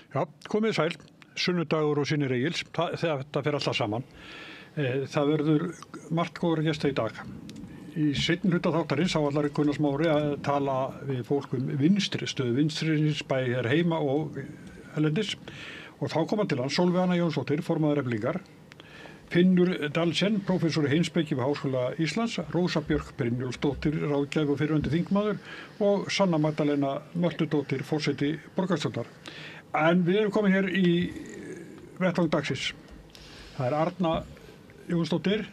Já, komið sæl, sunnudagur og Synir Egils, þetta fer alltaf saman. Það verður margt góður gesta í dag. Í seinni hluta þáttarins á allar Gunnar Smári að tala við fólk vinstri, stöðu vinstrinsins bæði hér heima og erlendis. Og þá koma til hans Sólveig Anna Jónsdóttir, formaður Eflingar, Finnur Dahlsen, prófessor í heimspeki við Háskóla Íslands, Rósa Björk Brynjólfsdóttir, ráðgjafi og fyrrverandi þingmaður og Sanna Magdalena Mörtudóttir, forseti borgarstjórnar. En við erum komin hér í vettvang dagsins. Það er Arna Jónsdóttir,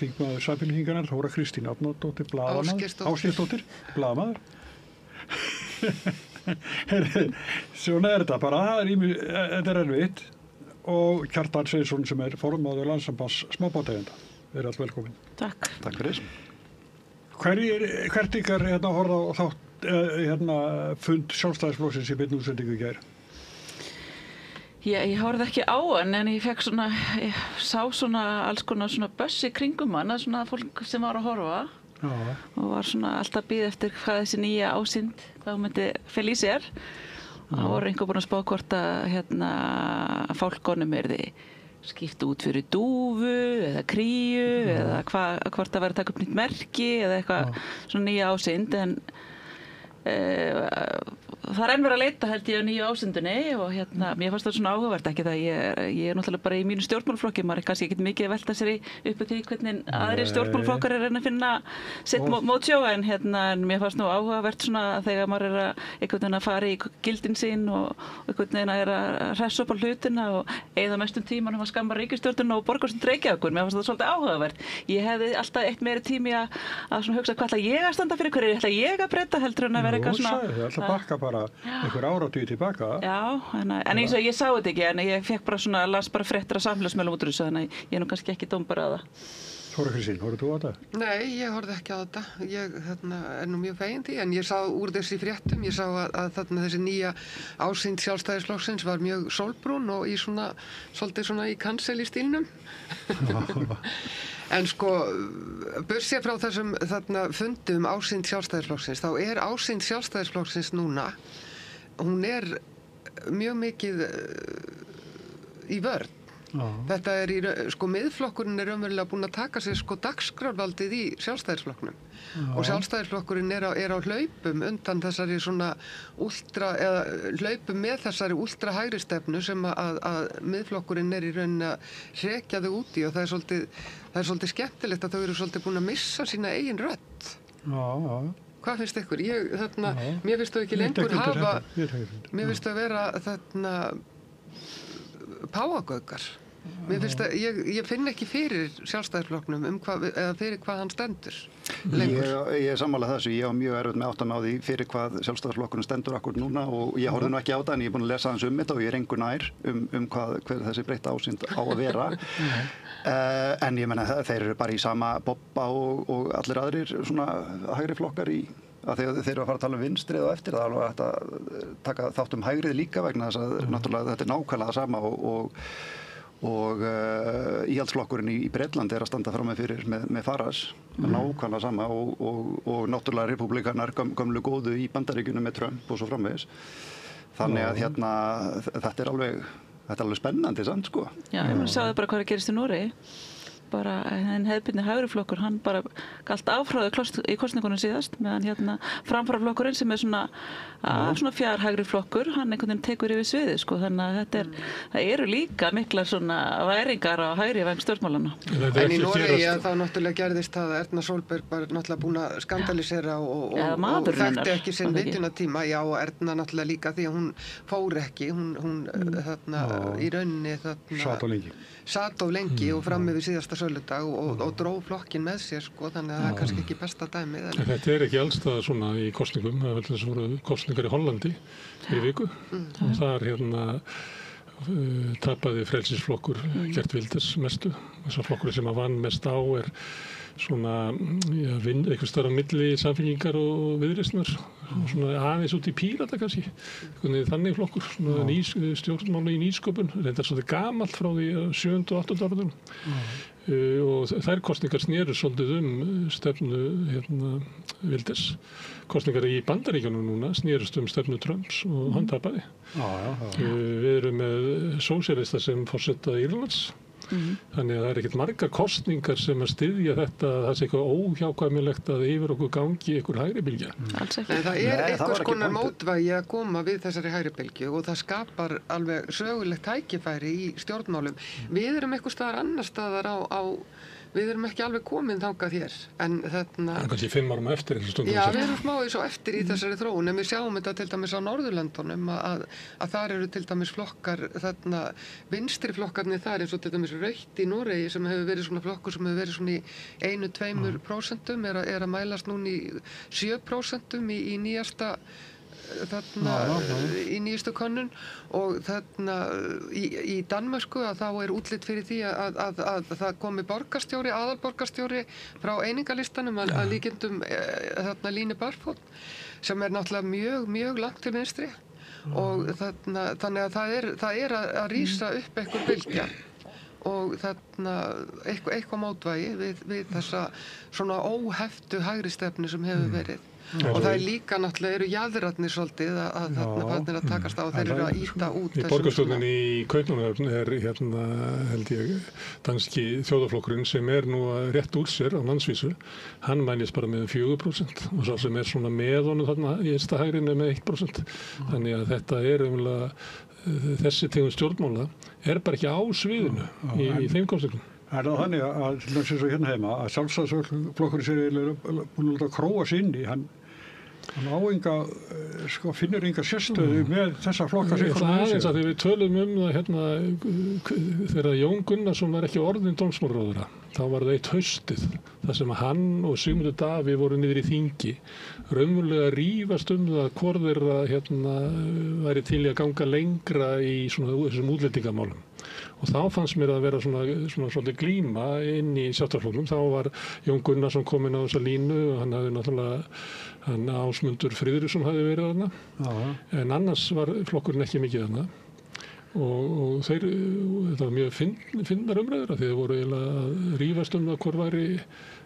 þingmaður Samfylkingarinnar, Þóra Kristín Árnadóttir, blaðamaður, Ásgeirsdóttir, blaðamaður. Svona er þetta bara, þetta er erfitt. Og Kjartan Sveinsson sem er formaður Landssambands smábátaeigenda. Þið eru allt velkomin. Takk. Takk fyrir. Hvert ykkar horfða á þátt fund Sjálfstæðisflokksins í beinni útsendingu í gær? Ég horfði ekki á hann en ég sá alls konar böss í kringum hann, svona fólk sem var að horfa. Já. Og var alltaf að bíða eftir hvað þessi nýja ásýnd, hvað hún myndi fela í sér. Það voru einhver búin að spá hvort að fálkonum yrði skipt út fyrir dúfu eða kríu eða hvort það væri að taka upp nýtt merki eða eitthvað svona nýja ásýnd en það er enn verið að leita held ég á nýju ásýndinni og mér fannst það svona áhugavert ekki það ég er náttúrulega bara í mínu stjórnmálaflokki maður er kannski ekkert mikið að velta sér upp því hvernig aðrir stjórnmálaflokkar er að finna sitt mótsjó en mér fannst nú áhugavert svona þegar maður er að einhvern veginn að fara í gildin sín og einhvern veginn að er að hressa upp á hlutina og eyða mestum tímanum að skamma ríkisstjórnina og borgarstjórn Reykjavíkur mér fannst það svolítið áhugavert ég hefði alltaf eitt meiri tími að hugsa hvað ætla ég að standa fyrir hverju ætla ég að breyta heldur en að vera eitthvað svona það ætla að bakka bara einhver áratugi tilbaka. Já, en eins og ég sá þetta ekki en ég fekk bara las bara fréttir af samfélagsmiðlum út úr þessu þannig ég er nú kannski ekki dómbara að það. Þóra Kristín, horfðu þú á þetta? Nei, ég horfði ekki á þetta. Ég er nú mjög fegin því en ég sá úr þessi fréttum, ég sá að þessi nýja ásýnd Sjálfstæðisflokksins var mjög sólbrún og í svolítið í cancel í stílnum. En burtséð frá þessum fundum ásýnd Sjálfstæðisflokksins, þá er ásýnd Sjálfstæðisflokksins núna, hún er mjög mikið í vörn. Þetta er miðflokkurinn er raunverulega búinn að taka sér dagskrárvaldið í Sjálfstæðisflokknum og Sjálfstæðisflokkurinn er á hlaupum undan þessari hlaupum með þessari últra hægri stefnu sem að miðflokkurinn er í rauninni að hrekja þau út í og það er svolítið skemmtilegt að þau eru svolítið búin að missa sína eigin rödd. Já. Hvað finnst ykkur? Mér finnst þau ekki lengur mér finnst þau vera páfagaukar. Mér finnst að ég finn ekki fyrir Sjálfstæðisflokknum eða fyrir hvað hann stendur lengur. Ég er sammála þessu, ég á mjög erfitt með átta mig á því fyrir hvað Sjálfstæðisflokkurinn stendur akkur núna og ég horfði nú ekki á það en ég er búin að lesa hans þetta og ég er engu nær hver þessi breytta ásýnd á að vera. En ég meina þeir eru bara í sama bobba og allir aðrir hægri flokkar að þeir eru að fara að tala vinstrið og eftir það er alveg hægt að taka þátt hægrið líka vegna þess að náttúrulega þetta er nákvæmlega sama og íhaldsflokkurinn í Breitlandi er að standa fram með fyrir með Farage nákvæmlega sama og náttúrulega repúblikanar gömlu góðu í Bandaríkjunum með Trump og svo framvegis þannig að þetta er alveg spennandi samt Já, ég sjáðu bara hvað gerist í Noregi bara en hefðbundni hægri flokkur hann bara galt áfráðu í kosningunum síðast meðan framfaraflokkurinn sem er svona fjárhægri flokkur hann einhvern veginn tekur yfir sviðið þannig að það eru líka miklar væringar á hægri væng stjórnmálanna. En í Noregi þá náttúrulega gerðist það að Erna Solberg var náttúrulega búin að skandalisera og þekkti ekki sinn vitjunartíma og Erna náttúrulega líka því að hún fór ekki hún í rauninni sat of lengi og fram yfir síðasta söludag og dró flokkinn með sér þannig að það er kannski ekki besta dæmið. Þetta er ekki allstað svona í kosningum það er þess að voru kosningar í Hollandi fyrir viku og þar tapaði frelsisflokkur Gert Wilders mestu þessar flokkur sem vann mest á er einhvers staðar á milli Samfylkingar og Viðreisnar aðeins út í Pírata kannski þannig flokkur stjórnmála í nýsköpun reyndar svolítið gamalt frá því 7. og 8. áratögnum og þær kosningar snéru svolítið stefnu Wilders. Kosningar í Bandaríkjunum núna snerust stefnu Trumps og hann tapaði. Við erum með sósíalista sem forseta Írlands. Þannig að það ekkert margar kosningar sem að styðja þetta að það sé eitthvað óhjákvæmilegt að yfir okkur gangi einhver hægri bylgja. Alls ekki. En það einhvers konar mótvægi að koma við þessari hægri bylgju og það skapar alveg sögulegt tækifæri í stjórnmálum. Við erum eitthvað staðar annar staðar við erum ekki alveg komin þangað hér, en kannski 5 árum eftir Já, við erum smá eins og eftir í þessari þróun, en við sjáum þetta til dæmis á Norðurlöndunum að þar eru til dæmis flokkar, vinstri flokkarnir þar eins og til dæmis Rautt í Noregi sem hefur verið svona flokkur sem hefur verið svona í 1-2% er að mælast núna í 7% í nýjasta í nýjustu könnun og í Danmörku að þá er útlit fyrir því að það komi borgarstjóri, aðalborgarstjóri frá einingalistanum að líkindum Line Barfod sem er náttúrulega mjög, mjög langt til vinstri og þannig að það er að rísa upp einhver bylgja og eitthvað mótvægi við þessa svona óheftu hægri stefnu sem hefur verið. Og það líka náttúrulega eru jaðrarnir svolítið að farnir að takast á og þeir eru að ýta út í borgarstjórninni í Kaupmannahöfn held ég danski þjóðarflokkurinn sem nú að rétt úr sér á landsvísu hann mælist bara með 4% og sá sem svona með honum þarna í einsta hægrinu með 1% þannig að þetta umlega þessi tegund stjórnmála bara ekki á sviðinu í þeim kosningum. Það þannig að til dæmis eins og hérna heima að Sjálfstæðisflokkurinn sér búin að króa sig inn í hann áenga finnur enga sérstöðu með þessa flokka sig. Það aðeins að því við tölum það þegar Jón Gunnarsson var ekki orðinn dómsmálaráðherra þá var það eitt haustið þar sem hann og Sigmundur Davíð voru niður í þingi raunverulega rífast það hvor þeirra væri til að ganga lengra í þessum útlendingamálum. Og þá fannst mér að vera svona svolítið glíma inn í Sjálfstæðisflokknum. Þá var Jón Gunnarsson kominn á þessa línu og hann hafði náttúrulega Ásmundur Friðriksson hafði verið þarna. En annars var flokkurinn ekki mikið þarna. Og þetta var mjög fyndnar umræður því þeir voru eiginlega að rífast það hvor væri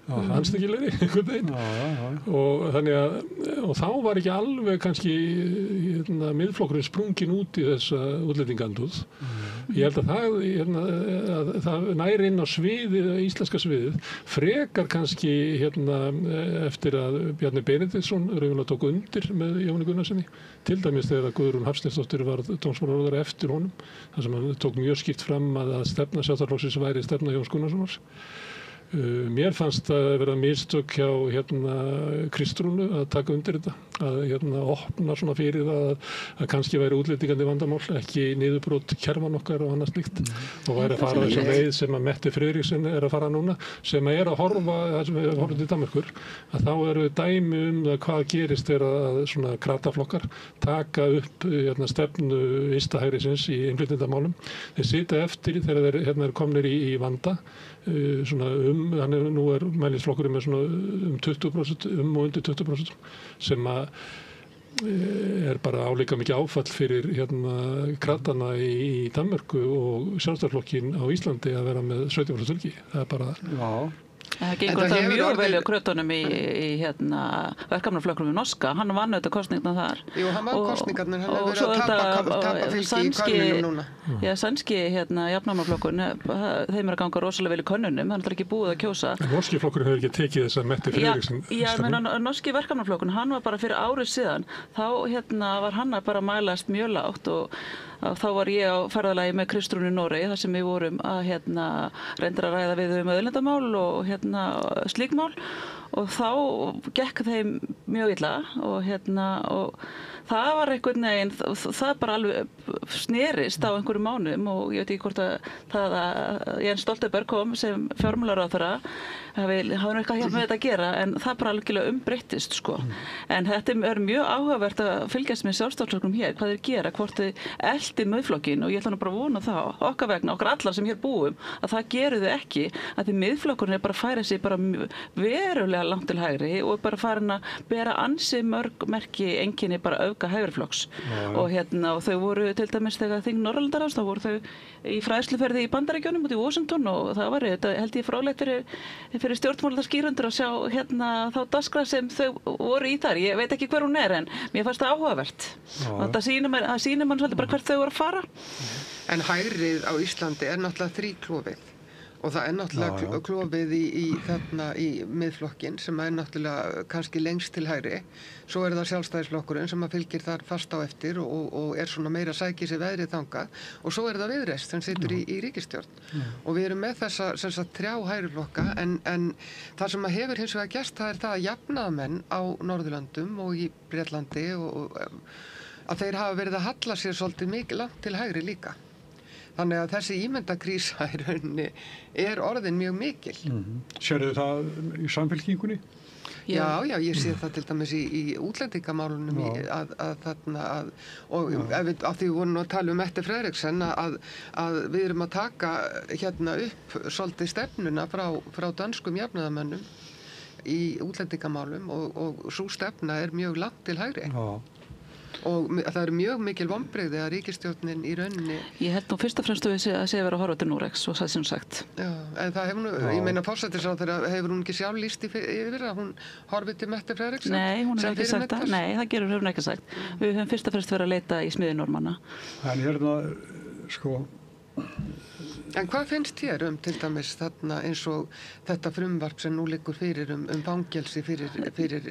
anstekkilegri einhvern veginn. Og þannig og þá var ekki alveg kannski miðflokkurinn sprunginn út í þessa útlendingandúð. Ég held að það næri inn á sviðið, íslenska sviðið, frekar kannski eftir að Bjarni Benediktsson raunverulega tók undir með Jóni Gunnarssoni. Til dæmis þegar Guðrún Hafsteinsdóttir var dómsmálaráðherra eftir honum, þar sem hann tók mjög skýrt fram að stefna Sjálfstæðisflokksins væri stefna Jóns Gunnarssonar. Mér fannst að vera mistök hjá Kristrúnu að taka undir þetta, að opna svona fyrir það að kannski væri útlendingandi vandamál, ekki niðurbrot kerfan okkar og annað slíkt og væri að fara þessa leið sem að Mette Friðriksson að fara núna, sem að horfa það sem við horfum til Danmerkur, að þá eru dæmi það hvað gerist þegar að svona krataflokkar taka upp stefnu vinstahægrisins í innflytjendamálum. Þeir sitja eftir þegar þeir eru komnir í vanda nú mælisflokkurinn með svona 20%, og undir 20% sem að bara álíka mikið áfall fyrir kratana í Danmörku og Sjálfstæðisflokkinn á Íslandi að vera með 17% fylgi. Það bara Það gengur það mjög vel á krötunum í verkefnaflokkunum í Norska. Hann vann auðvitað kosningna þar. Jú, hann vann kosningarnir. Hann hefur verið að tapa fylgi í könnunum núna. Já, sænski jafnaðarflokkun, þeim að ganga rosalega vel í könnunum. Það ekki búið að kjósa. En norski flokkurinn hefur ekki tekið þess að Mette Friðriksson. Já, menn norski verkefnaflokkun, hann var bara fyrir árið síðan. Þá var hann bara að mælast mjög lágt og þá var ég á ferðalagi með Kristrúnu í Noregi þar sem við vorum að reynda að ræða við auðlindamál og slík mál og þá gekk þeim mjög illa og það var einhvern veginn, það bara alveg snerist á einhverjum mánuðum og ég veit ekki hvort að það að Jens Stoltenberg kom sem fjármálaráðherra hafði eitthvað hjálp með þetta að gera en það bara algjörlega umbreyttist sko. En þetta mjög áhugavert að fylgjast með Sjálfstæðisflokknum hér, hvað þeir gera, hvort þeir eldi miðflokkinn og ég ætla nú bara að vona það, okkar vegna, okkar allar sem hér búum, að það geru þau ekki, að því miðflokkurinn bara að færa sig bara verulega langt til hægri og bara farin að bera ansi mörg merki einkenni bara flokka hægriflokks og þau voru til dæmis þegar þing Norðurlandaráðs, þá voru þau í fræðsluferði í Bandaríkjunum út í Washington og það var þetta held ég fráleitt fyrir stjórnmálaskýrendur að sjá þá dagskrá sem þau voru í þar. Ég veit ekki hver hún en mér fannst það áhugavert. Og það sýnir mann svolítið bara hvert þau voru að fara. En hægrið á Íslandi er náttúrulega þríklofið og það er náttúrulega klofið í miðflokkin sem er náttúrulega kannski lengst til hægri. Svo er það Sjálfstæðisflokkurinn sem fylgir þar fast á eftir og er svona meira sækir sér veðrið þangað og svo er það Viðreisn sem situr í ríkisstjórn. Og við erum með þessa sem sagt 3 hægri flokka en það sem hefur hins vegar gerst það er það að jafnaðarmenn á Norðurlöndum og í Bretlandi og að þeir hafa verið að halla sér svolítið mikið langt til hægri líka. Þannig að þessi ímyndakrísa í rauninni er orðin mjög mikil. Sérðu það í Samfylkingunni? Já, ég sé það til dæmis í útlendingamálunum og af því við vorum að tala Mette Frederiksen að við erum að taka upp svolítið stefnuna frá dönskum jafnaðarmönnum í útlendingamálum og sú stefna er mjög langt til hægri. Og það eru mjög mikil vonbrigði að ríkisstjórnin í rauninni... Ég held nú fyrst og fremst að sé vera að horfa til Noregs og það sem sagt. Já, en það hefur nú, ég meina forsætisráðherra hefur hún ekki sjálf lýst yfir að hún horfið til Mette Frederiksen? Nei, hún hefur ekki sagt það. Nei, það hefur hún ekki sagt. Við höfum fyrst og fremst verið að leita í smiði Normanna. En En hvað finnst þér til dæmis þarna eins og þetta frumvarp sem nú liggur fyrir fangelsi fyrir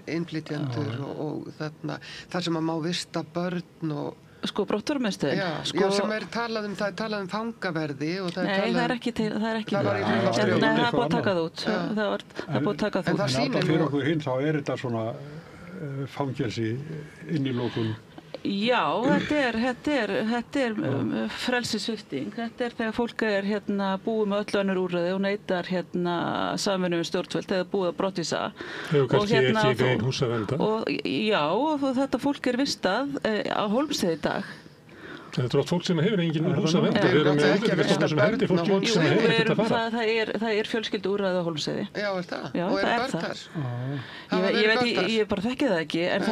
innflytjendur og þarna þar sem að má vista börn og brottvísunarmiðstöðin. Já, sem er talað um fangaverði og það er talað um... Nei, það er ekki það var í frumvarpsdrögum. Nei, það er búið að taka það út. Það er búið að taka það út. En það sýnir fyrir okkur hinn þá er þetta svona fangelsi inn í lokun. Já, þetta er frelsissvipting. Þetta er þegar fólk er búið með öll önnur úrræði og neitar samvinnu við stjórnvöld eða búið að brottvísa. Hefur kannski ekki grein húsavernda. Já, og þetta fólk er vistað á Hólmsheiði í dag. Þetta er oft fólk sem hefur engin húsavernda. Við erum með útlendingastofnun sem hendir fólki sem hefur ekkert að fara. Það er fjölskylduúrræði á Hólmsheiði. Já, er það? Já, og það er börn þar? Ég bara þekki það ekki, en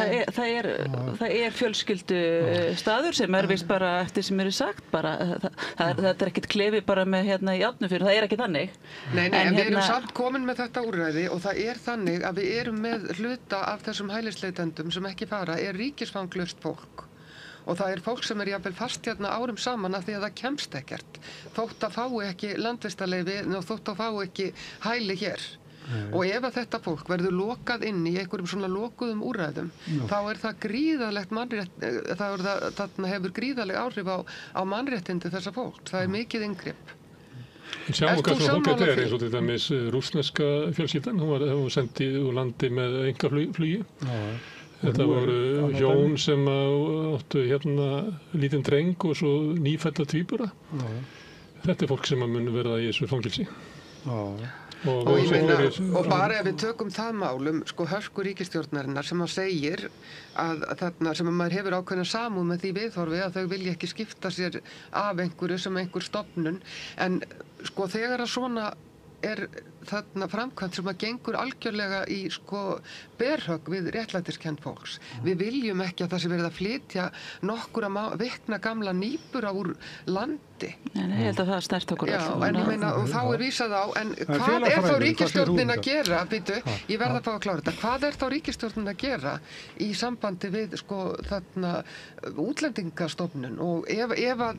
það er fjölskyldustaður sem er vist bara eftir sem er sagt. Þetta er ekkert klefi bara með í Árnafirði, það er ekki þannig. Nei, en við erum samt komin með þetta úrræði og það er þannig að við erum með hluta af þessum hælisleitendum sem ekki fara, er ríkisfanglaust fólk. Og það er fólk sem er jafnvel fast árum saman af því að það kemst ekkert. Þótt að fái ekki landvistarleyfi og þótt að fái ekki hæli hér. Og ef að þetta fólk verður lokað inn í einhverjum svona lokuðum úrræðum, þá er það gríðalegt þarna hefur gríðaleg áhrif á mannréttindi þessa fólk. Það er mikið inngrip. Sjáum hvað svona fólk þetta eins og til dæmis rússneska fjölskyldan, hún var sendið úr landi með einkaflugi. Þetta voru hjón sem áttu lítinn dreng og svo nýfædda tvíbura. Þetta er fólk sem mun verða í þessu fangelsi. Og bara ef við tökum það málum, hörku ríkisstjórnarinnar sem segir að þarna sem maður hefur ákveðna samúð með því viðhorfi að þau vilja ekki skipta sér af einhverju sem einhver stofnun, en þegar að svona er þarna framkvæmt sem að gengur algjörlega í berhögg við réttlætiskennd fólks. Við viljum ekki að það sé verið að flytja nokkura vikna gamla nýbura úr landi. Nei, ég held að það snert okkur. Já, en ég meina, og þá er vísað á, en hvað er þá ríkisstjórnin að gera, ég verð að fá að klára þetta, hvað er þá ríkisstjórnin að gera í sambandi við, þarna, útlendingastofnun og ef að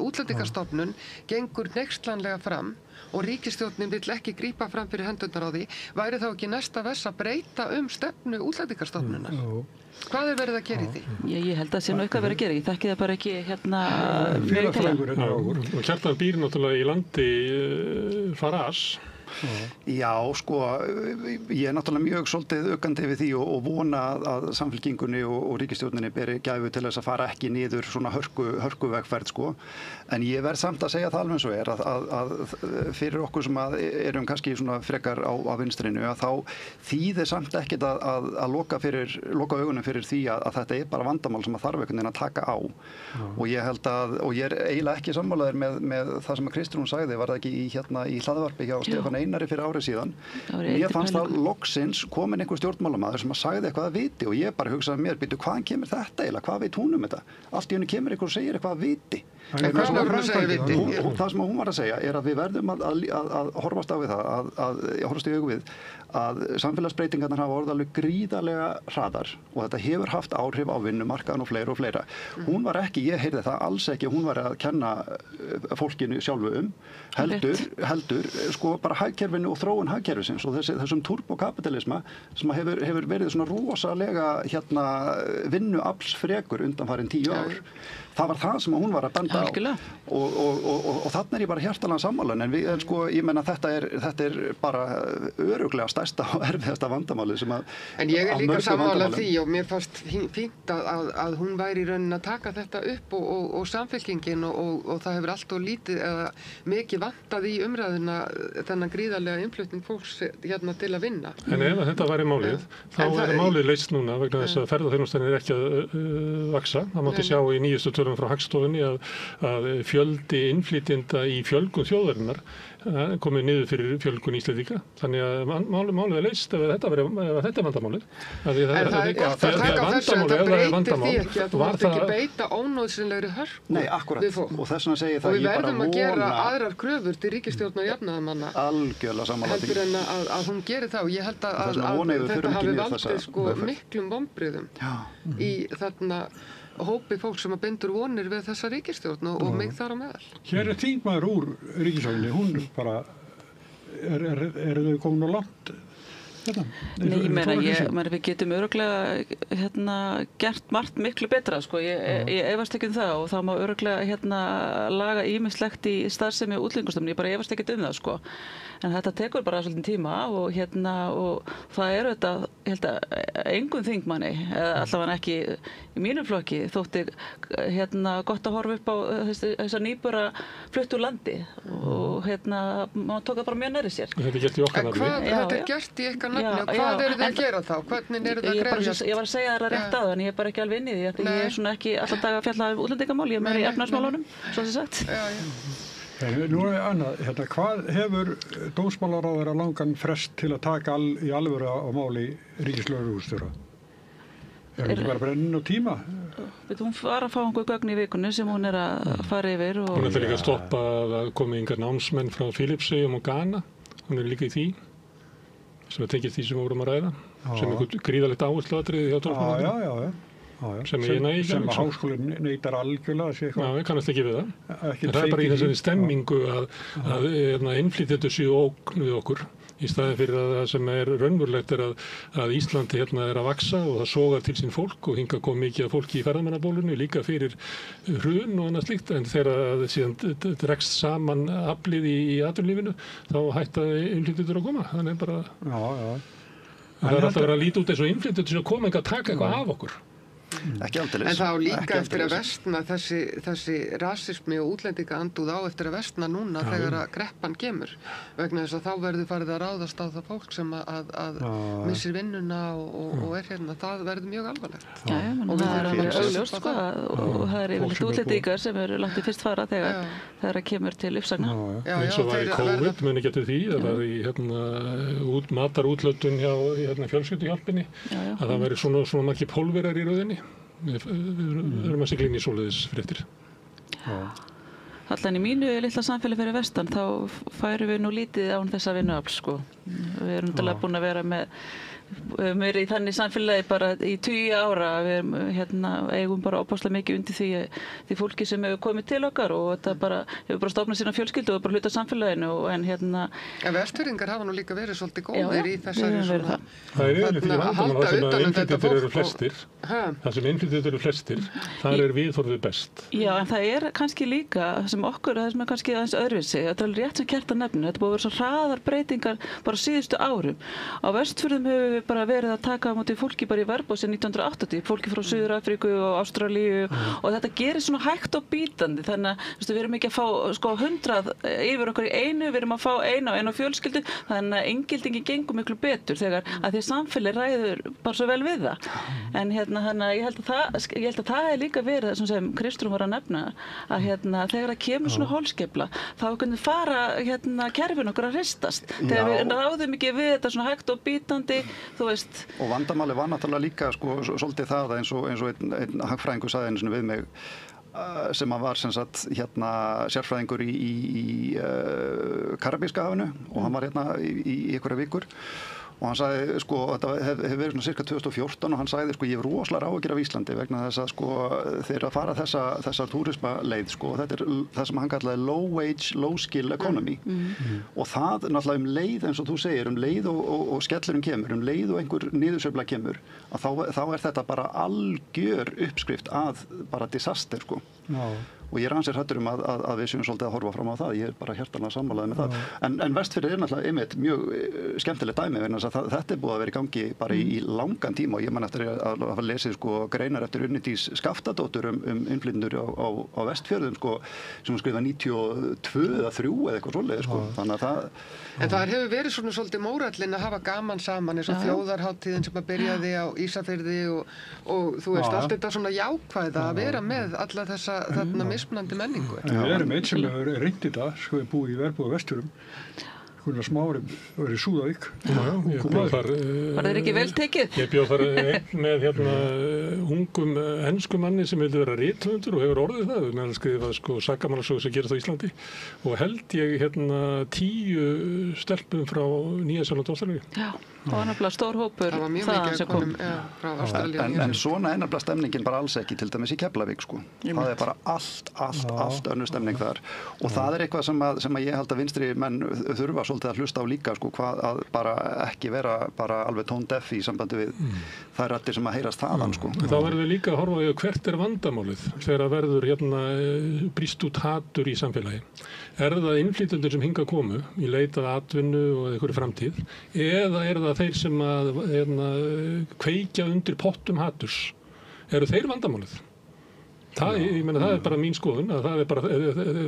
útlendingastofnun gengur neykslanlega fram og ríkisstjórnin vill ekki grípa fram fyrir hendurnar á því, væri þá ekki næsta vess að breyta stefnu útlendingastofnunar? Hvað er verið að gera í því? Ég held að sé nú eitthvað verið að gera. Ég þekki það bara ekki Félagsfræðingur og Kjartan býr náttúrulega í landi Farage. Já, ég er náttúrulega mjög svolítið aukandi við því og vona að samfylkingunni og ríkisstjórninni beri gæfu til þess að fara ekki niður svona hörkuvegferð, En ég verð samt að segja það alveg eins og er að fyrir okkur sem erum kannski svona frekar á vinstrinu, að þá þýðir samt ekkert að loka augunum fyrir því að þetta er bara vandamál sem að þarf einhvern veginn að taka á. Og ég held og ég er eiginlega ekki sammálaður með það sem að Kristrún sagði, var það ekki í hlaðvarpi hjá Stefáni hann Einari fyrir árið síðan. Það var Mér fannst það pælingu. loksins komin einhver stjórnmálamaður sem að sagði eitthvað að viti og ég bara hugsaði mér, býtu, hvaðan kemur þetta eiginlega, hvað veit hún þetta? Allt í henni kemur einhver og segir eitthvað að viti. En hvað var hún að segja viti? Það sem hún var að segja er að við verðum að horfast á við það, horfast í augu við að samfélagsbreytingarnar hafa orðið alveg gríðarlega hraðar og þetta hefur haft áhrif á vinnumarkaðan og fleira. Hún var ekki, ég heyrði það alls ekki, hún var að kenna fólkinu sjálfu heldur sko bara hagkerfinu og þróun hagkerfisins og þessum turbokapitalisma sem hefur verið svona rosalega vinnuaflsfrekur undanfarin 10 ár. Það var það sem hún var að benda á og þarna ég bara hjartalega sammála en sko, ég menna þetta er bara örugglega stærsta og erfiðasta vandamálið sem að En ég líka sammála því og mér fannst fínt að hún væri í raunin að taka þetta upp og samfylkingin og það hefur allt og lítið eða mikið vantað í umræðuna þennan gríðarlega innflutning fólks til að vinna. En ef þetta væri málið, þá málið leyst núna vegna þess að ferðaþjónustan er ekki að vaxa. Það mátti sjá í nýjustu tölum frá Hagstofunni að fjöldi innflytjenda í fjölgun þjóðarinnar komið niður fyrir fjölgun Íslendinga. Þannig að málið er leyst ef þetta er vandamálið. En það er gott að taka þessu en það breytir því ekki að þú mátt ekki beita ónóðsynlegri hörku. Nei, akkurat. Og þess vegna segi ég það og við verðum að gera aðrar kröfur til ríkisstjórnar jafnaðarmanna algjörlega sammála því. heldur en að hún gerir það og ég held að þetta hafi valdið sko miklum vonbrigðum í þarna hópi fólk sem að bindur vonir við þessa ríkisstjórn og mig þar á meðal. Hér er þingmaður úr ríkisstjórninni, hún bara er þau komin á langt hérna? Nei, ég meina við getum örugglega gert margt miklu betra sko, ég efast ekki það og það má örugglega laga ýmislegt í starfsemi og útlendingastofnun, ég bara efast ekki það sko. En þetta tekur bara svolítið tíma og og það er þetta, ég held að engum þingmanni, eða allavega ekki í mínum flokki, þótti gott að horfa upp á þessa nýbura flutt úr landi og maður tók það bara mjög nærri sér. Þetta er gert í okkar nafni. Þetta er gert í ykkar nafni og hvað eru þið að gera þá? Hvernig eru þið að krefjast? Ég var að segja það rétt áðan, ég er bara ekki alveg inn í því, ég er svona ekki alltaf dag að fjalla um útlendingamál, ég er meira í efnahagsmálunum, svo sem sagt. Nú er annað, hvað hefur dómsmálaráðherra langan frest til að taka í alvöru á máli ríkislögreglustjóra? Er þetta bara brennin á tíma? Hún var að fá einhver gögn í vikunni sem hún er að fara yfir. Hún ætlar líka að stoppa að koma yngar námsmenn frá Filippseyjum og Ghana. Hún er líka í því, sem að tengist því sem við vorum að ræða, sem einhver gríðalegt áhersluatriði hjá dómsmálaráðherra. Sem háskólinn neitar algjörlega að sé eitthvað. Já, ég kannast ekki við það. En það er bara í þessari stemmingu að innflytjendur séu ógn við okkur í staðin fyrir að það sem er raunverulegt er að Íslandi er að vaxa og það sogar til sín fólk og hingað kom mikið af fólki í ferðamannabólunni líka fyrir hrun og annað slíkt en þegar það síðan dregst saman aflið í atvinnulífinu þá hættaði innflytjendur að koma. Þannig bara það er alltaf verið að líta út eins og innflytjendur sem koma að taka eitthvað af okkur. Ekki aldeilis. En þá líka eftir að versna þessi rasismi og útlendinga andúð á eftir að versna núna þegar að kreppan kemur vegna þess að þá verður farið að ráðast á það fólk sem að missir vinnuna og er það verður mjög alvarlegt. Já, það er alveg augljóst sko og það er yfirleitt útlendingar sem eru langt í fyrst fara þegar það kemur til uppsagna. Eins og var í COVID, muni getur því, það var í matarúthlutun hjá fjölskylduhjálpinni að það væri svona margir pólverar í röðinni. Við erum að sigla inn í svoleiðis fréttir. Allan í mínu litla samfélagi fyrir vestan þá færum við nú lítið án þessa vinnuafl sko. Við erum náttúrulega búin að vera með í þannig samfélagi bara í 20 ára. Við eigum bara opaslega mikið undir því fólki sem hefur komið til okkar og þetta hefur bara stofnað sína fjölskyldu og bara hluta samfélaginu En Vestfirðingar hafa nú líka verið svolítið góðir í þessari svona það er yfirleitt í vandamál þar sem innflytjendur eru flestir. Það sem innflytjendur eru flestir, þar er viðhorfið best. Já, en það er kannski líka sem okkur, það sem er kannski aðeins öðruvísi. Þetta er alveg rétt sem Kjartan nefnir. Þetta búið að vera svo hraðar breytingar bara síðustu árum. Á Vestfjörðum hefur höfum við bara verið að taka á móti fólki bara í verðbóð sem 1980, fólki frá Suður-Afríku og Ástralíu og þetta gerir svona hægt og bítandi þannig að við erum ekki að fá sko 100 yfir okkur í einu, við erum að fá eina fjölskyldu þannig að inngildingin gengur miklu betur þegar að því að samfélagið ræður bara svo vel við það. En þannig að ég held að það er líka verið sem Kristrún var að nefna að þegar það kemur svona holskefla þá hvernig fara kerfin okkur að hristast þegar við ráðum ekki við þetta svona hægt og bítandi, þú veist. Og vandamáli var náttúrulega líka sko svolítið það eins og einn hagfræðingur sagði einu sinni við mig sem var sem sagt sérfræðingur í Karabíska hafinu og hann var í einhverja vikur og hann sagði sko þetta hefur verið svona cirka 2014 og hann sagði sko ég hef rosalega áhyggjur af Íslandi vegna þess að sko þeir að fara þessa túrismaleið sko þetta það sem hann kallaði low wage, low skill economy og það náttúrulega leið eins og þú segir leið og skellurinn kemur leið og einhver niðursveifla kemur að þá er þetta bara algjör uppskrift að bara disaster sko. Og ég ansið hræddur að við séum svolítið að horfa fram á það, ég er bara hjartanlega sammálaður með það. En Vestfirðir náttúrulega einmitt mjög skemmtilegt dæmi vegna þess að þetta er búið að vera í gangi bara í langan tíma og ég man eftir að hafa lesið sko greinar eftir Unnudís Skaftadóttur innflytjendur á Vestfjörðum sko sem hún skrifaði 92 eða 3 eða eitthvað svoleiðis sko. Þannig að það En það hefur verið svona svolítið mórallinn að hafa gaman saman eins og þjóðarhátíðin sem að byrjaði á Ísafirði og þú veist allt þetta svona jákvæða að vera með alla þessa þarna mismunandi menningu. Við erum einn sem hefur reynt þetta, sko við búið í Verbúð á Vestfjörðum. Gunnar Smári var í Súðavík. Ég bjó þar. Var þeir ekki vel tekið? Ég bjó þar með ungum enskum manni sem vildi vera rithöfundur og hefur orðið það. Með hann skrifað sko sakamálasögu sem gerist á Íslandi og held ég 10 stelpum frá Nýja-Sjálandi og Ástralíu. Já, það var nefnilega stór hópur. Það var mjög mikið að komum frá Ástralíu. En svona er nefnilega stemningin bara alls ekki til dæmis í Keflavík sko. Það er bara allt önnur stemning þar og það er eitthvað sem ég held að vinstri menn þurfa svolítið að hlusta á líka sko, hvað að bara ekki vera bara alveg tone deaf í sambandi við þær raddir sem að heyrast þaðan sko. Þá verður við líka að horfa á hvert er vandamálið þegar verður brýst út hatur í samfélagi. Er það innflytjendur sem hingað komu í leit að atvinnu og einhverju framtíð eða er það þeir sem að kveikja undir pottum haturs? Eru þeir vandamálið? Ég meina það er bara mín skoðun að það er bara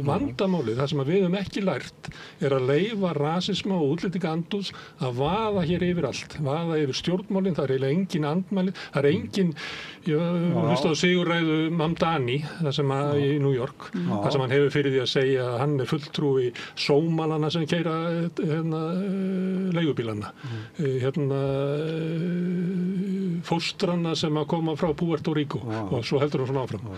vandamálið, það sem við höfum ekki lært er að leyfa rasisma og útlendingaandúð að vaða hér yfir allt, vaða yfir stjórnmálin, það er eiginlega engin andmæli, það er engin, ég hlusta á sigurræðu Mamdani, það sem í New York, það sem hann hefur fyrir því að segja að hann er fulltrúi sómalana sem keyra leigubílana, fóstrana sem að koma frá Puerto Rico og svo heldur hann svona áfram.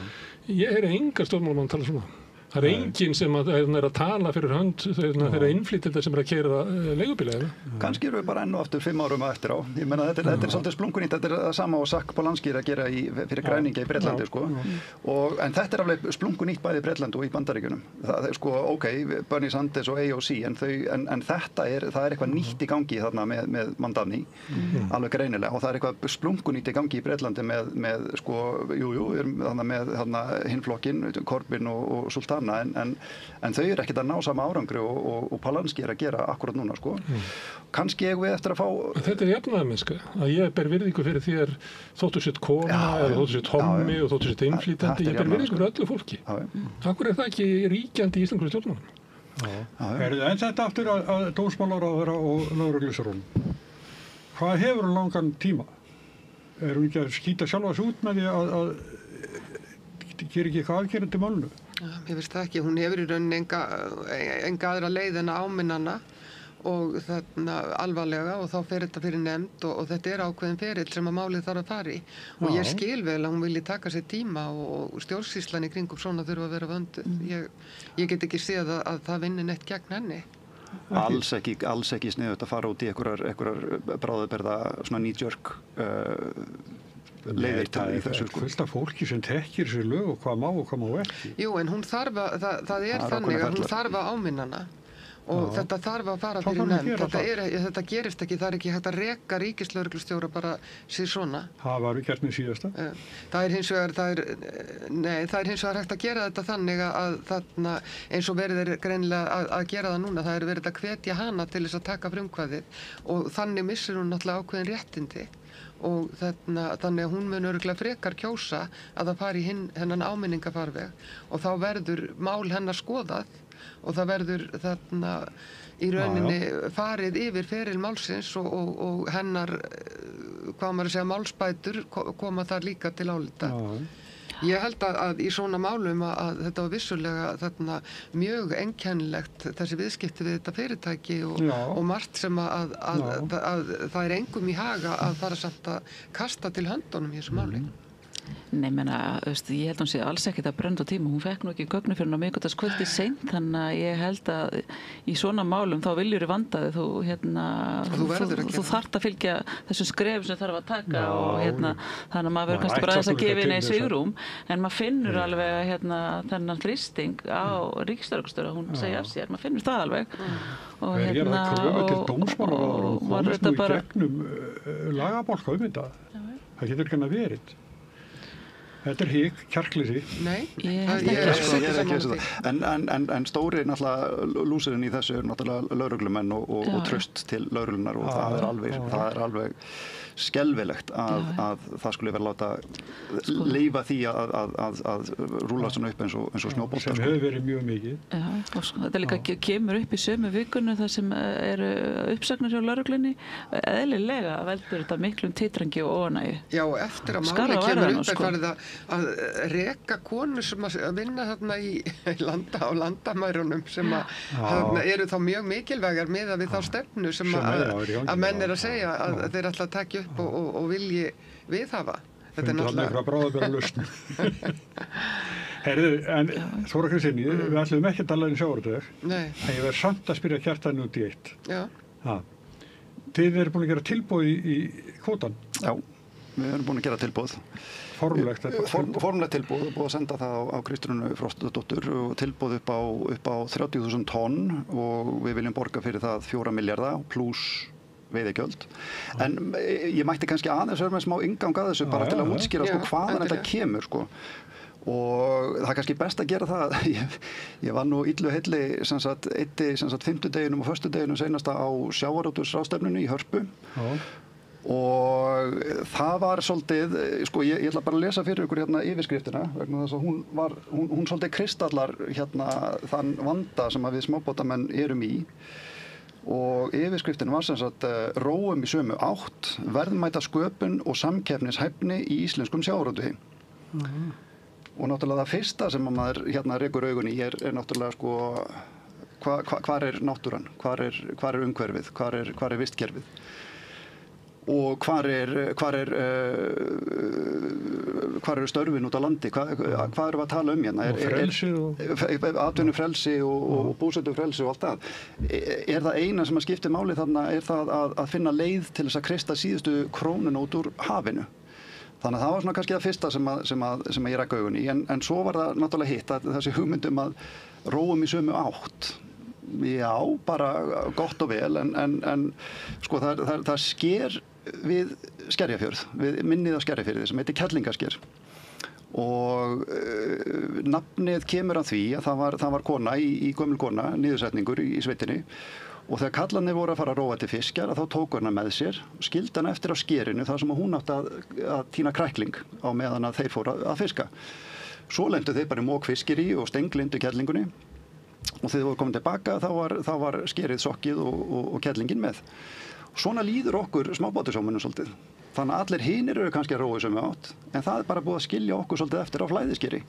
Ég heyri enga stjórnmálamann tala svona. Það er enginn sem er að tala fyrir hönd þeirra innflytjenda sem er að keyra leigubíla. Kannski eru við bara enn og aftur 5 árum eftir á. Ég meina þetta er svolítið splunkunýtt, þetta er það sama og Sack Polanski að gera fyrir græningja í Bretlandi sko. En þetta er alveg splunkunýtt bæði í Bretland og í Bandaríkjunum. Það er sko Bernie Sanders og AOC en þetta það er eitthvað nýtt í gangi þarna með Mamdani alveg greinilega og það er eitthvað splunkunýtt í gangi í Bretlandi með sko við erum þarna með hinn flokkinn Corbyn og Sultan en þau eru ekkert að ná sama árangri og Polanski er að gera akkurat núna sko. Kannski eigum við eftir að fá Þetta er jafnaðarmennska, að ég ber virðingu fyrir þér þóttu sétt kona eða þóttu sétt hommi og þóttu sétt innflytjandi, ég ber virðingu fyrir öllu fólki. Akkur er það ekki ríkjandi í íslensku stjórnmálum? En þetta aftur að dómsmálaráðherra og lögreglusarónum. Hvað hefur hún langan tíma? Er hún ekki að skýta sjálfa sig út með því að gera ekki eitthvað aðgerandi málnu? Ég veist það ekki, hún hefur í rauninni enga aðra leið en að áminna hana og þarna alvarlega og þá fer þetta fyrir nefnd og þetta er ákveðin ferill sem að málið þarf að fara í og ég skil vel að hún vilji taka sér tíma og stjórnsýslan í kringum svona þurfa að vera vönduð. Ég get ekki séð að það vinni neitt gegn henni. Alls ekki sniðugt að fara út í einhverjar bráðaberða svona knee-jerk leiðir til í þessu sko. Fullt af fólki sem þekkir þessi lög og hvað má og hvað má ekki. Jú, en hún þarf að, það er þannig að hún þarf að áminna hana og þetta þarf að fara Þá fyrir þarf að nefnd. gera Þetta gerist ekki, það er ekki hægt að reka ríkislögreglustjóra bara sér svona. Það var við gert með síðasta. Það er hins vegar hægt að gera þetta þannig að þarna, eins og verið greinilega að gera það núna, það er verið að hvetja hana til þess að taka frumkvæðið og þannig missir hún náttúrulega ákveðin réttindi og þannig að hún mun örugglega frekar kjósa að það fari í hennan áminningafarveg og þá verður mál hennar skoðað og það verður þarna í rauninni farið yfir feril málsins og hennar, hvað maður að segja, málsbætur koma þar líka til álita. Ég held að í svona málum að þetta var vissulega þarna mjög einkennilegt þessi viðskipti við þetta fyrirtæki og margt sem að það er engum í haga að fara samt að kasta til höndunum í þessu máli. Nei, ég held hún sé alls ekkert að brenda á tíma. Hún fekk nú ekki gögnu fyrir á miðvikudagskvöldi seint, þannig að ég held að í svona málum þá viljur í vandaði þú þarft að fylgja þessum skrefum sem þarf að taka og þannig að maður verður kannski bara þess að gefa henni svigrúm, en maður finnur alveg þennan þrýsting á ríkislögreglustjóra, hún segja af sér, maður finnur það alveg og ég er að kröfu til dómsmála og komast nú í gegnum lagabálka þetta. Það getur ekki að verið. Þetta er hík, kjarkleysi. Nei, ég er ekki þessu það. En stóri náttúrulega lúsirinn í þessu er náttúrulega lögreglumenn og traust til lögreglunar og það er alveg skelfilegt að það skulle vera láta leyfa því að rúla svona upp eins og snjóbolta. Sem hefur verið mjög mikið. Já, og þetta líka kemur upp í sömu vikunni þar sem eru uppsagnir hjá lögreglunni. Eðlilega veldur þetta miklum titringi og óánægju. Já, og eftir að máli kemur upp er farið að reka konur sem að vinna þarna á landamærunum sem að eru þá mjög mikilvægar miðað við þá stefnu sem að menn er að segja að þeir ætla að taka upp og vilji viðhafa. Þetta er náttúrulega bráðabæra lausn. Herðu, en Þóra Kristín, við ætlum ekki að tala um sjávarútveg. Nei. En ég verð samt að spyrja Kjartan út í eitt. Já. Þið eru búin að gera tilboð í kvótann. Já, við erum búin að gera tilboð. Formlegt tilboð, búið að senda það á Kristrúnu Frostadóttur og tilboð upp á 30.000 tonn og við viljum borga fyrir það 4 milljarða pluss veiðigjöld. En ég mætti kannski aðeins vera með smá inngang að þessu bara til að útskýra hvaðan þetta kemur og það er kannski best að gera það. Ég var nú illu heilli fimmtudeginum og föstudeginum seinasta á sjávarútvegsráðstefnunni í Hörpu. Og það var svolítið, ég ætla bara að lesa fyrir ykkur yfirskriftina vegna þess að hún svolítið kristallar þann vanda sem við smábátamenn erum í. Og yfirskriftin var sem sagt róum í sömu átt, verðmæta sköpun og samkeppnishæfni í íslenskum sjávarútvegi. Og náttúrulega það fyrsta sem maður rekur augun í er náttúrulega hvar er náttúran, hvar er umhverfið, hvar er vistkerfið. Og hvar eru störfin út á landi, hvað erum við að tala um hérna? Atvinnufrelsi og búsetufrelsi og allt það. Er það eina sem að skipti máli þarna er það að finna leið til þess að kreista síðustu krónuna út úr hafinu. Þannig að það var svona kannski það fyrsta sem ég rækka augun í, en svo var það náttúrulega hitt að þessi hugmyndum að róum í sömu átt. Já, bara gott og vel, en það sker við Skerjafjörð, við minnið á Skerjafjörði sem heitir Kerlingasker. Og nafnið kemur að því að það var kona í gömul kona, niðursetningur í sveitinni. Og þegar kallarnir voru að fara að róa til fiskjar, þá tók hana með sér, skildi hana eftir á skerinu þar sem hún átti að tína krækling á meðan að þeir fóru að fiska. Svo lendu þeir bara í mókfiskiri og stenglindu kerlingunni. Og þegar þau voru komin tilbaka þá var skerið sokkið og kerlingin með. Svona líður okkur smábátasjómönnum svolítið. Þannig að allir hinir eru kannski að róa í sömu átt, en það er bara búið að skilja okkur svolítið eftir á flæðiskeri.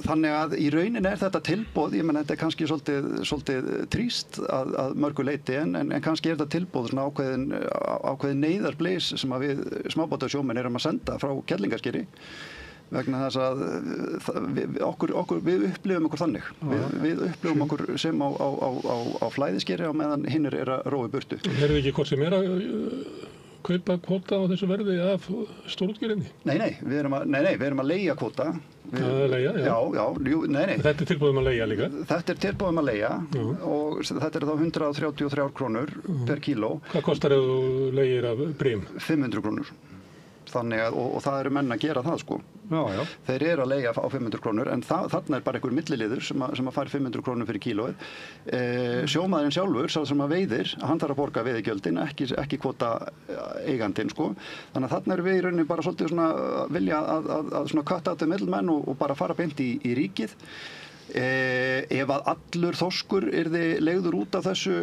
Þannig að í rauninni er þetta tilboð, ég menn þetta er kannski svolítið trýst að mörgu leyti, en kannski er þetta tilboð svona ákveðin neyðarbleys sem að við smábátasjómenn erum að senda frá Kerlingaskeri. Vegna þess að við upplifum okkur þannig. Við upplifum okkur sem á flæðiskeri á meðan hinnir er að róa í burtu. Er það ekki hvort sem er að kaupa kvóta á þessu verði af stórútgerðinni? Nei, við erum að leigja kvóta. Leigja, já. Nei. Þetta er tilbúið að leigja líka? Þetta er tilbúið að leigja og þetta er þá 133 krónur per kíló. Hvað kostar ef þú leigir af brím? 500 krónur. Þannig að, og það eru menn að gera það sko. Já. Þeir eru að leigja á 500 krónur en þarna er bara einhver milliliður sem að fær 500 krónur fyrir kílóið. Sjómaðurinn sjálfur, sá sem að veiðir, hann þarf að borga veiðigjöldin, ekki kvóta eigandinn sko. Þannig að þarna eru við í rauninni bara svolítið svona vilja að svona cut out the middlemen og bara fara beint í ríkið. Ef að allur þorskur yrði leigður út af þessu,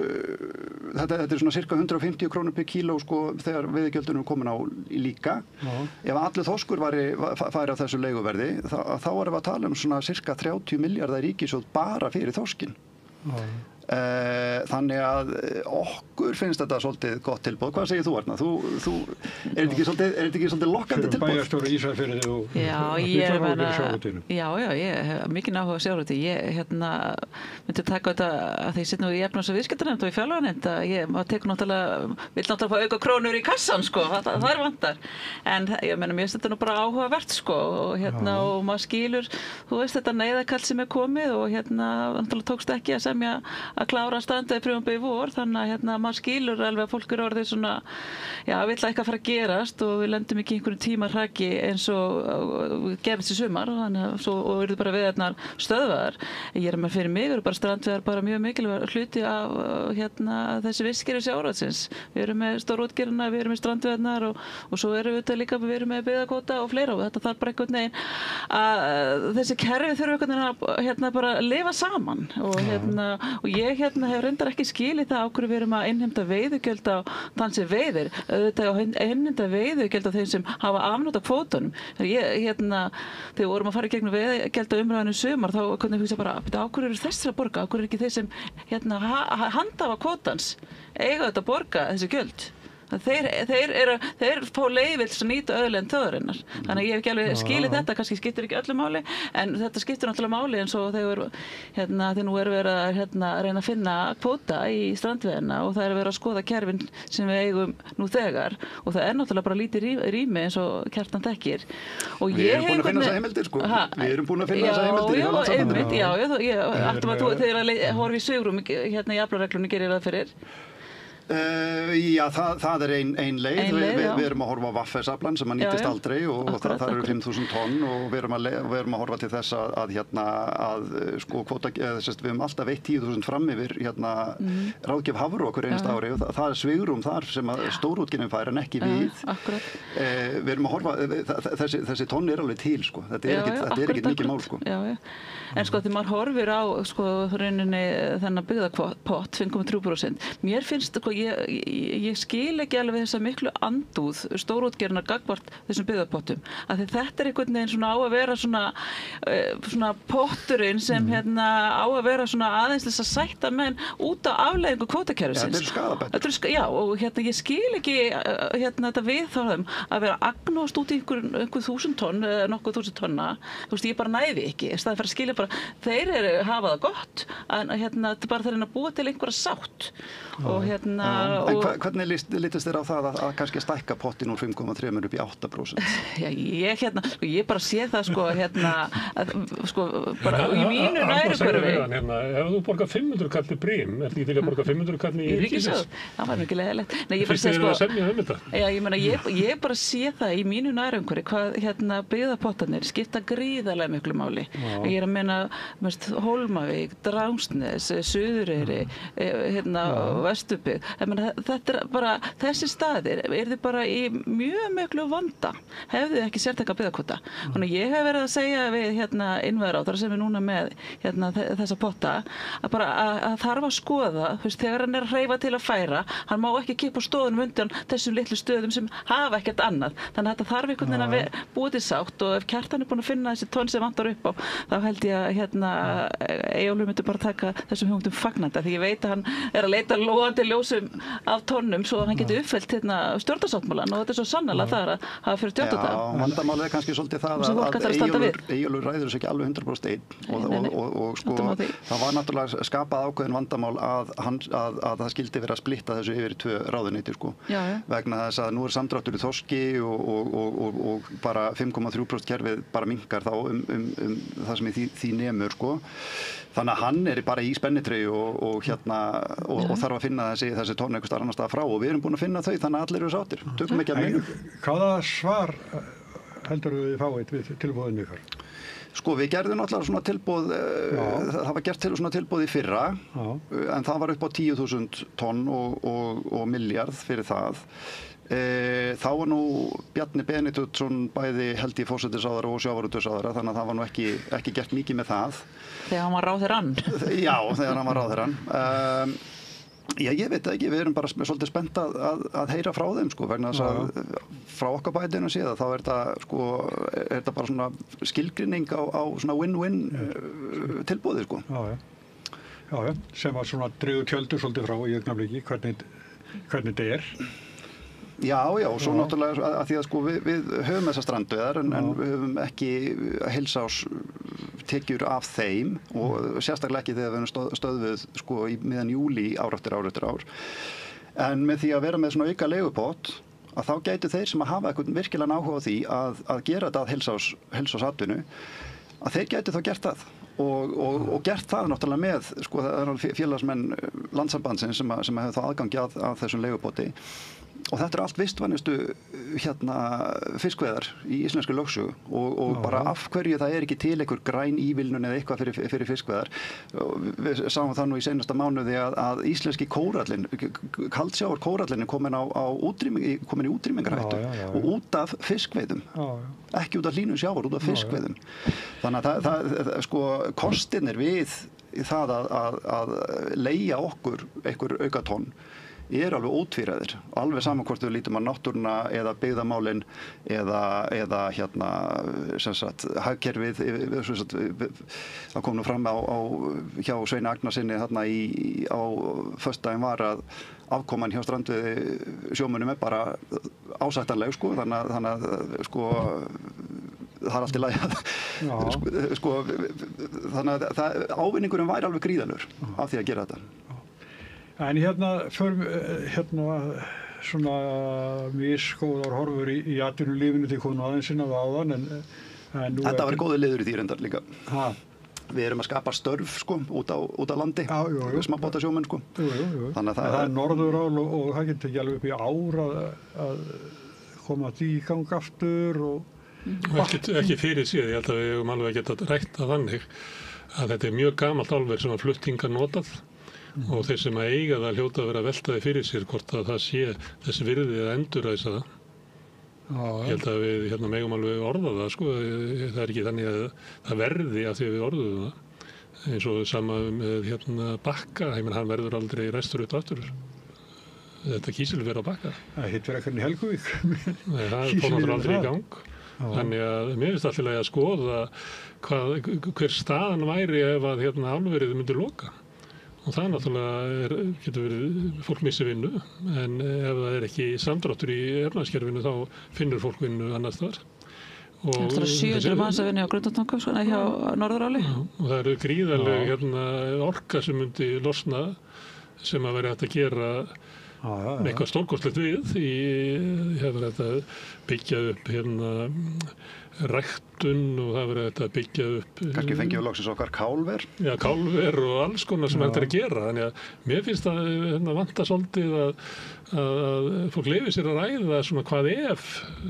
þetta er svona cirka 150 krónur per kíló sko þegar veiðigjöldin komin á líka. Ef að allur þorskur færi á þessu leiguverði, þá erum við að tala um svona cirka 30 milljarðar ríkissjóð bara fyrir þorskin. Þannig að okkur finnst þetta svolítið gott tilboð. Hvað segir þú, Arna? Er þetta ekki svolítið lokkandi tilboð? Bæjarstjóri Ísafirði og ég hef mikinn áhuga á sjávarútvegi. Ég myndi taka þetta að því ég sitt nú í efnahags- og viðskiptanefnd og í fjárlaganefnd að maður tekur vill náttúrulega fá auka krónur í kassan sko, það er vantar. En ég meina, mér finnst þetta nú bara áhugavert sko og maður skilur, þú veist þetta neyðarkall sem er komið og náttúrulega tókst ekki að semja að klára standaði frumvarpið í vor, þannig að maður skilur alveg að fólk er orðið svona, vill ekki að fara að gerast og við lendum ekki einhverjum tímarhaki eins og gerðist í sumar, þannig að og eru bara veiðarnar stöðvaðar. Ég er með fyrir mig, eru bara strandveiðar bara mjög mikilvæg hluti af þessi vistkerfi sjávarútvegsins. Við erum með stórútgerðina, við erum með strandveiðarnar og svo erum við þetta líka, við erum með byggðakvóta og fleira og þetta þarf bara einhvern veginn að þessi kerfi þurfa einhvern veginn bara að lifa saman og ég hef reyndar ekki skilið það á hverju við erum að innheimta veiðigjöld á þann sem veiðir, auðvitað að innheimta veiðigjöld á þeim sem hafa afnot af kvótunum. Þegar við vorum að fara í gegnum veiðigjöld á umræðinu sumar þá hvernig hugsa bara, á hverju eru þessir að borga, á hverju er ekki þeir sem handhafa kvótans eiga þetta að borga þessi gjöld. Þeir fá leyfi til að nýta auðlegend þjóðarinnar. Þannig að ég hef ekki alveg skilið þetta, kannski skiptir ekki öllu máli, en þetta skiptir náttúrulega máli eins og þegar nú er verið að reyna að finna kvóta í strandveiðina og það er verið að skoða kerfin sem við eigum nú þegar og það er náttúrulega bara lítið rými eins og Kjartan þekkir. Við erum búin að finna þessa heimildir sko. Við erum búin að finna þessa heimildir. Þegar að horfa í svigrum í aflareglunni gerir það fyrir. Það er ein leið. Við erum að horfa á Vaffesaflan sem að nýtist aldrei og það eru 5.000 tonn og við erum að horfa til þess að sko kvóta, við höfum alltaf veitt 10.000 fram yfir ráðgjöf Hafró okkur einasta ári og það er svigrum þar sem að stórútgerðin fær en ekki við. Við erum að horfa, þessi tonn er alveg til sko, þetta er ekkert mikið mál sko. En sko þegar maður horfir á sko rauninni þennan byggðapott 5,3%, mér finnst sko ég skil ekki alveg þessa miklu andúð stórútgerðina gagnvart þessum byggðapottum, af því þetta er einhvern veginn svona á að vera svona potturinn sem á að vera svona aðeins þess að sætta menn út á afleiðingu kvótakerfisins. Þetta eru skaðabætur. Já, og ég skil ekki þetta viðhorfum að vera agnóst út í einhver 1.000 tonn eða nokkuð 1.000 tonna, þú veist, ég bara næði ekki, í staðinn fyrir að skilja bara, þeir hafa það gott, en þetta er bara þeir að búa til einhverja sátt og En hvernig litist þér á það að kannski stækka pottin úr 5,3 upp í 8%? Já, ég bara sé það bara í mínu nærumhverfi. Ef þú borgar 500 kall í brím, er þetta ekki til að borga 500 kall í ríkisins? Það var ekki leiðilegt. Fyrst þið að semja þetta? Já, ég bara sé það í mínu nærumhverfi hvað byggðapottarnir skipta gríðarlega miklu máli. Ég er að meina Hólmavík, Drangsnes, Suðureyri, Vesturbyggð. Þetta er bara, þessi staðir yrðu bara í mjög miklu vanda hefðu ekki sértæka byggðakvóta. Þannig ég hef verið að segja við innviðaráðherra sem er núna með þessa potta að þarf að skoða, þegar hann er að hreyfa til að færa, hann má ekki kippa stóðunum undan þessum litlu stöðum sem hafa ekkert annað. Þannig að þetta þarf einhvern veginn að búa til sátt og ef Kjartan er búin að finna þessi tonn sem vantar upp á, þá held ég að Eyjólfur myndi bara taka þessum hugmyndum fagnandi, því ég veit að hann er að leita logandi ljósi af tónnum svo að hann geti uppfyllt hérna stjórnarsáttmálann og þetta svo sannarlega það að hafa fyrir 14 daga. Já, vandamálið kannski svolítið það að Eyjólfur ræður þessu ekki alveg 100% einn og sko það var náttúrulega skapað ákveðin vandamál að það skildi vera að splitta þessu yfir í 2 ráðuneyti sko. Vegna þess að nú samdráttur í þorski og bara 5,3% kerfið bara minnkar þá það sem því nemur sko. Þannig að hann bara í spennitreyju og þarf að finna þessi tónn einhvers staðar annars staðar frá og við erum búin að finna þau þannig að allir eru sáttir. Tökum ekki að munum. Hvaða svar heldur þið fáið við tilboðinu ykkar? Sko við gerðum náttúrulega svona tilboð, það var gert svona tilboð í fyrra en það var upp á 10.000 tonn og milljarð fyrir það. Þá var nú Bjarni Benediktsson bæði held í forsætisráðherra og sjávarútvegsráðherra þannig að það var nú ekki gert mikið með það. Þegar hann var ráðherrann? Já, þegar hann var ráðherrann. Já, ég veit ekki, við erum bara svolítið spennt að heyra frá þeim sko, vegna þess að frá okkar bætinu séð þá er þetta bara svona skilgrinning á svona win-win tilboði sko. Já, sem var svona dregur tjöldur svolítið frá í augnabliki, hvernig þetta er. Já, og svo náttúrulega að því að sko við höfum þessar strandveiðar en við höfum ekki heilsárstekjur af þeim og sérstaklega ekki þegar við höfum stöðvuð sko í miðjan júlí ár eftir ár. En með því að vera með svona auka leigupott að þá gætu þeir sem að hafa eitthvað virkilega áhuga á því að gera þetta að heilsársatvinnu að þeir gætu þá gert það og gert það náttúrulega með sko það er félagsmenn Landssambandsins sem hefur þá aðgangi að þessum leigupotti. Og þetta allt vistvænustu fiskveiðar í íslenskri lögsögu og bara af hverju það er ekki til einhver græn ívilnun eða eitthvað fyrir fiskveiðar. Við sáum það nú í seinasta mánuði að íslenski kórallinn, kaldsjávar kórallinn er komin í útrýmingarhættu og út af fiskveiðum. Ekki út af hlýnun sjávar, út af fiskveiðum. Þannig að sko kostirnir við það að leigja okkur einhver aukatonn alveg ótvíræðir, alveg saman hvort við lítum á náttúruna eða byggðamálin eða sem sagt hagkerfið það kom nú fram hjá Sveini Agnarsinni þarna á föstudaginn var að afkoman hjá strandveiði sjómönnum er bara ásættanleg sko þannig að sko það er allt í lagi sko þannig að ávinningurinn væri alveg gríðalegur af því að gera þetta. En svona misgóðar horfur í atvinnulífinu til konu aðeins inn á áðan en nú þetta var góður liður í því reyndar líka. Við erum að skapa störf sko út á landi, smábátasjómenn sko. Þannig að það er norðurál og það getur ekki alveg upp í ár að koma því í gang aftur og ekki fyrir síðan, ég held að við hefum alveg getað rætt að þannig að þetta er mjög gamalt álver sem að flutninga notað og þeir sem að eiga það hljóta að vera að velta því fyrir sér hvort að það sé þess virði að endurræsa það. Ég held að við megum alveg orða það sko, það er ekki þannig að það verði að því að við orðum það eins og sama með Bakka, hann verður aldrei ræstur upp aftur. Þetta kísilver á Bakka. Það hitt verið ekkert í Helguvík. Nei, það fór náttúrulega aldrei í gang. Þannig að mér finnst alltaf að skoða hver staðan væri ef að álverið myndi loka. Og það náttúrulega getur verið, fólk missi vinnu, en ef það er ekki samdráttur í efnahagskerfinu þá finnur fólk vinnu annars þar. Það er 700 manns að vinna á Grundartanga, hjá Norðuráli. Og það eru gríðarleg orka sem myndi losna sem að vera hægt að gera eitthvað stórkostlegt við í þetta byggja upp ræktun og það verið að byggja upp kannski fengjum við loksins okkar kálver og alls konar sem hægt er að gera þannig að mér finnst að vanta svolítið að fólk leyfi sér að ræða svona hvað ef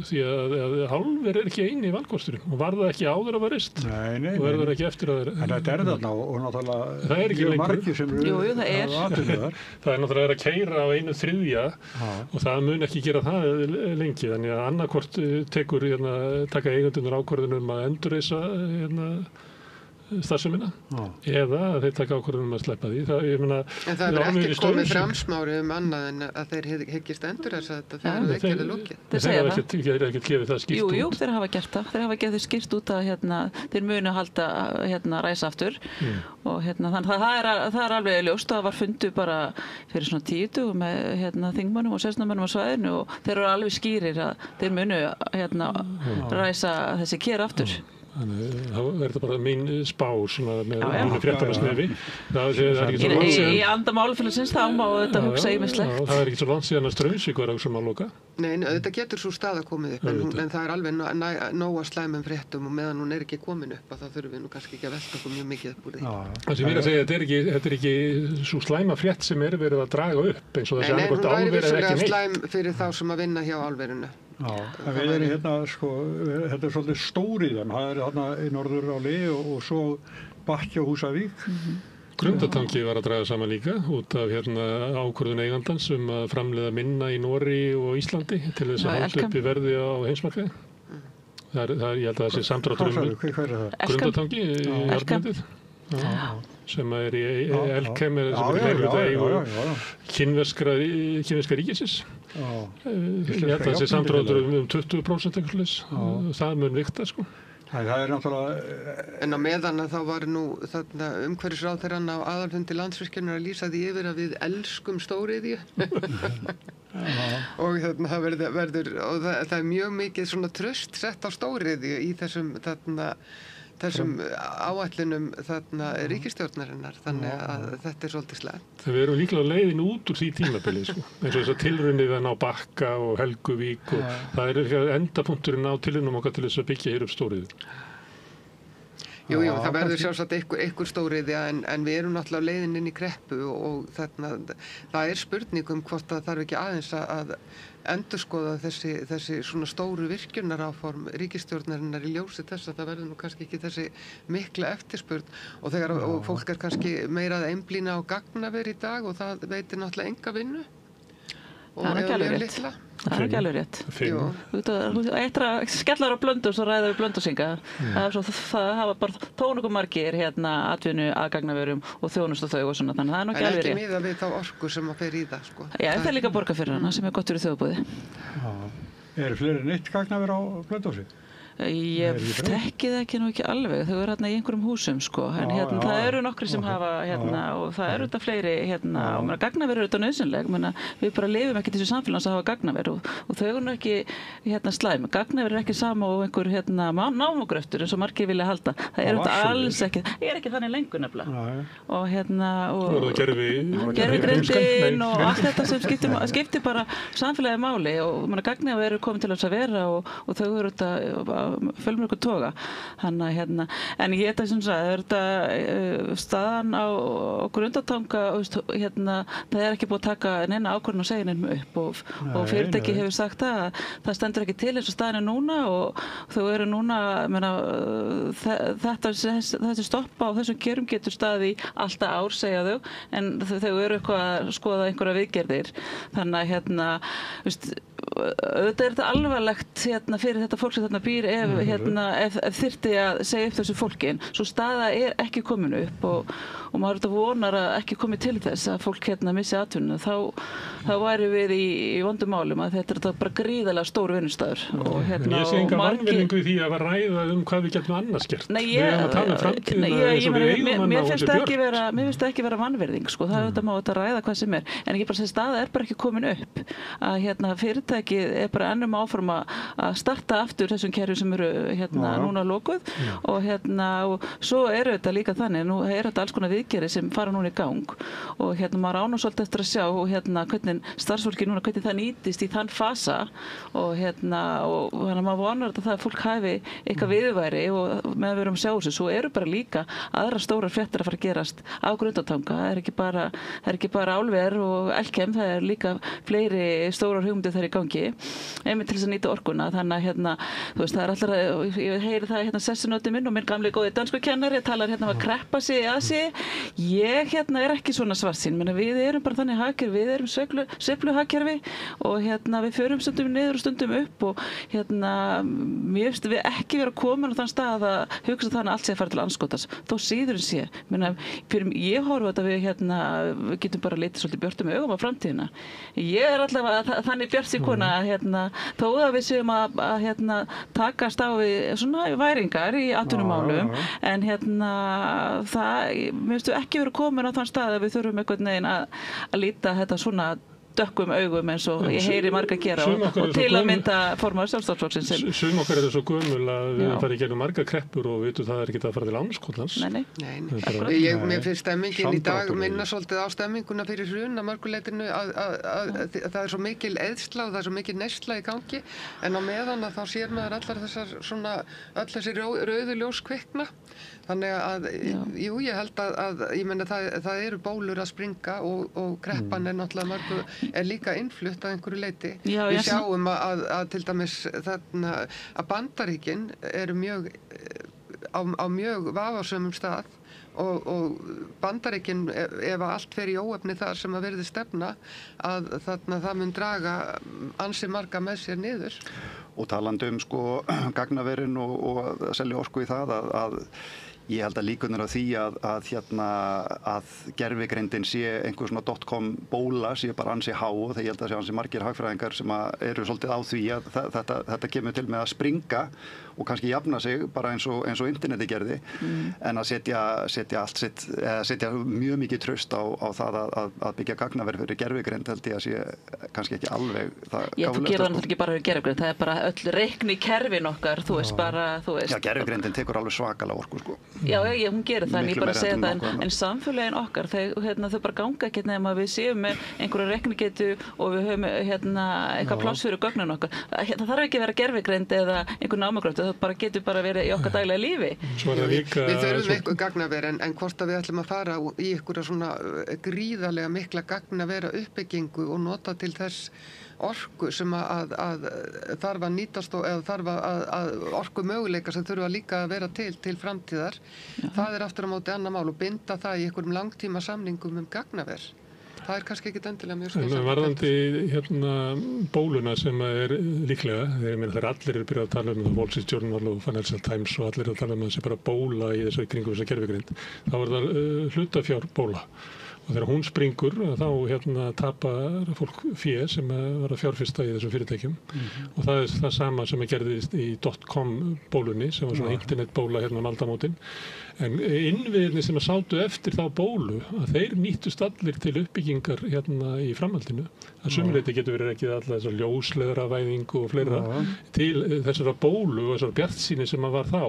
því að álver er ekki eini í valkosturinn og var það ekki áður að varist og verður ekki eftir að en þetta er þarna og náttúrulega það er ekki lengur það er náttúrulega að keyra á 1/3 og það mun ekki gera það lengi þannig að annarkvort taka eigendurnir ákvörðun að endurreisa starfsemina eða að þeir taka ákvörðun að sleppa því. Ég meina, en það er ekki komið fram Smári annað en að þeir hyggist endur þess að þetta þegar þeir gerðu lokið. Þeir hafa ekkert gefið það skýrt út. Jú, þeir hafa gert það. Þeir hafa gefið skýrt út að þeir munu halda ræsa aftur og þannig það er alveg ljóst og það var fundu bara fyrir svona 10 dögum með þingmönnum og sérstjórnarmönnum á svæðinu og þeir eru alveg skýrir að þeir munu ræsa þessi ker aftur. Þannig þá er þetta bara mín spá svona með mínu fréttamannsnefi. Það er ekki svo langt síðan. Í anda málfélagsins þá má þetta hugsa ýmislegt. Það er ekki svo langt síðan að Straumsvík var að loka. Nei, þetta getur svo stað að komið upp en það er alveg nóg að slæmum fréttum og meðan hún er ekki komin upp að þá þurfum við nú kannski ekki að velta okkur mjög mikið upp úr því. Það sem ég er að segja, þetta er ekki svo slæma frétt sem er verið að draga upp eins og þessi annarkvort álver eða ekki neitt. Nei, hún væri vissulega slæm fyrir þá sem að vinna hjá álverinu. Já, við erum þetta er svolítið stóriðan, það er þarna í Norðuráli og svo Bakki og Húsavík. Grundartangi var að draga saman líka út af ákvörðun eigandans að framleiða minna í Noregi og Íslandi til þess að halda uppi verði á heimsmarkaði. Ég held að það sé samdráttur Grundartangi í Arnendið. Sem er í Elkem sem er kínverska ríkisins. Ég held að það sé samdráttur 20% einhversleis. Það mun vikta sko. Það er náttúrulega... En á meðan að þá var nú umhverfisráðherrann á aðalfundi Landsvirkjunar að lýsa því yfir að við elskum stóriðju. Og það verður, og það er mjög mikið svona traust sett á stóriðju í þessum áætlunum ríkisstjórnarinnar, þannig að þetta er svolítið slæmt. Við erum líklega leiðin út úr því tímabili, sko. Eins og þessar tilraunir á Bakka og Helguvík og það er endapunkturinn á tilraunum okkar til þess að byggja hér upp stóriðju. Jú, það verður sjálfsagt einhver stóriðja en við erum náttúrulega á leiðin inn í kreppu og það er spurning hvort það þarf ekki aðeins að endurskoða þessi svona stóru virkjunaráform ríkisstjórnarinnar í ljósi þess að það verður nú kannski ekki þessi mikla eftirspurn og fólk er kannski meira að einblína á gagnaver í dag og það veitir náttúrulega enga vinnu. Það er ekki alveg rétt. Það er ekki alveg rétt. Þú eittir að skellar á Blönduós og ræða við Blönduósinga. Það hafa bara tónungu margir atvinnu að gagnaverum og þjónustu þau og svona, þannig að það er nú ekki alveg rétt. En ekki miðað við þá orku sem að fer í það, sko. Já, það er líka borga fyrir hana sem er gott fyrir þjóðbúði. Eru fleiri en eitt gagnaver á Blönduósi? Ég þekki það ekki nú ekki alveg, þau eru í einhverjum húsum sko, en það eru nokkri sem hafa og það eru þetta fleiri og gagnaver eru þetta nauðsynleg, við bara lifum ekki þessu samfélags að hafa gagnaver og þau eru ekki slæm, gagnaver er ekki sama og einhver námugröftur eins og margir vilja halda, það er þetta alls ekki, er ekki þannig lengur nefnilega og gervigreindin og allt þetta sem skiptir bara samfélagi máli og gagnaver eru komin til þess að vera og þau eru þetta fjölmörgu toga en ég þetta staðan á Grundartanga það er ekki búið að taka neina ákvörðun og segja neinum upp og fyrirtæki hefur sagt það stendur ekki til eins og staðan er núna og þau eru núna þessi stoppa á þessum kerum getur staði alltaf ár segja þau en þau eru eitthvað að skoða einhverja viðgerðir þannig að auðvitað er þetta alvarlegt fyrir þetta fólk sem þarna býr ef þyrfti að segja upp þessu fólki en svo staða er ekki komin upp og maður þetta vonar að ekki komi til þess að fólk missi atvinnu þá væri við í vondum málum að þetta er bara gríðarlega stór vinnustæður ég sé enga vanvirðingu í því að ræða hvað við getum annars gert við erum að tala framtíðina eins og við eigum hana og þessi björt mér finnst það ekki vera vanvirðing sko, það má þetta ræða hvað sem er en ekki bara þessi staða er bara ekki komin upp að fyrirtækið er bara ennum áfram að starta aftur þessum kerfum sem eru núna lokuð og svo eru þetta líka þannig nú er þetta alls konar viðgerðir sem fara núna í gang og maður ánar svolítið eftir að sjá hvernig starfsfólki núna hvernig það nýtist í þann fasa og þannig að maður vonar þetta það að fólk hafi eitthvað viðværi og með að vera sjá þessu svo eru bara líka aðra stórar fréttir að fara að gerast á Grundartanga það er ekki bara álver og Elkem það er líka fleiri stórar hugmyndir þar í gangi gangi einmitt til þess að nýta orkuna, þannig að þú veist, það alltaf, ég heyri það sessunóti minn og minn gamli góði dönskukennari talar að kreppa sig að sig. Ég er ekki svona svartsýn, við erum bara þannig hagkerfi, við erum sveifluhagkerfi og við förum stundum niður og stundum upp og mér finnst við ekki vera komin á þann stað að hugsa þannig að allt sé að fara til andskotans, þó síður en sé. Ég horfa þetta við getum bara litið svolítið björtum augum á framtíðina. Ég allavega þannig bjartsýn kona þó að við séum að takast á við svona væringar í atvinnumálum, en mér finnst við ekki vera komin á þann stað að við þurfum einhvern veginn að líta þetta svona dökkum augum eins og ég heyri marga gera og til að mynda formaður Sjálfstæðisflokksins. Sum okkar eru svo gömul að við farið í gegnum margar kreppur og vitum það ekki að fara til andskotans. Nei. Mér finnst stemmingin í dag minna svolítið á stemminguna fyrir hrun að mörguleitinu að það er svo mikil eyðsla og það er svo mikil neysla í gangi, en á meðan að þá sér maður allar þessar svona, öll þessi rauðu ljós kvikna. Þannig að, jú, ég held að ég meina það eru bólur að springa og kreppan er náttúrulega mörgu er líka innflutt að einhverju leyti. Við sjáum að til dæmis þarna að Bandaríkin eru mjög á mjög vafasömum stað og Bandaríkin, ef allt fer í óefni þar sem að verði stefna, að þarna það mun draga ansi marga með sér niður. Og talandi gagnaverin og að selja orku í það að ég held að líkurnar á því að gervigreindin sé einhver svona .com bóla sé bara ansi há, og þegar ég held að sé ansi margir hagfræðingar sem eru svolítið á því að þetta kemur til með að springa og kannski jafna sig bara eins og interneti gerði, en að setja mjög mikið traust á það að byggja gagnaver fyrir gervigreind held ég að sé kannski ekki alveg það gáfulegt. Þú gerir það náttúrulega ekki bara fyrir gervigreind, það er bara öll reikni kerfin okkar, þú veist bara, Já, gervigreindin tekur alveg svakalega orku, Já, hún gerir það, en ég bara segja það, en samfélagin okkar, þau bara ganga ekki nema við séum með einhverja reiknigetu og við höfum eitthvað pláss fyrir gögnin okkar. Það þarf ekki að vera gervigreind eða einhver námagrátt, það bara getur bara verið í okkar daglega lífi. Við þurfum eitthvað gagnaver, en hvort að við ætlum að fara í einhverja svona gríðarlega mikla gagnavera uppbyggingu og nota til þess orku sem að þarf að nýtast eða þarf að orku möguleika sem þurfa líka að vera til framtíðar. Það er aftur á móti annað mál og binda það í einhverjum langtíma samningum gagnaver. Það er kannski ekki endilega mjög skilsamt. Varðandi bóluna sem er líklega, þegar allir eru byrjað að tala um það, Wall Street Journal og Financial Times og allir eru að tala um að það sé bara bóla í þessu kringum þessa gervigreind, þá er það hlutafjárbóla. Og þegar hún springur, þá tapar fólk fé sem var að fjárfesta í þessum fyrirtækjum. Og það er það sama sem gerðist í .com bólunni, sem var svona internetbóla aldamótin. En innviðirnir sem sátu eftir þá bólu, að þeir nýttust allir til uppbyggingar í framhaldinu. Að sumleiti getur verið ekki alla þessar ljósleiðravæðingu og fleira til þessara bólu og þessara bjartsýni sem var þá.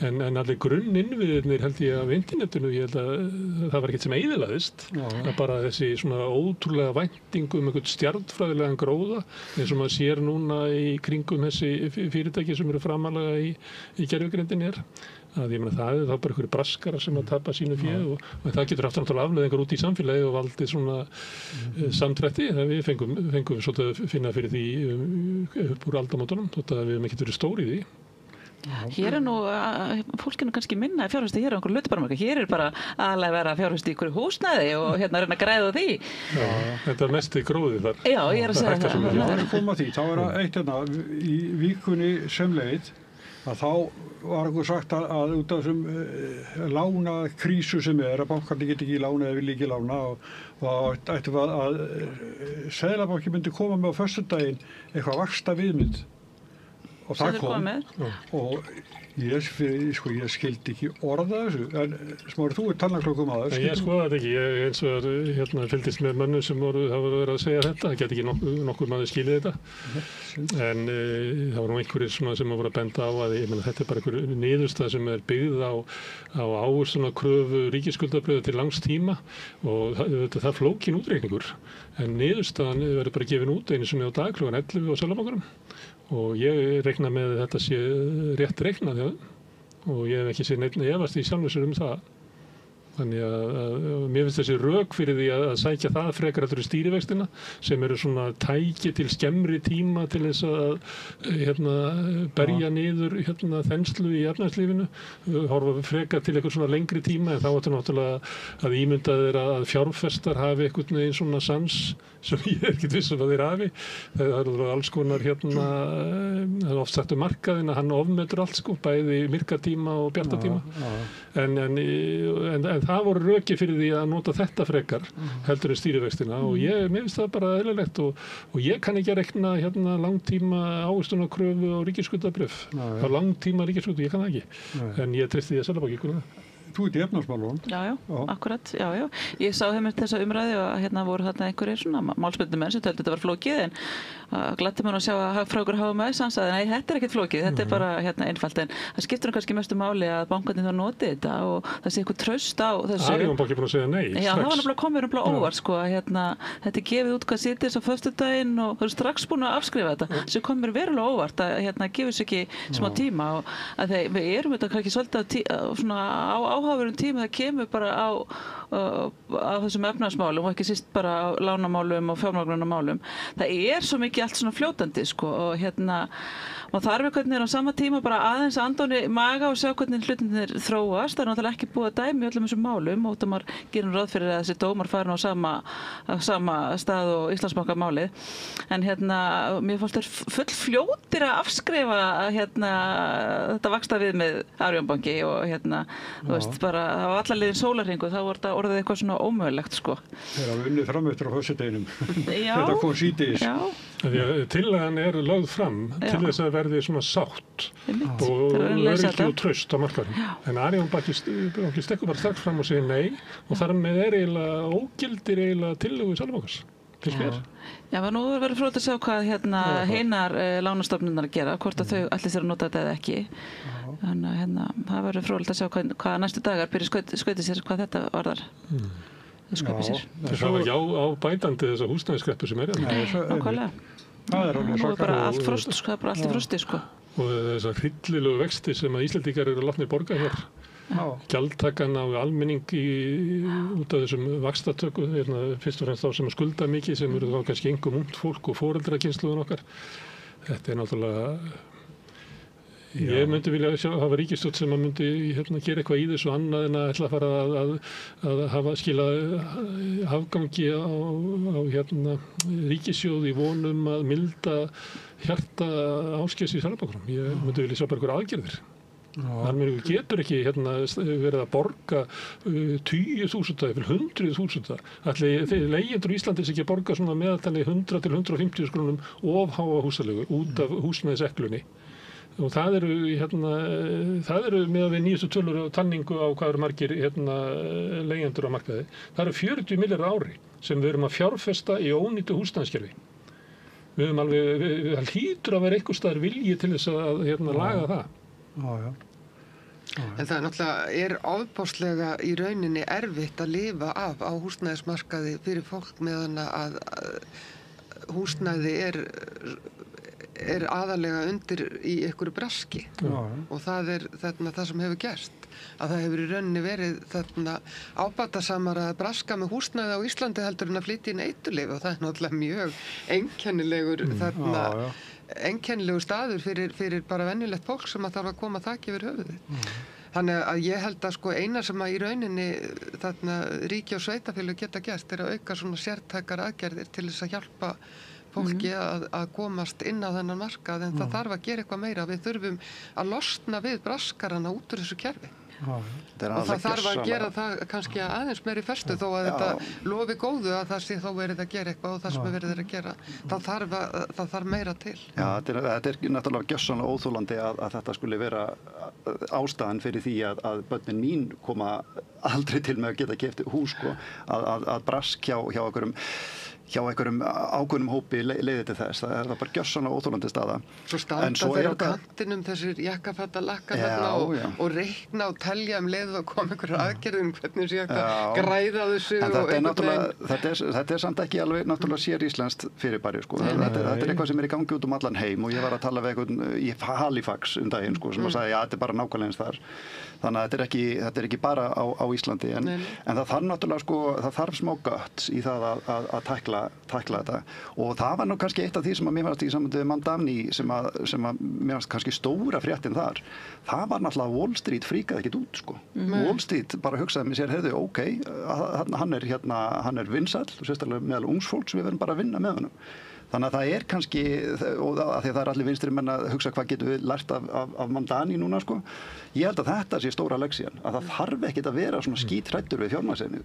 En allir grunninnviðirnir held ég af internetinu, ég held að það var ekkert sem eyðilagðist. Það er bara þessi svona ótrúlega væntingu einhvern stjarnfræðilegan gróða, eins og maður sér núna í kringum þessi fyrirtæki sem eru framalega í gervigreindinni að ég meina það er þá bara einhverju braskara sem að tapa sínu fé og það getur haft náttúrulega afleiðingar út í samfélagi og valdið svona samdrætti. Við fengum svolítið að finna fyrir því upp úr aldamótunum, þótt að við hefum ekkert verið stór í því. Hér nú, fólkinu kannski minna að fjárfesta hér á einhverju hlutabaramarkaði. Hér bara aðalega vera að fjárfesta í einhverju húsnæði og reyna að græða því. Já, þetta er mesti gróði þar. Já, ég er að segja það. Já, það er koma því. Þá er eitt í vikunni sem leið að þá var einhver sagt að út af þessum lánakrísu sem að bankarnir geti ekki lána eða vilja ekki lána og ættum að Seðlabanki myndi koma með á föstudaginn eitthvað vaxta viðmið og það kom og ég skildi ekki orða þessu, en Smári, þú talnaklokkum að það. Ég skoða þetta ekki, ég eins og fylgdist með mönnum sem voru verið að segja þetta, það get ekki nokkur maður skilið þetta, en það var nú einhverjir sem voru að benda á að þetta er bara einhver niðurstaða sem er byggð á ávöxtunarkröfu ríkisskuldabröðu til langs tíma og það er flókin útreikningur, en niðurstaðan verður bara gefin út einu sinni á dag klukkan 11 á Seðlabankanum. Og ég reikna með að þetta sé rétt reiknað og ég hef ekki séð neitt efast í sjálfu sér það. Þannig að mér finnst þessi rök fyrir því að sækja það frekar eftir stýrivextina sem eru svona tæki til skemmri tíma til þess að berja niður þenslu í efnahagslífinu, horfa frekar til eitthvað svona lengri tíma en þá áttu náttúrulega að ímynda þér að fjárfestar hafi einhvern veginn svona sans sem ég ekkert viss að þeir hafi. Það eru alls konar það er oft sagt markaðinn að hann ofmetur allt sko, bæði myrkatíma og bjartatíma. En það voru röki fyrir því að nota þetta frekar heldur en stýrivextina og mér finnst það bara eðlilegt og ég kann ekki að rekna langtíma ávöxtunarkröfu og ríkisskuldabréf. Það er langtíma ríkisskuldu, ég kann það ekki. En ég treysti því að Seðlabanki kunni það. Þú ert í efnahagsmálunum. Já, akkurat, já. Ég sá heimilt þessa umræðu og voru þarna einhverjir svona málspennandi menn sem töldu þetta var flókið en gladdi mér að sjá að hagfræðingur HMS hann sagði nei, þetta er ekkert flókið, þetta er bara einfalt en það skiptir kannski mestu máli að bankarnir þá noti þetta og það sé eitthvað traust á þessu. Arion banki búin að segja nei. Já, það var nefnilega komið óvart sko þetta er gefið út hvað síðdegis á föstudaginn og það eru strax búin að afskrifa þetta sem kom mér verulega óvart að gefur sér ekki smá tíma og að við erum þetta kannski svolítið áhugaverðum tíma það kemur bara á þessum efnahagsmálum og ekki síst bara á lánamálum og fjármögnunarmálum. Það er svo mikið allt svona fljótandi sko og maður þarf einhvern veginn á sama tíma bara aðeins að anda í maga og sjá hvernig hlutirnir þróast. Það er náttúrulega ekki búið að dæmi öllum þessum málum og maður gerir ráð fyrir að þessi dómar farin á sama stað og Íslandsbankamálið. En mér fannst þér full fljótir að afskrifa þetta vaxtaviðmið Arion banki og þú veist bara á alla liðin sólarhringu þá var þetta orðið eitthvað svona ómögulegt sko. Þeir hafa unnið fram eftir á föstudeginum. Þetta kom síðdegis. Tillagan er lögð fram til þess að verði svona sátt og öryggi og traust á markaðnum. En Arion banki stekkur bara strax fram og segir nei og þar með eiginlega ógildir tillögu Seðlabankans. Já, nú verður fróðilegt að sjá hvað hinar lánastofnunnar gera, hvort að þau ætli sér að nota þetta eða ekki. Þannig að það verður fróðilegt að sjá hvað næstu dagar byrja skauti sér hvað þetta varðar. Það var ekki á bætandi þessa húsnæðiskreppu sem er nákvæmlega. Nú er bara allt frost, það er bara allt í frosti sko. Og þessar hryllilegu vexti sem að Íslendingar eru látnir borga hér. Gjaldtakan á almenning út af þessum vaxtatöku, fyrst og fremst þá sem skulda mikið sem eru þá kannski engum ungt fólk og foreldrakynslóðun okkar. Þetta er náttúrulega ég myndi vilja hafa ríkisstjórn sem að myndi gera eitthvað í þessu annað en að ætla að fara að hafa skila afgangi á ríkissjóð í vonum að milda hjarta Ásgeirs í Seðlabankanum. Ég myndi vilja sjá bara einhverjar aðgerðir. Almenningur getur ekki verið að borga 10.000 eða 100.000. Ætli leigjendur í Íslandi sem ekki að borga svona meðaltali 100 til 150 krónum of háa húsaleigu út af húsnæðiseklunni. Og það eru með við nýjustu tölur og talningu á hvað eru margir leigjendur á markaði. Það eru 40 milljarðar á ári sem við erum að fjárfesta í ónýtu húsnæðiskerfi. Við höfum alveg, það hlýtur að vera einhvers staðar vilji til þess að laga það. En það náttúrulega ofboðslega í rauninni erfitt að lifa af á húsnæðismarkaði fyrir fólk meðan að húsnæði er aðalega undir í einhverju braski og það er það sem hefur gerst að það hefur í rauninni verið ábatasamara að braska með húsnæði á Íslandi heldur en að flytja inn eiturlyf og það er náttúrulega mjög einkennilegur staður fyrir bara venjulegt fólk sem að þarf að koma þaki yfir höfuðið. Þannig að ég held að eina sem að í rauninni ríki og sveitarfélög geta gert er að auka svona sértækar aðgerðir til þess að hjálpa fólki að komast inn á þennan markað en það þarf að gera eitthvað meira. Við þurfum að losna við braskarana út úr þessu kerfi. Og það þarf að gera það kannski aðeins meiri festu þó að þetta lofi góðu að það sé þó verið að gera eitthvað og það sem verið að gera. Það þarf meira til. Já, þetta er náttúrulega gjörsamlega óþolandi að þetta skuli vera ástæðan fyrir því að börnin mín koma aldrei til með að geta keypt hús að brask hjá einhverjum hjá einhverjum ákveðnum hópi leiði til þess. Það er bara gjörsamlega óþolandi staða. Svo standa þeir á kantinum þessir jakkafattalakkar þarna og reikna og telja leið og koma einhverjar aðgerðum hvernig þessi jakka græða þessu. En þetta er samt ekki alveg náttúrulega sér íslenskt fyrirbæri, sko. Þetta er eitthvað sem er í gangi út allan heim og ég var að tala við einhvern í Halifax daginn, sko, sem að sagði, þetta er bara nákvæmlega eins þar. Þannig að þetta er ekki bara á Íslandi, en það þarf náttúrulega, sko, það þarf smá guts í það að tækla þetta, og það var nú kannski eitt af því sem að mér fannst í sambandi við Mandani sem að mér fannst kannski stóra fréttin þar. Það var náttúrulega að Wall Street fríkaði ekkit út, sko. Wall Street bara hugsaði með sér, heyrðu, ok, hann er vinsæll, sérstaklega meðal ungs fólks, við verðum bara að vinna með honum. Þannig að það er kannski, og að því að það er allir vinstri menn að hugsa hvað getum við lært af Mandani núna, sko. Ég held að þetta sé stóra leksían, að það þarf ekkit að vera svona skítræddur við fjármagnseigendur.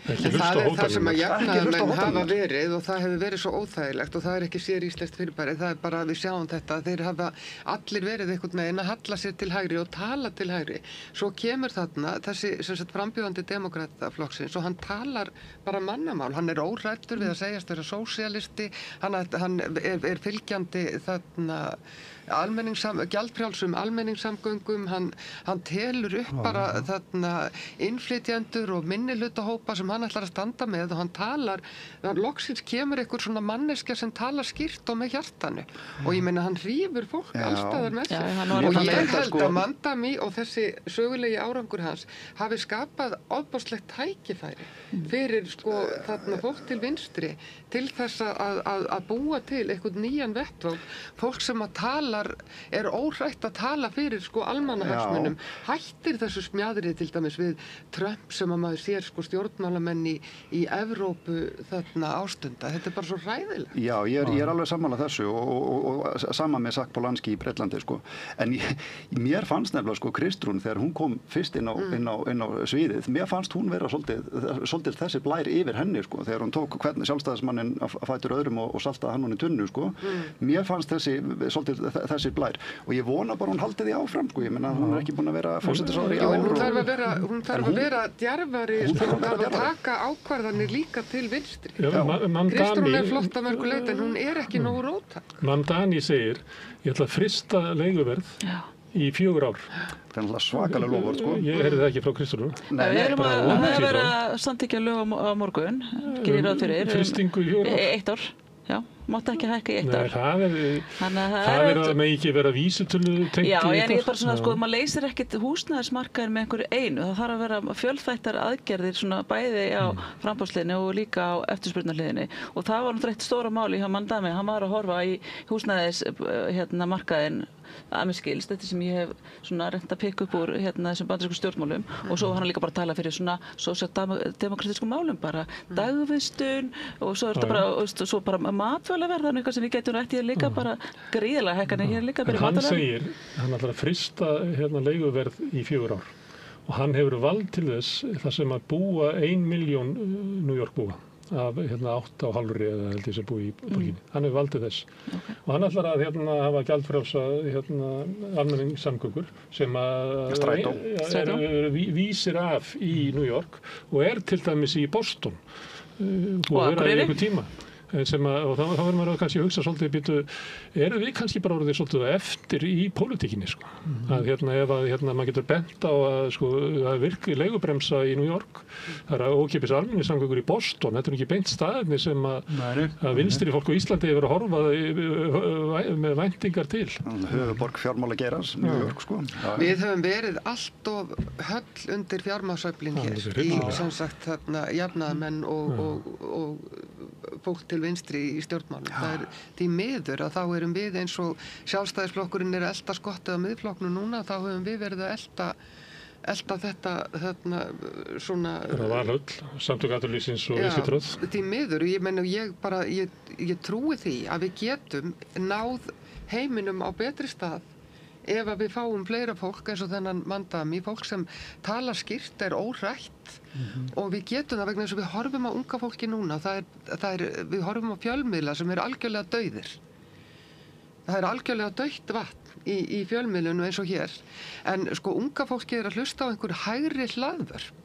Það er það sem að jafnaðarmenn hafa verið og það hefur verið svo óþægilegt og það er ekki sér íslenskt fyrirbæri, það er bara að við sjáum þetta, þeir hafa allir verið einhvern veginn að halla sér til hægri og tala til hægri. Svo kemur þarna þessi sem sagt frambjóðandi demókrataflokksins og hann talar bara mannamál, hann er óhræddur við að segjast vera sósíalisti, hann er fylgjandi þarna gjaldfrjálsum almenningssamgöngum, hann telur upp bara þarna innflytjendur og minnihlutahópa sem hann ætlar að standa með og hann talar, loksins kemur einhver svona manneskja sem talar skýrt og með hjartanu og ég meina hann hrífur fólk allstaðar með sig og ég held að Mandani og þessi sögulegi árangur hans hafi skapað ofboðslegt tækifæri fyrir sko þarna fólk til vinstri til þess að búa til einhvern nýjan vettvang, fólk sem að er óhrætt að tala fyrir sko almannahagsmunum, hættir þessu smjaðri til dæmis við Trump sem að maður sér sko stjórnmálamenn í Evrópu þarna ástunda, þetta er bara svo hræðilegt. Já, ég er alveg sammála þessu og sama með Sack Polanski í Bretlandi sko, en mér fannst nefnilega sko Kristrún þegar hún kom fyrst inn á sviðið, mér fannst hún vera svolítið þessi blær yfir henni sko, þegar hún tók hvern sjálfstæðismannin að fætur öðrum og saltaði hann hún í tunnu sko, mér fannst þessi blær og ég vona bara hún haldi því áfram sko, ég menna hún er ekki búin að vera fórsætisráðherra í ár. Hún þarf að vera djarfari, hún þarf að taka ákvarðanir líka til vinstri. Kristrún er flott að mörgu leyti en hún er ekki nógu róttæk. Mandani segir, ég ætla að frysta leiguverð í 4 ár. Það er svakalega loforð sko. Ég heyrði það ekki frá Kristrúnu. Við erum að vera samþykkja lög á morgun, gerir ráð fyrir. Frystingu í 4 ár? 1 ár. Já, mátti ekki hækka í 1 ár. Það er að með ekki vera vísitölu tengt í 1 ár. Já, en ég bara svona, sko, maður leysir ekkert húsnæðismarkaðir með einhverju einu. Það þarf að vera fjölþættar aðgerðir svona bæði á framboðsliðinni og líka á eftirspurnarliðinni. Og það var náttúrulega eitt stóra máli hjá Mandani. Hann var að horfa í húsnæðismarkaðinn að mér skilst, þetta sem ég hef svona reynt að pikka upp úr þessum bandarísku stjórnmálum og svo var hann líka bara að tala fyrir svona sósíaldemókratískum málum, bara dagvistun og svo er þetta bara, svo bara matvælaverð, þannig eitthvað sem við getum rætt í líka bara gríðarlega hækkanir hér líka fyrir matvælaverð. Hann segir, hann ætlar að frysta leiguverð í 4 ár og hann hefur vald til þess þar sem að búa 1 milljón New York búa af 8,5 eða held ég sem búi í borginni. Hann hefur valdið þess. Og hann ætlar að hafa gjaldfrjálsa almenningssamgöngur sem vísir af í New York og er til dæmis í Boston og vera í einhver tíma. Og þá verður maður kannski að hugsa svolítið býtu, erum við kannski bara orðið svolítið eftir í pólitíkinni sko. Að ef að maður getur bent á að sko það virkir leigubremsa í New York, það er ókeypis almenningssamgöngur í Boston, þetta er ekki beint staðirni sem að vinstri fólk á Íslandi hefur að horfa með væntingar til. Höfuborg fjármálageirans, New York sko. Við höfum verið allt of höll undir fjármagnsöflin hér í sem sagt jafnaðarmenn og fólk til vinstri í stjórnmálum. Það er því miður að þá erum við eins og sjálfstæðisflokkurinn er að elta skottið á miðflokknum núna, þá höfum við verið að elta þetta svona Valhöll, Samtök atvinnulífsins og Viðskiptaráð. Því miður, ég meina ég trúi því að við getum náð heiminum á betri stað ef að við fáum fleira fólk eins og þennan Mandani, fólk sem talar skýrt, er óhrætt og við getum það vegna þess að við horfum á unga fólki núna, við horfum á fjölmiðla sem eru algjörlega dauðir. Það er algjörlega dautt vatn í fjölmiðlunum eins og hér, en sko unga fólki er að hlusta á einhver hægri hlaðvörp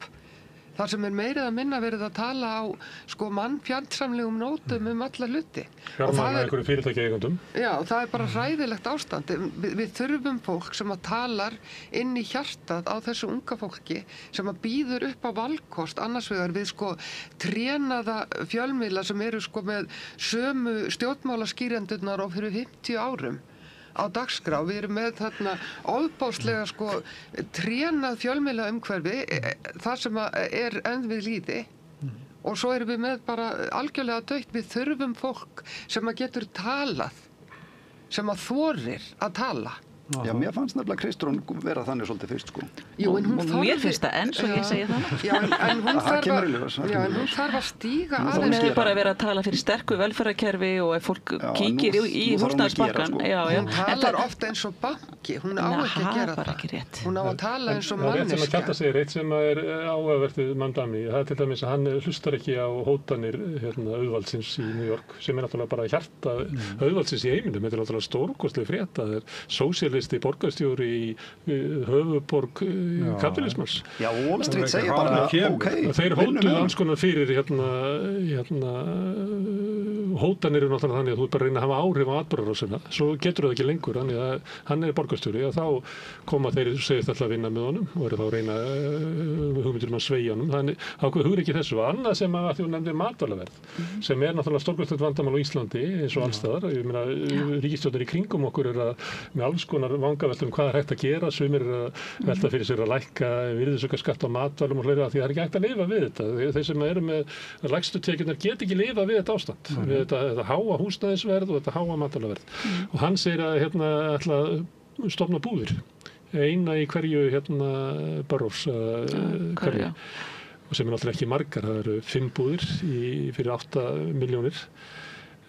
þar sem meira eða minna verið að tala á sko mannfjandsamlegum nótum alla hluti. Fjármagna einhverju fyrirtækjaeigendum. Já, það bara hræðilegt ástand. Við þurfum fólk sem að talar inn í hjartað á þessu unga fólki sem að býður upp á valkost annars vegar við sko trénaða fjölmiðla sem eru sko með sömu stjórnmálaskýrendurnar og fyrir 50 árum á dagskrá. Við erum með þarna ofboðslega sko trénað fjölmiðla umhverfi það sem er enn við lýði og svo erum við með bara algjörlega dautt. Við þurfum fólk sem að getur talað, sem að þorir að tala. Já, mér fannst nefnilega Kristrún vera þannig svolítið fyrst, sko. Jú, en hún mér finnst það enn, svo ég segi það. Já, en hún þarf að stíga aðeins. Hún hefur bara verið að tala fyrir sterku velferðarkerfi og ef fólk kíkir í húsnæðispakkann. Hún talar ofta eins og banki, hún á ekki að gera það. Hún á að tala eins og manneskja. Það sem að Kjartan segir, eitt sem er áhugavert við Mamdani, það er til dæmis að hann hlustar ekki á hótanir auðvaldsins í New York, sem er náttúrulega bara hjarta auðvaldsins í heiminum. Þetta er náttúrulega stórkostleg frétt að sósíalisti borgarstjóri í höfuðborg kapitalismans. Já, Wall Street segir bara þeir hótuðu alls konar fyrir hótanir eru náttúrulega þannig að þú bara reyna að hafa áhrif á atburðarásina, svo getur það ekki lengur, þannig að hann er borgarstjóri og þá koma þeir segist alltaf að vinna með honum og eru þá að reyna hugmyndir að sveigja honum, þannig ákveð hugur ekki þessu. Annað sem að þú nefndir matvælaverð sem er náttúrulega stórkostlegt vandamál á Íslandi eins og alls staðar. Ég meina ríkisstjórnir í kringum okkur eru með alls konar vangaveltum hvað er hægt að gera, sumir eru að velta fyrir sér að lækka virðisaukaskatt á matvælum og fleira því það er ekki hægt að lifa við þetta. Þeir sem eru með lægstu tekjurnar geta ekki lifa við þetta ástand, við þetta háa húsnæðisverð og þetta háa matvælaverð. Og hann segir að ætla að stofna búðir, eina í hverju boroughs hverju, og sem er náttúrulega ekki margar, það eru 5 búðir fyrir 8 milljónir.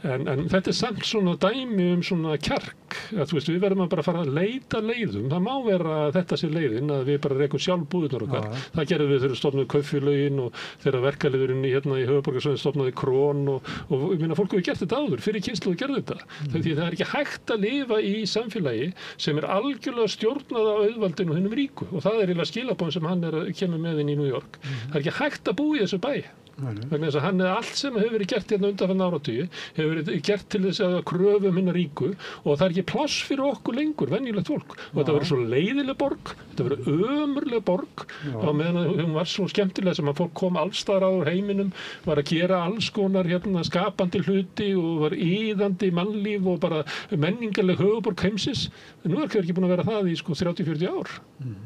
En þetta er samt svona dæmi svona kjark, að þú veist, við verðum að bara fara að leita leiðum. Það má vera að þetta sé leiðin, að við bara rekum sjálf búðirnar okkar. Það gerðum við þegar stofnuðu kaupfélögin og þegar verkaliðurinn í höfuðborgarsvæðinu stofnaði Krón og ég meina fólk hefur gert þetta áður, fyrir kynslóð gerðu þetta. Því það er ekki hægt að lifa í samfélagi sem er algjörlega stjórnað á auðvaldinu og hinnum ríku og það er eiginlega skilaboðin sem hann kemur með inn í New York. Það er ekki hægt að búa í þessu bæ. Vegna þess að hann allt sem hefur verið gert undanfarna áratugi hefur verið gert til þess að kröfum hinna ríku og það er ekki pláss fyrir okkur lengur, venjulegt fólk. Og þetta verður svo leiðileg borg, þetta verður ömurleg borg og meðan hún var svo skemmtileg sem að fólk kom allstaðar á heiminum, var að gera alls konar skapandi hluti og var íðandi mannlíf og bara menningarleg höfuborg heimsins. En nú er ekki búin að vera það í 30-40 ár.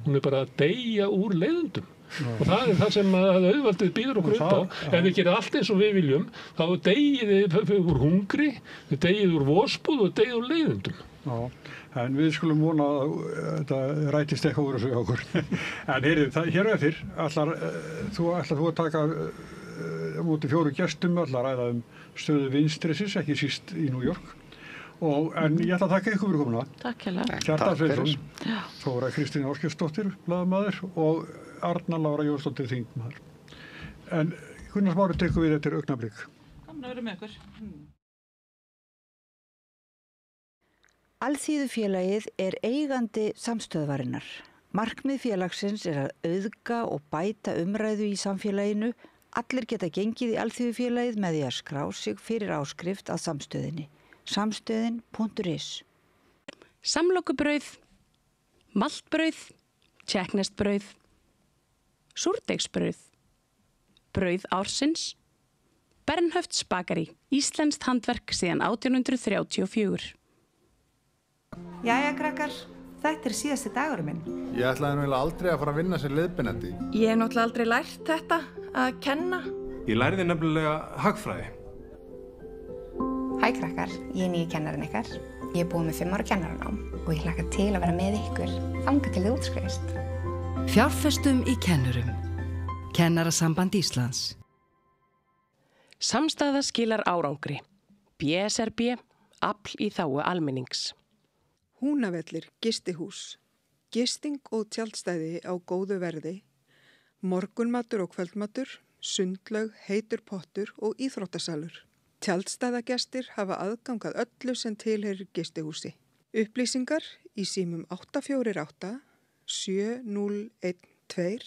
Hún er bara að deyja úr leiðendum. Og það er það sem auðvaldið býður okkur upp á. Ef við gerum allt eins og við viljum, þá deyið þið úr hungri, þið deyið úr vosbúð og deyið úr leiðendum. Já, en við skulum vona að þetta rætist eitthvað úr þessu hjá okkur. En hér eftir, ætlar þú að taka móti 4 gestum, ætlar að ræða stöðu vinstrisins, ekki síst í New York. En ég ætla að þakka ykkur fyrir komuna. Takk hérlega. Kjartan Sveinsson, Þóra Kristín Ásgeirsdóttir, blaðamaður og Arna Lára Jónsdóttir, þingmaður. En Gunnar Smári tekur við eftir augnablik. Hann verður með ykkur. Alþýðufélagið er eigandi samstöðvarinnar. Markmið félagsins er að auðga og bæta umræðu í samfélaginu. Allir geta gengið í Alþýðufélagið með því að skrá sig fyrir áskrift að samstöðinni. Samstöðin.is. Samlokubrauð, maltbrauð, tékkneskt-brauð, súrdeigsbrauð, brauð ársins, Bernhöfts bakari, íslenskt handverk síðan 1834. Jæja, krakkar, þetta er síðasti dagurinn minn. Ég ætlaði náttúrulega aldrei að fara að vinna sem leiðbeinandi. Ég hef náttúrulega aldrei lært þetta, að kenna. Ég lærði nefnilega hagfræði. Hæ krakkar, ég er nýji kennarinn ykkar. Ég er búin með 5 ára kennaranám og ég hlakka til að vera með ykkur þangað til þið útskrifist. Fjárfestum í kennurum. Kennarasamband Íslands. Samstaða skilar árangri. BSRB, afl í þágu almennings. Húnavellir gistihús. Gisting og tjaldstæði á góðu verði. Morgunmatur og kvöldmatur, sundlaug, heitur pottur og íþróttasalur. Tjaldstæðagestir hafa aðgangað öllu sem tilheyrir gistihúsi. Upplýsingar í símum 848 7012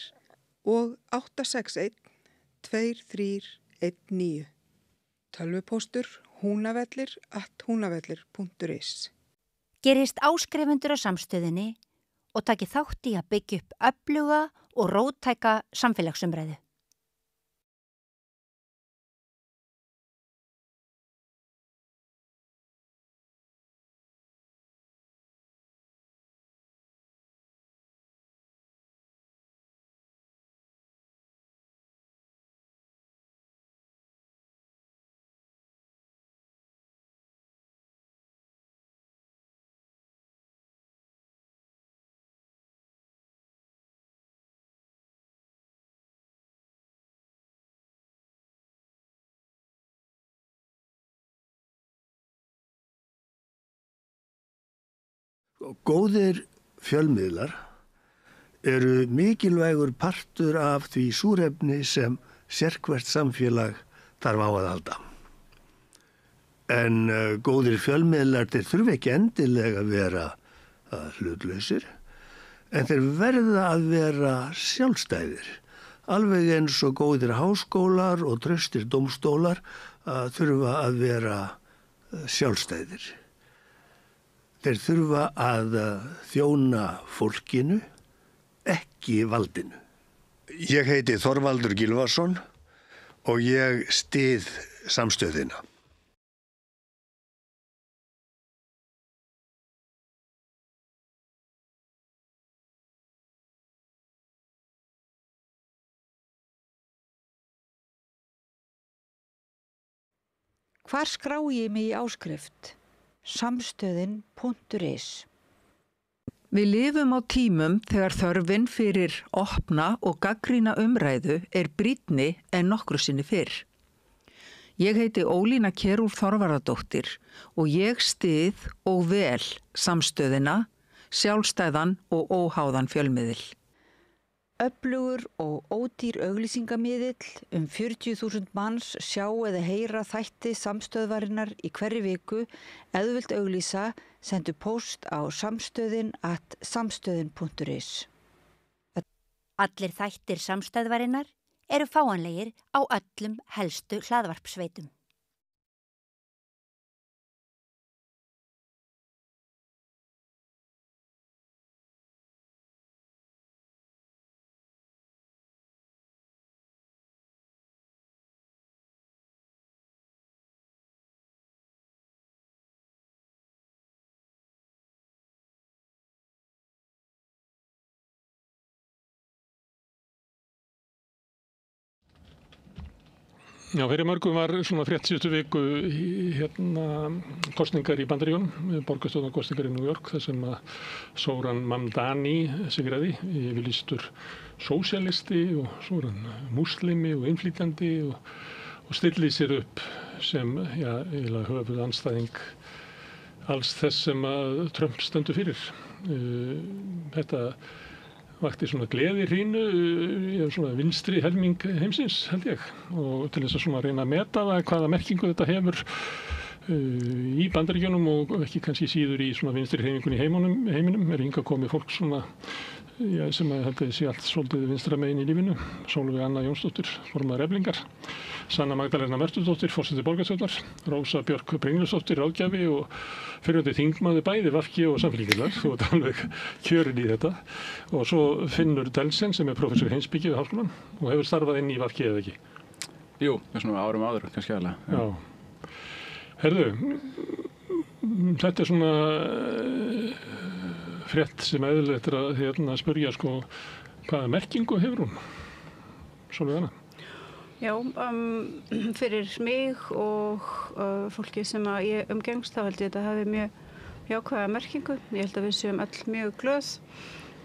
og 861-2319. Tölvupóstur hunavellir@hunavellir.is. Gerist áskrifendur á samstöðinni og taki þátt í að byggja upp öfluga og róttæka samfélagsumræðu. Góðir fjölmiðlar eru mikilvægur partur af því súrefni sem sérhvert samfélag þarf á að halda. En góðir fjölmiðlar þeir þurfa ekki endilega að vera hlutlausir, en þeir verða að vera sjálfstæðir. Alveg eins og góðir háskólar og traustir dómstólar þurfa að vera sjálfstæðir. Þeir þurfa að þjóna fólkinu, ekki valdinu. Ég heiti Þorvaldur Gylfason og ég styð samstöðina. Hvar skrái ég mig í áskrift? Samstöðin.is. Við lifum á tímum þegar þörfin fyrir opna og gagnrýna umræðu brýnni en nokkru sinni fyrr. Ég heiti Ólína Kjerúlf Þorvarðardóttir og ég styð og vel samstöðina, sjálfstæðan og óháðan fjölmiðil. Öflugur og ódýr auglýsingamiðill 40.000 manns sjá eða heyra þætti samstöðvarinnar í hverri viku. Ef þú vilt auglýsa, sendu póst á samstöðin@samstöðin.is. Allir þættir samstöðvarinnar eru fáanlegir á öllum helstu hlaðvarpsveitum. Já, fyrir mörgum var svona frétt síðustu viku kosningar í Bandaríkjunum, borgarstjórnarkosningar í New York, þar sem Zohran Mamdani sigraði, yfirlýstur sósíalisti og svo hann múslimi og innflytjandi og stillið sér upp sem eiginlega höfuð andstæðing alls þess sem Trump stendur fyrir. Þetta vakti svona gleðihrínu, svona vinstri helming heimsins, held ég, og til þess að svona reyna að meta það hvaða merkingu þetta hefur í Bandaríkjunum og ekki kannski síður í svona vinstri hreyfingunni í heiminum. Hingað komið fólk svona sem að held að sé allt svolítið vinstra megin í lífinu. Sólveig Anna Jónsdóttir, formaður Eflingar, Sanna Magdalena Mörtudóttir, forseti borgarstjórnar, Rósa Björk Brynjólfsdóttir, ráðgjafi og fyrrverandi þingmaður bæði VG og Samfylkingar, þú ert alveg kjörin í þetta. Og svo Finnur Delsen sem prófessor í heimspeki við Háskólann og hefur starfað inn í VG eða ekki? Jú, svona árum áður, kannski aðlega. Já. Herðu, þetta svona frétt sem eðlilegt að spyrja sko, hvaða merkingu hefur hún? Sólveig Anna. Já, fyrir mig og fólki sem að ég umgengst þá held ég að þetta hafi mjög jákvæða merkingu. Ég held að við séum öll mjög glöð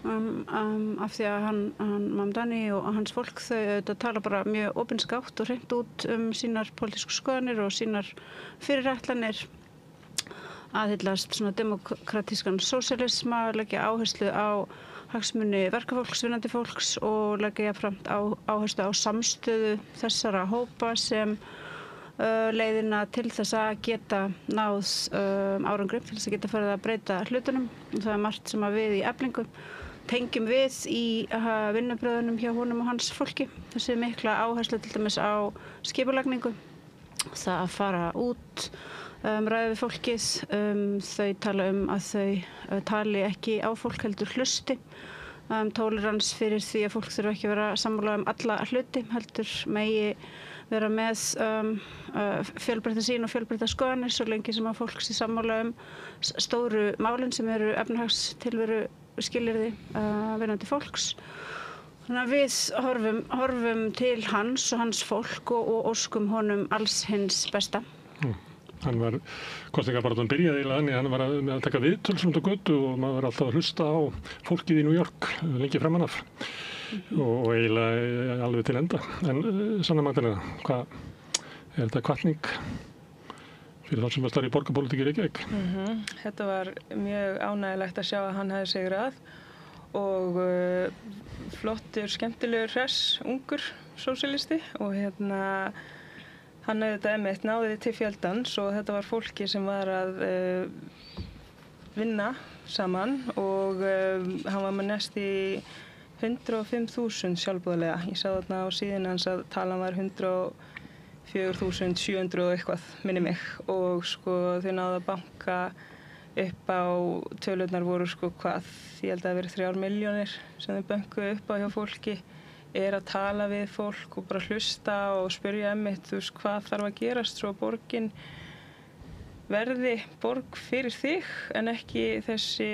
af því að hann Mamdani og hans fólk þau tala bara mjög opinskátt og hreint út sínar pólitísku skoðanir og sínar fyrirætlanir, aðhyllast svona demokratískan sósíalisma, leggja áherslu á hagsmuni verkafólks, vinnandi fólks og leggja jafnframt áherslu á samstöðu þessara hópa sem leiðina til þess að geta náð árangri, til þess að geta farið að breyta hlutunum. Og það margt sem að við í Eflingu tengjum við í vinnubröðunum hjá honum og hans fólki. Þessi mikla áherslu til dæmis á skipulagningu, það að fara út, ræða við fólkið, þau tala að þau tali ekki á fólk heldur hlusti, tolerans fyrir því að fólk þurfa ekki að vera sammála alla hluti, heldur megi vera með fjölbreytta sýn og fjölbreytta skoðanir svo lengi sem að fólk sé sammála stóru málin sem eru efnahagstilveru skilyrði vinnandi fólks. Þannig að við horfum til hans og hans fólk og óskum honum alls hins besta. Hann var, kosningabaráttan byrjaði eiginlega þannig, hann var að taka viðtöl út á götu og maður var alltaf að hlusta á fólkið í New York lengi framan af og eiginlega alveg til enda. En Sanna Magdalena, er þetta hvatning fyrir þá sem var starf í borgarpólitík í Reykjavík? Þetta var mjög ánægilegt að sjá að hann hefði sigrað og flottur, skemmtilegur, hress, ungur sósíalisti og hann auðvitað einmitt náði til fjöldans og þetta var fólki sem var að vinna saman og hann var með næst í 105.000 sjálfboðaliða. Ég sá þarna á síðan hans að talan var 104.700 og eitthvað, minni mig. Og sko þau náðu að banka upp á, tölurnar voru sko hvað, ég held að það verið 3 milljónir sem þau bankuðu upp á hjá fólki. Að tala við fólk og bara hlusta og spyrja einmitt, þú veist, hvað þarf að gerast svo að borgin verði borg fyrir þig en ekki þessi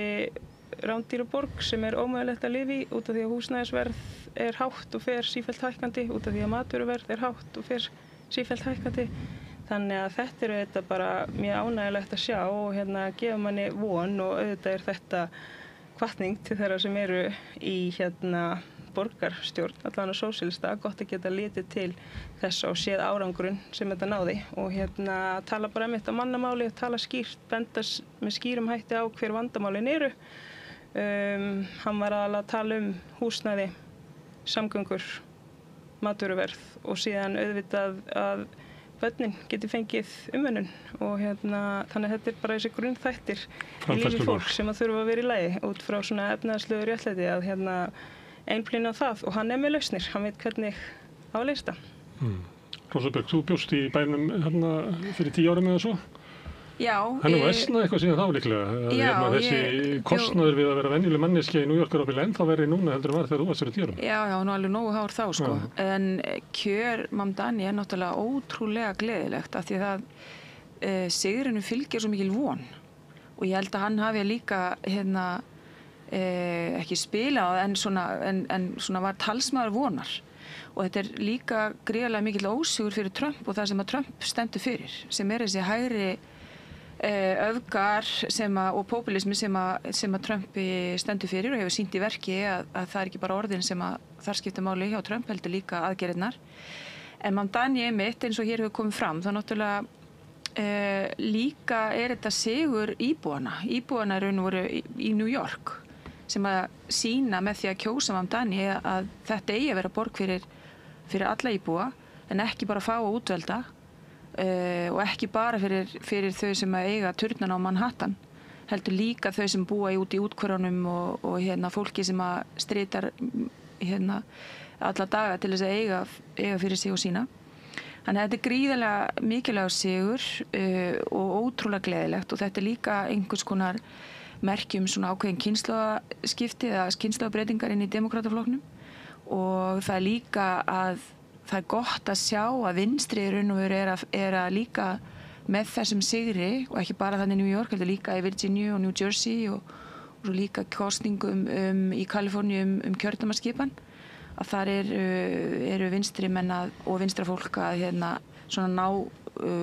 rándýru borg sem ómögulegt að lifa í út af því að húsnæðisverð hátt og fer sífellt hækkandi, út af því að matvöruverð hátt og fer sífellt hækkandi. Þannig að þetta auðvitað bara mjög ánægilegt að sjá og gefa manni von og auðvitað þetta hvatning til þeirra sem eru í borgarstjórn, allan að sósíalista, gott að geta litið til þess og séð árangurinn sem þetta náði og tala bara einmitt á mannamáli og tala skýrt, benda með skýrum hætti á hver vandamálin eru. Hann var aðalega að tala húsnæði, samgöngur, matvöruverð og síðan auðvitað að börnin geti fengið umönnun og þannig að þetta bara þessi grunnþættir í lífi fólk sem að þurfa að vera í lagi út frá svona efnahagslegu réttlæti að einblína á það og hann með lausnir, hann veit hvernig á að leysa það. Rósa Björk, þú bjóst í bænum fyrir 10 árum eða svo? Já. Hann versnaði eitthvað síðan þá líklega. Þessi kostnaður við að vera venjuleg manneskja í New York ábyggilega ennþá verri núna heldur en var þegar þú varst fyrir 10 árum. Já, nú alveg nógu hár þá sko. En kjör Mamdani náttúrulega ótrúlega gleðilegt af því að sigrinum fylgir svo mikil von og ég held að hann hafi líka ekki spilað en svona var talsmaður vonar og þetta líka gríðarlega mikill ósigur fyrir Trump og það sem að Trump stendur fyrir sem þessi hægri öfgar og populismi sem að Trump stendur fyrir og hefur sýnt í verki að það ekki bara orðin sem að þar skipta máli hjá Trump heldur líka aðgerðirnar en Mamdani einmitt eins og hér hefur komið fram þá náttúrulega líka þetta sigur íbúana raun og veru í New York sem að sína með því að kjósa Mamdani að þetta eigi að vera borg fyrir alla íbúa en ekki bara fá og útvelda og ekki bara fyrir þau sem að eiga turnana á Manhattan heldur líka þau sem búa út í úthverfunum og fólki sem að stritar alla daga til þess að eiga fyrir sig og sína. Þannig að þetta gríðarlega mikilvægur sigur og ótrúlega gleðilegt og þetta líka einhvers konar merkjum svona ákveðin kynslóðaskipti eða kynslóðabreytingar inn í demókrataflokknum og það líka að það gott að sjá að vinstri raun og veru að líka með þessum sigri og ekki bara þannig í New York, heldur líka í Virginia og New Jersey og svo líka kosningum í Kaliforníu kjördæmaskipan að þar eru vinstri menn og vinstra fólk að svona ná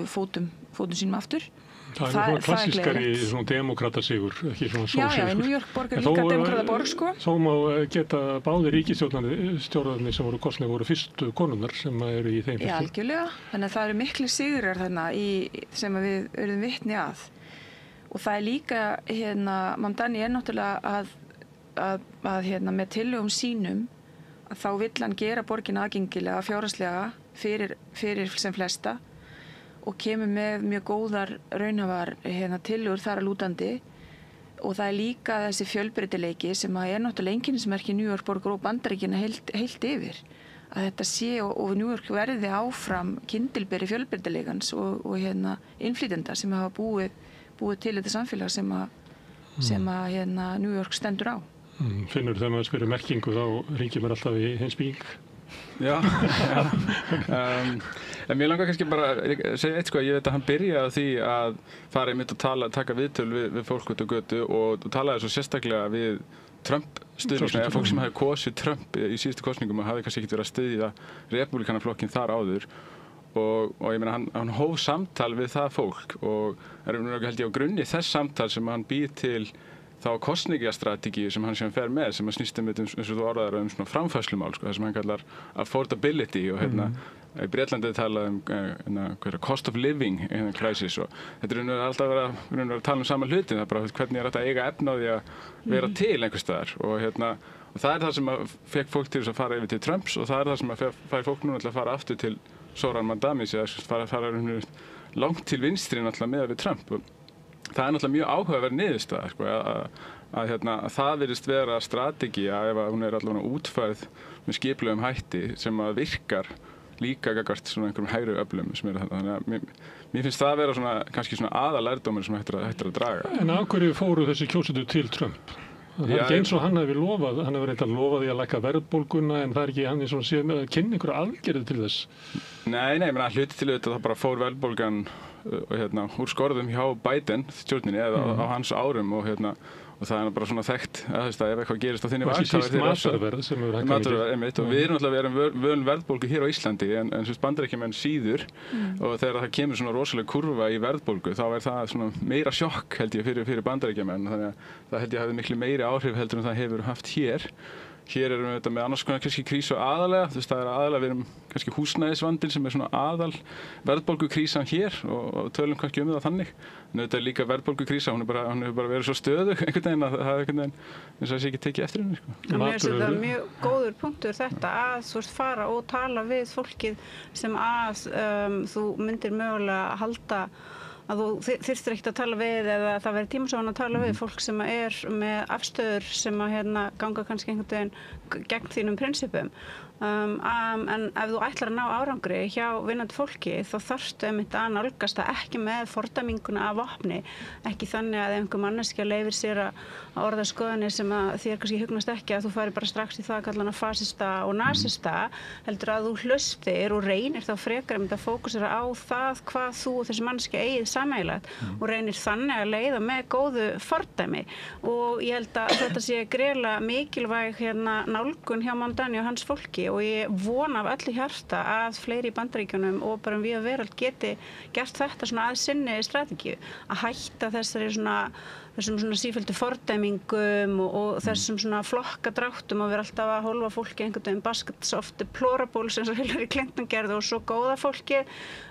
fótum sínum aftur. Það er svona klassískari svona demokratasigur, ekki svona sósíaliskur. Já, New York borg líka demokrataborg, sko. Þó má geta báðir ríkisstjórnarnir sem voru kosnir voru fyrstu konunnar sem eru í þeim fyrstu. Já, algjörlega. Þannig að það eru miklu sigrar þarna sem við erum vitni að. Og það er líka, Mamdani náttúrulega að með tillögum sínum að þá vill hann gera borgina aðgengilega, fjárhagslega fyrir sem flesta og kemur með mjög góðar raunhafar tillögur þar að lútandi og það líka þessi fjölbreytileiki sem er náttúrulega einkennismerki New York borgar og Bandaríkjanna heilt yfir. Að þetta sé og New York verði áfram kyndilberi fjölbreytileikans og innflytjenda sem hafa búið til þetta samfélag sem New York stendur á. Finnur þegar maður spyrir merkingu þá ringir mér alltaf í heimsbygging. Já, en mér langar kannski bara að segja eitt ég veit að hann byrjaði því að fara einmitt að taka viðtöl við fólk út á götu og talaði svo sérstaklega við Trump stuðningsmenn, eða fólk sem hefði kosið Trump í síðustu kosningum og hafði kannski ekkert verið að styðja repúblikanaflokkinn þar áður og ég meina hann hóf samtal við það fólk og held ég á grunni þess samtal sem hann býr til þá kosningastrategíu sem hann sem fer með sem að snýst eins og þú orðaðir svona framfærslumál það sem hann kallar affordability og í Bretlandi talað cost of living crisis og þetta alltaf verið að tala sama hlutin það bara hvernig þetta eiga efna á því að vera til einhvers staðar og það það sem að fekk fólk til þess að fara yfir til Trumps og það það sem að fær fólk núna til að fara aftur til Zoran Mandamis eða fara langt til vinstri náttúrulega með við Trump og það náttúrulega mjög áhugaverð niðurstaða að það virðist vera strategía ef hún allavega útfærð með skipulögum hætti sem að virkar líka gagnvart svona einhverjum hægri öflum sem þannig að mér finnst það að vera kannski aðalærdómur sem hættir að draga. En af hverju fóru þessi kjósendur til Trump? Það ekki eins og hann hefur lofað, hann hefur reyndar lofað því að lækka verðbólguna en það ekki hann eins og séð með að kynna einhverja aðgerðir til þess. Nei, hluti til auðvitað það bara fór verðbólgan úr skorðum hjá Biden stjórninni eða á hans árum og það bara svona þekkt að ef eitthvað gerist á þinni vakt þá er matarverð sem hefur hækkað mikið og við erum vön verðbólgu hér á Íslandi en Bandaríkjamenn síður og þegar það kemur svona rosalega kurva í verðbólgu þá það svona meira sjokk held ég fyrir Bandaríkjamenn þannig að það held ég hafi miklu meiri áhrif heldur en það hefur haft hér erum við þetta með annars konar kannski krísu aðalega það aðalega við erum kannski húsnæðisvandinn sem svona aðal verðbólgukrísan hér og tölum kannski það þannig en þetta líka verðbólgukrísa hún hefur bara verið svo stöðug einhvern veginn að það einhvern veginn eins og þessi ekki tekið eftir henni Mér finnst þetta mjög góður punktur þetta að fara og tala við fólkið sem þú myndir mögulega halda að þú þyrftir ekkert að tala við eða það verður tímasóðan að tala við fólk sem með afstöður sem ganga kannski einhvern veginn gegn þínum prinsipum. En ef þú ætlar að ná árangri hjá vinnandi fólki þá þarftu einmitt að nálgast það ekki með fordæminguna af vopni, ekki þannig að einhver manneskja leyfir sér að orða skoðanir sem að þér kannski hugnast ekki að þú færi bara strax í það að kalla hana fasista og nasista, heldur að þú hlustir og reynir þá frekar einmitt að fókusera á það hvað þú og þessi manneskja eigið sameiginlegt og reynir þannig að leiða með góðu fordæmi og ég held að þetta sé greiðlega mikilvæg nálgun hjá Mamdani og hans fólki og ég vona af öllu hjarta að fleiri í Bandaríkjunum og bara við að veröld geti gert þetta svona að sinni strategíu að hætta þessum sífelldu fordæmingum og þessum svona flokkadráttum og vera alltaf að hólfa fólki einhvern veginn baskets of deplorables eins og Hillary Clinton gerði og svo góða fólki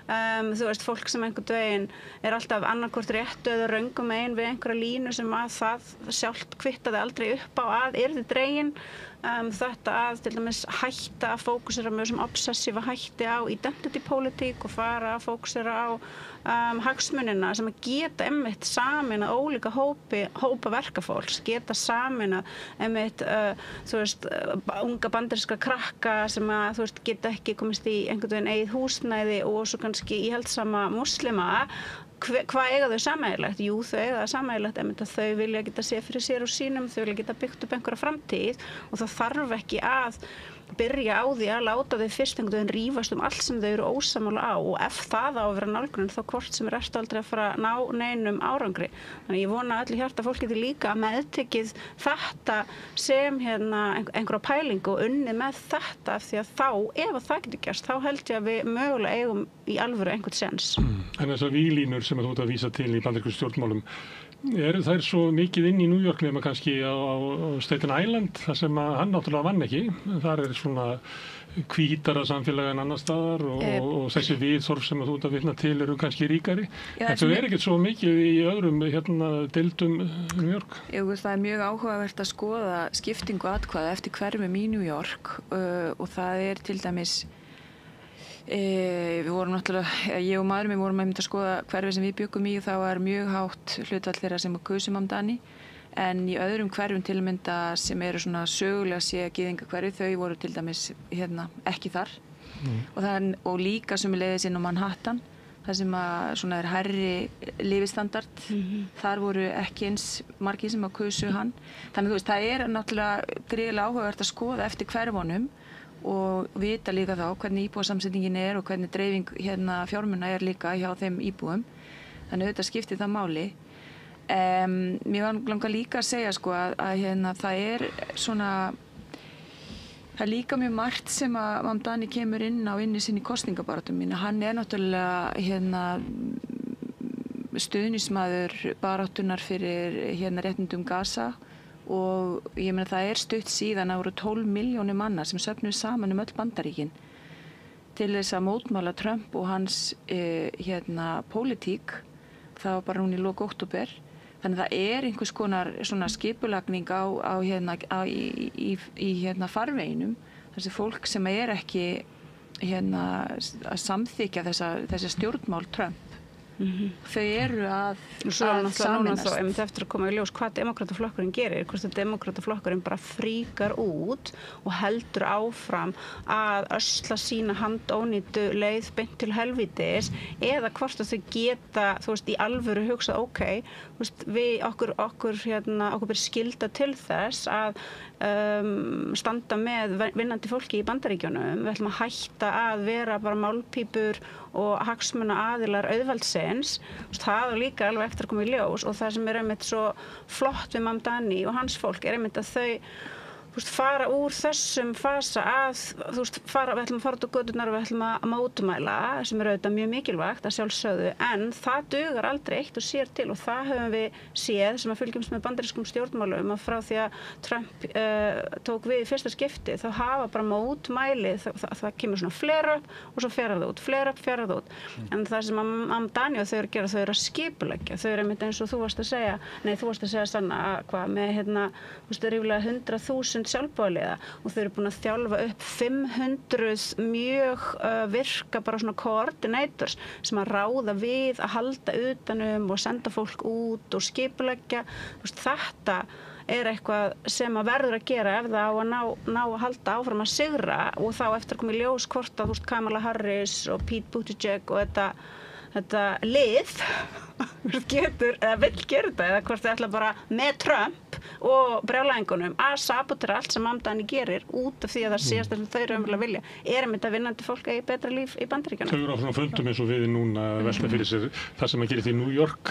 þú veist, fólk sem einhvern veginn alltaf annarkvort réttu eða röngum einn við einhverja línu sem að það sjálft kvittaði aldrei upp á að yrði dregin þetta að til dæmis hætta að fókusera með þessum obsessífa hætti á identity politík og fara að fókusera á hagsmunina sem að geta einmitt sameinað ólíka hópa verkafólks, geta sameinað einmitt unga bandaríska krakka sem að þú veist geta ekki komist í einhvern veginn eigið húsnæði og svo kannski íhaldsama muslima hvað eiga þau sameiginlegt? Jú, þau eiga það sameiginlegt einmitt að þau vilja geta séð fyrir sér og sínum, þau vilja geta byggt upp einhverja framtíð og það þarf ekki að byrja á því að láta þau fyrst einhvern veginn rífast allt sem þau eru ósammála á og ef það á að vera nálgunin þá hvort sem ertu aldrei að fara að ná neinum árangri. Þannig ég vona öll í hjarta fólki til líka að meðtekið þetta sem einhverja pælingu og unnið með þetta af því að þá, ef það getur gerst, þá held ég að við mögulega eigum í alvöru einhvern sens. En þessar víglínur sem þú ert að vísa til í bandarískum stjórnmálum eru þær svo mikið inn í New York nema kannski á Staten Island þar sem hann náttúrulega vann ekki þar svona hvítara samfélag en annar staðar og þessi viðhorf sem þú ert að vitna til eru kannski ríkari en þau ekkert svo mikið í öðrum deildum New York. Það mjög áhugavert að skoða skiptingu atkvæða eftir hverfum í New York og það til dæmis við vorum náttúrulega, ég og maðurinn við vorum að skoða hverfi sem við byggum í og það var mjög hátt hlutfall þeirra sem kusu Mamdani en í öðrum hverfum til að mynda sem eru svona sögulega sé gyðingahverfi, þau voru til dæmis ekki þar og líka sömuleiðis inn á Manhattan þar sem að svona hærri lifistandard, þar voru ekki eins margir sem að kusu hann, þannig þú veist, það náttúrulega gríðarlega áhugavert að skoða eftir hverfunum og vita líka þá hvernig íbúasamsetningin og hvernig dreifing fjármuna líka hjá þeim íbúum, þannig auðvitað skiptir það máli. Mér langar líka að segja sko að það svona það líka mjög margt sem að Mamdani kemur inn í sinni kosningabaráttu mína. Hann náttúrulega stuðningsmaður baráttunar fyrir réttindum Gaza og ég meina það stutt síðan að voru 12 milljónir manna sem söfnuðu saman öll Bandaríkin til þess að mótmála Trump og hans pólitík. Það var bara núna í lok október. Þannig að það einhvers konar svona skipulagning í farveginum, þessi fólk sem ekki að samþykja þessi stjórnmál Trump. Þau að sameinast. Það eftir að koma í ljós hvað demókrataflokkurinn gerir, hvort að demókrataflokkurinn bara fríkar út og heldur áfram að ösla sína handónýtu leið beint til helvítis, eða hvort að þau geta, þú veist, í alvöru hugsað, þú veist, okkur ber skylda til þess að standa með vinnandi fólki í Bandaríkjunum. Við ætlum að hætta að vera bara málpípur og hagsmuna aðilar auðvaldsins. Það líka alveg eftir að koma í ljós og það sem einmitt svo flott við Mamdani og hans fólk einmitt að þau fara úr þessum fasa að við ætlum að fara út á göturnar og við ætlum að mótmæla, sem auðvitað mjög mikilvægt að sjálfsögðu, en það dugar aldrei eitt og sér til og það höfum við séð sem að fylgjumst með bandarískum stjórnmálum að frá því að Trump tók við í fyrsta skipti, þá hafa bara mótmæli, það kemur svona flare up og svo fer það út, flare up, fer það út. En það sem að Mamdani og þau eru að gera, þau eru að skipuleggja, þau eru einmitt eins og þú varst að segja, Sanna, hvað með ríflega 100.000 sjálfboðaliða og þau eru búin að þjálfa upp 500 mjög virka bara svona coordinators sem að ráða við að halda utanum og senda fólk út og skipuleggja. Þetta eitthvað sem að verður að gera ef það á að ná að halda áfram að sigra og þá eftir að koma í ljós hvort að Kamala Harris og Pete Buttigieg og þetta lið getur eða vill gera þetta eða hvort þau ætla bara með Trump og brjálæðingunum að sabotera allt sem Mamdani gerir út af því að það séast það sem þau raunverulega vilja einmitt að vinnandi fólk eigi betra líf í Bandaríkjunum. Þau eru á svona fundum eins og við núna velta fyrir sér það sem að gerist í New York,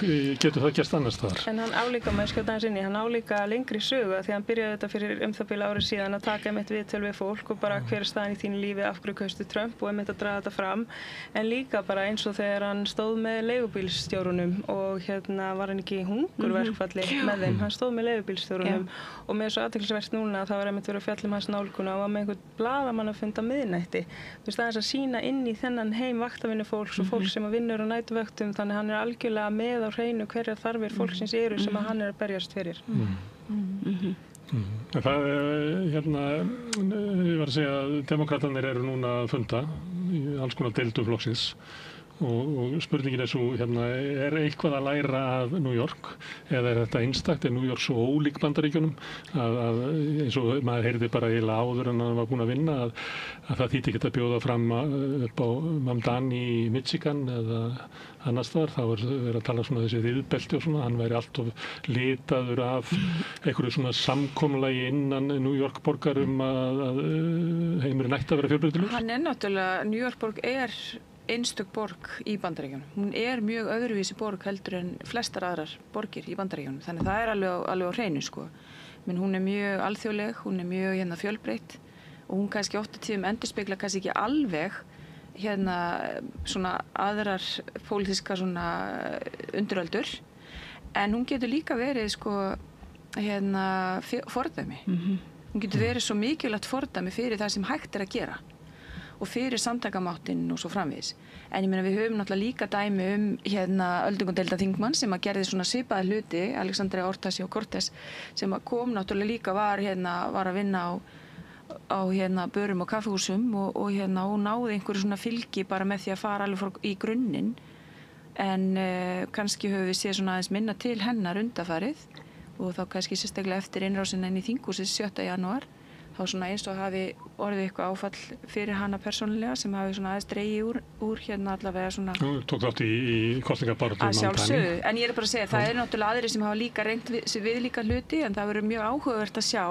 getur það gerst annars þar? En hann álíka, maður skjóta hans inn í, hann álíka lengri sögu því hann byrjaði þetta fyrir það bil ári síðan að taka einmitt viðtöl við fólk og bara hver er staðan í þínu lífi, af hverju kaustu Trump og einmitt að draga þetta fram, en líka bara eins og þegar hann stóð með leigubílstjórunum og var hann ekki í hungurverkfalli með þeim, hann stóð með leigubílstjórunum og með svo athyglisvert núna það var einmitt verið að fjalla hans nálguna og var með einhvern blaðamannafund á miðnætti. Þú veist, það að sýna inn í þennan heim vaktavinnu fólks og fólk sem að vinnur á næturvöktum, þannig hann algjörlega með á hreinu hverjar þarfir fólksins eru sem að hann að berjast fyrir. Það ég var að segja að demókratarnir eru núna að funda í alls konar deildum flokksins og spurningin svo, er eitthvað að læra af New York eða þetta einstakt, New York svo ólík Bandaríkjunum að eins og maður heyrði bara eiginlega áður en hann var búinn að vinna að það þýtti ekki að bjóða fram upp á Mamdani í Michigan eða annars þar, það var verið að tala svona þessi viðbelti og svona, hann væri alltof litaður af einhverju svona samkomulagi innan New York borgar að heimurinn ætti að vera fjölbreytilegur. Hann náttúrulega, New York borg einstök borg í Bandaríkjunum. Hún mjög öðruvísi borg heldur en flestar aðrar borgir í Bandaríkjunum. Þannig það alveg á hreinu sko. Men hún mjög alþjóðleg, hún mjög fjölbreytt og hún kannski oft á tíðum endurspegla kannski ekki alveg svona aðrar pólitískar svona undiröldur. En hún getur líka verið sko fordæmi. Hún getur verið svo mikilvægt fordæmi fyrir það sem hægt að gera. Og fyrir samtakamáttinn og svo framvegis. En ég meina við höfum náttúrulega líka dæmi öldungadeilda þingmann sem að gerði svona svipaða hluti, Alexandria Ocasio-Cortez, sem að kom náttúrulega líka var að vinna á börum og kaffihúsum og náði einhverju svona fylgi bara með því að fara alveg í grunninn. En kannski höfum við séð svona aðeins minna til hennar undanfarið og þá kannski sérstaklega eftir innrásina inn í þinghúsið 7. janúar, þá svona eins og hafi orðið eitthvað áfall fyrir hana persónulega sem hafi svona aðeins dregið úr hérna allavega svona... Tók þátt í kosningabaráttu að sjálfsögðu, en ég bara að segja, það náttúrulega aðrir sem hafa líka reynt við líka hluti, en það verður mjög áhugavert að sjá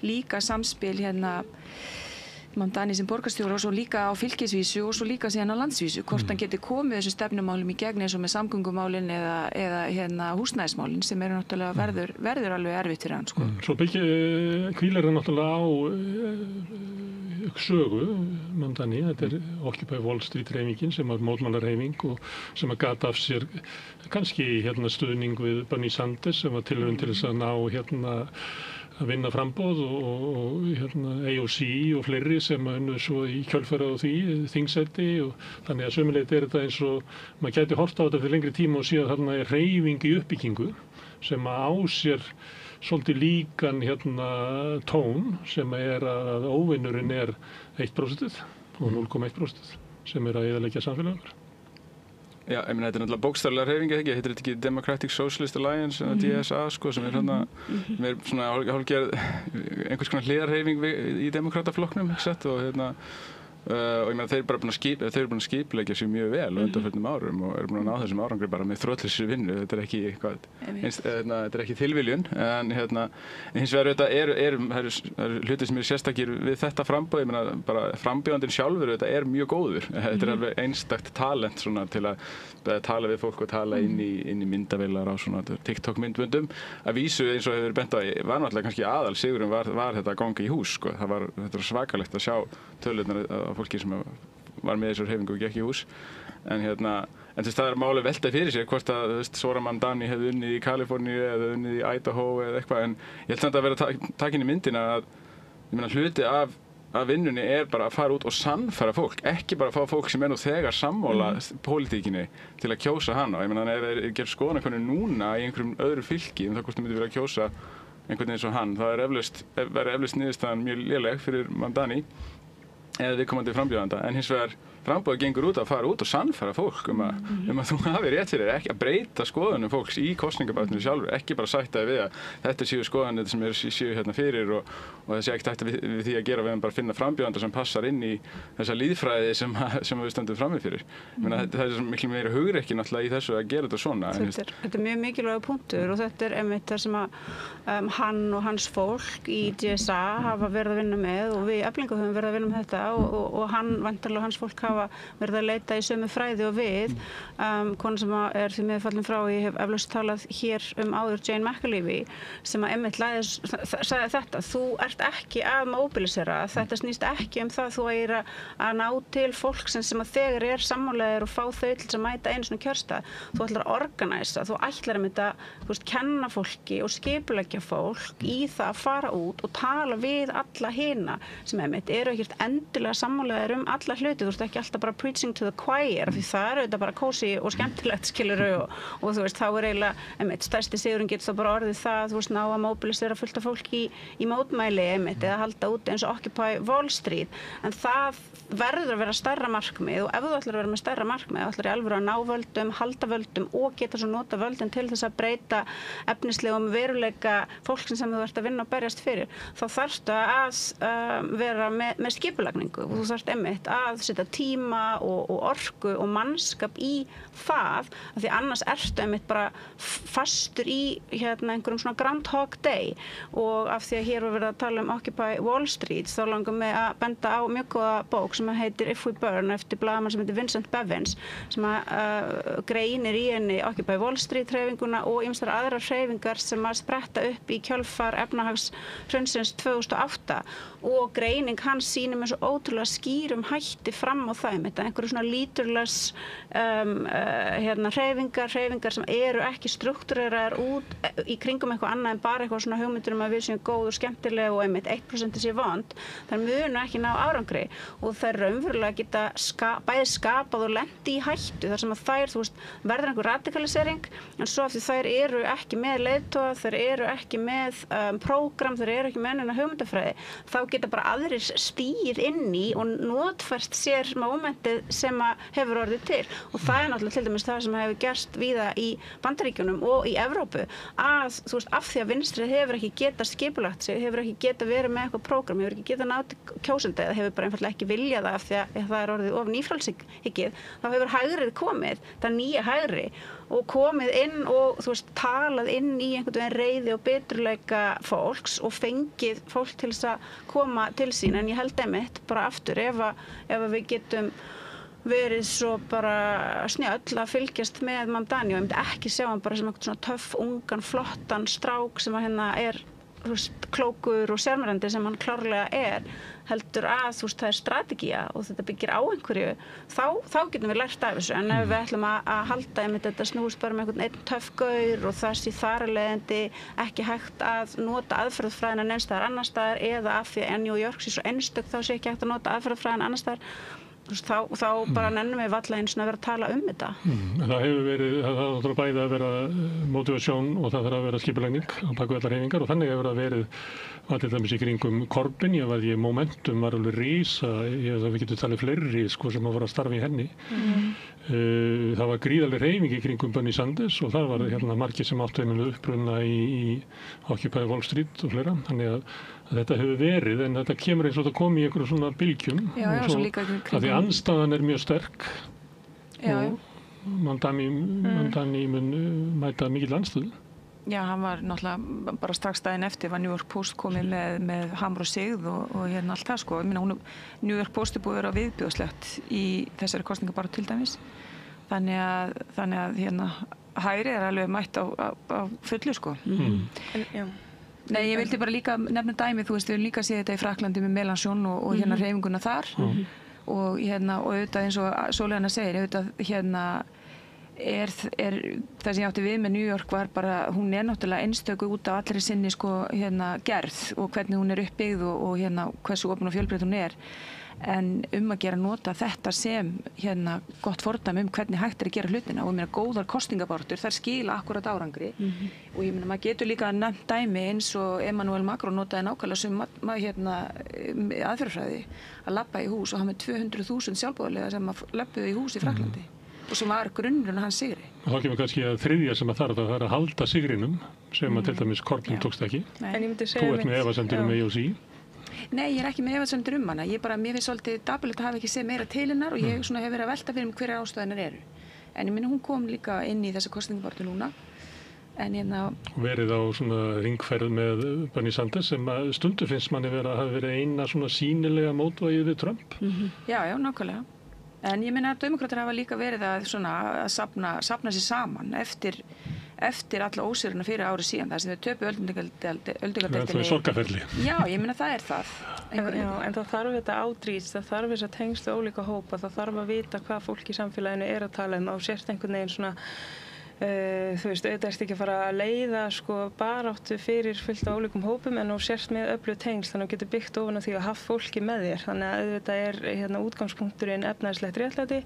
líka samspil hérna Mamdani sem borgarstjóri og svo líka á fylkisvísu og svo líka síðan á landsvísu, hvort hann geti komið þessu stefnumálum í gegn eins og með samgöngumálin eða hérna húsnæðismálin sem eru náttúrulega verður alveg erfitt fyrir hann, sko. Svo hvílar það náttúrulega á sögu Mamdani, þetta Occupy Wall Street hreyfingin sem mótmælarhreyfing og sem gata af sér kannski hérna stuðning við Bernie Sanders sem var tilraun til þess að ná hérna að vinna framboð og hérna, AOC og fleiri sem unnu svo í kjölfara á því, þingsæti og þannig að sömuleitt þetta eins og maður gæti horft á þetta fyrir lengri tíma og sé að þarna hreyfing í uppbyggingu sem á sér svolítið líkan hérna tón sem að óvinnurinn 1% og 0,1% sem að eyðileggja samfélagið. Já, ég meina, þetta náttúrulega bókstaflega hreyfing, heitir þetta ekki Democratic Socialist Alliance, DSA, sko, sem hérna, svona hálfgerð einhvers konar hliðarhreyfing í demokrataflokknum, ekki sett, og hérna, og ég meina, þeir eru búin að skipuleggja sér mjög vel á undanförnum árum og eru búin að ná þessum árangri bara með þrotlausri vinnu, þetta ekki eitthvað, þetta ekki tilviljun, en hérna, hins vegar þetta eru hlutir sem eru sérstakir við þetta framboð, ég meina, bara frambjóðandinn sjálfur, þetta mjög góður, þetta alveg einstakt talent svona til að tala við fólk og tala inn í myndavélar á svona TikTok myndböndum, að vísu eins og hefur bent á, var náttúrulega kannski aðalsigurinn var þetta að ganga í hús, sko, þetta var svakalegt að sjá tölurnar af fólki sem var með þessar hreyfingu og gekk í hús, en hérna það máli velta fyrir sér hvort að Zohran Mamdani hefði unnið í Kaliforníu eða unnið í Idaho eða eitthvað, en ég held samt að vera takin í myndina að ég meina hluti af vinnunni bara að fara út og sannfæra fólk, ekki bara að fá fólk sem nú þegar sammála pólitíkinni til að kjósa hana, ég meina þannig að gerð skoðanakönnun núna í einhverjum öðru fylki um það hvort það myndi vera að kjósa einhvern veginn eins og hann, það eflaust niðurstaðan mjög léleg fyrir Mamdani eða viðkomandi frambjóðanda, en hins vegar frambjóðið gengur út að fara út og sannfæra fólk um að þú hafi rétt fyrir ekki að breyta skoðunum fólks í kosningabaráttunni sjálfur, ekki bara sætta við að þetta séu skoðanir sem séu hérna fyrir og það sé ekkert hægt við því að gera við bara finna frambjóðanda sem passar inn í þessa lýðfræði sem við stöndum frammi fyrir. Það er miklu meira hugrekki náttúrulega í þessu að gera þetta svona. Þetta mjög mikilvægur punktur og þetta einmitt það sem að hann og hans fólk í DSA hafa verið að vinna með og við í Eflingu höfum verið að vinna með þetta og hann, væntanlega hans fólk hafa verið að leita í sömu fræði og við. Kona sem því miður fallin frá, ég hef eflaust talað hér áður, Jane McAlevey, sem að einmitt sagði þetta, þú ert ekki að mobilisera, þetta snýst ekki það þú að ná til fólk sem að þegar sammálaðir og fá þau til að mæta einu svona kjörstað, þú ætlar að organisa, þú ætlar að kenna fólki og skipuleggja fólk í það að fara út og tala við alla hina sem einmitt eru ekkert endilega sammálaðir alla hluti, þú ert ekki alltaf bara preaching to the choir, því það eru þetta bara kósi og skemmtilegt skiluru og þú veist, þá eiginlega, einmitt, stærsti sigurinn getur þá bara orðið það, þú veist, ná að mobilisera fullt af fólki í mótmæli, einmitt, eða halda úti eins og Occupy Wall Street, en það verður að vera stærra markmið og ef þú ætlar að vera með stærra markmið, þá ætlar í alvöru að ná völdum, halda völdum og geta svo nota völdin til þess að breyta efnislegum veruleika fólksins sem þú ert að vinna og berjast fyrir, þá þarftu að vera með skipulagningu og þú þarft einmitt að setja tíma og orku og mannskap í það, af því annars ertu einmitt bara fastur í einhverjum svona Groundhog Day og af því að hér var verið að tala Occupy Wall Street, þá langum við að benda á mjög góða bók sem heitir If We Burn eftir blaðamann sem heitir Vincent Bevins sem greinir í henni Occupy Wall Street hreyfinguna og ýmsar aðrar hreyfingar sem að spretta upp í kjölfar efnahagshrunsins 2008 og greining hans sýnir með svo ótrúlega skýrum hætti fram á þeim, þetta einhverju svona leaderless hreyfingar sem eru ekki struktúreraðar út í kringum eitthvað annað en bara eitthvað svona hugmyndur að við séum góð og skemmtileg og einmitt 1% sé vond, þær munu ekki ná árangri og þær raunverulega geta bæði skapað og lendi í hættu þar sem að þær, þú veist, verður einhver radikalisering en svo af því þær eru ekki með leiðtoga, þær eru ekki með prógram, þær eru ekki með neina hugmyndafræði, þá geta bara aðrir stigið inn inn í og notfært sér mómentið sem að hefur orðið til og það náttúrulega til dæmis það sem hefur gerst víða í Bandaríkjunum og í Evrópu að þú veist af því að vinstrið hefur ekki getað skipulagt sig, hefur ekki getað verið með eitthvað prógram, hefur ekki getað nátt kjósenda eða hefur bara einfaldlega ekki viljað það af því að það er orðið of nýfrjálshyggið, þá hefur hægrið komið, það nýja hægri og komið inn og þú veist talað inn í einhvern veginn reiði og biturleika fólks og fengið fólk til þess að koma til sín en ég held einmitt bara aftur ef við getum verið svo bara snjöll að fylgjast með Mamdani og ég myndi ekki sjá hann bara sem einhvern svona töff, ungan, flottan strák sem að hérna er þú veist, klókur og sjarmerandi sem hann klárlega er heldur að þú veist það er strategía og þetta byggir á einhverju þá getum við lært af þessu en ef við ætlum að halda einmitt þetta snúist bara með einhvern einn töff gaur og það sé þar af leiðandi ekki hægt að nota aðferðafræðina neins staðar annars staðar eða af því að New York sé svo einstök þá sé ekki hægt að nota aðferðafræðina annars staðar þá bara nennum við valla eins og að vera að tala þetta. Það hefur verið, það þarf bæði að vera motivasjón og það þarf að vera skipulegning á baku allar hreyfingar og þannig hefur það verið var til dæmis í kringum Corbyn, Momentum var alveg rísa, við getum talið fleiri sko sem að voru að starfa í henni. Það var gríðarleg hreyfing í kringum Bernie Sanders og það var hérna margir sem áttu einhverju uppruna í Occupy Wall Street og fleira, þannig að þetta hefur verið en þetta kemur eins og það kom í einhverju svona bylgjum og svo líka að því andstaðan er mjög sterk og Mamdani mun mæta mikil andstöðu. Já, hann var náttúrulega bara strax daginn eftir var New York Post komið með hamr og sigð og hérna allt það sko. Ég meina New York Post er búið að vera viðbjóðslegt í þessari kosningabaráttu til dæmis. Þannig að hérna hægri er alveg mætt á fullu sko. Nei, ég vildi bara líka nefna dæmi, þú veist, við höfum líka séð þetta í Fraklandi með Mélenchon og hérna hreyfinguna þar og auðvitað eins og Sólveig segir, auðvitað hérna er það sem ég átti við með New York var bara, hún er náttúrulega einstöku út af allri sinni sko hérna gerð og hvernig hún er uppbyggð og hérna hversu opin og fjölbreytt hún er en að gera nota þetta sem hérna gott fordæmi hvernig hægt er að gera hlutina og ég meina góðar kosningabaráttur þær skila akkurat árangri og ég meina maður getur líka nefnt dæmi eins og Emmanuel Macron notaði nákvæmlega sem hérna aðferðafræði að labba í hús og hann með 200.000 sjálfboðaliða sem löbbuðu í hús í Fraklandi og sem var grunnurinn hans sigri. Og þá kemur kannski að þriðja sem að þarf að halda sigrinum sem að til dæmis Corbyn tókst ekki. Þú ert með efasemdir um AOC. Nei, ég er ekki með efasemdir um hana. Mér finnst svolítið dapurlegt að hafa ekki séð meira til hennar og ég hef verið að velta fyrir hverjar ástæðunar eru. En ég minna hún kom líka inn í þessa kosningabaráttu núna. Verið á svona ringferð með Bernie Sanders sem að stundu finnst manni hafa verið eina svona sýnilega mótvægið við Trump. Já, nákvæmlega. En ég minna að demókratar hafa líka verið að safna sér saman eftir alla ósigurina fyrir árið síðan þar sem þau töpu öldungadeildinni. Það er sorgarferli. Já, ég minna það er það. Já, en það þarf þetta ádrýst, það þarf þess að tengslu ólíka hópa, það þarf að vita hvað fólk í samfélaginu er að tala á sérst einhvern veginn svona þú veist, auðvitað ertu ekki að fara að leiða sko baráttu fyrir fullt af ólíkum hópum en þú sérst með öflug tengsl þannig að þú getur byggt ofan á því að hafa fólki með þér þannig að auðvitað er hérna útgangspunkturinn efnahagslegt réttlæti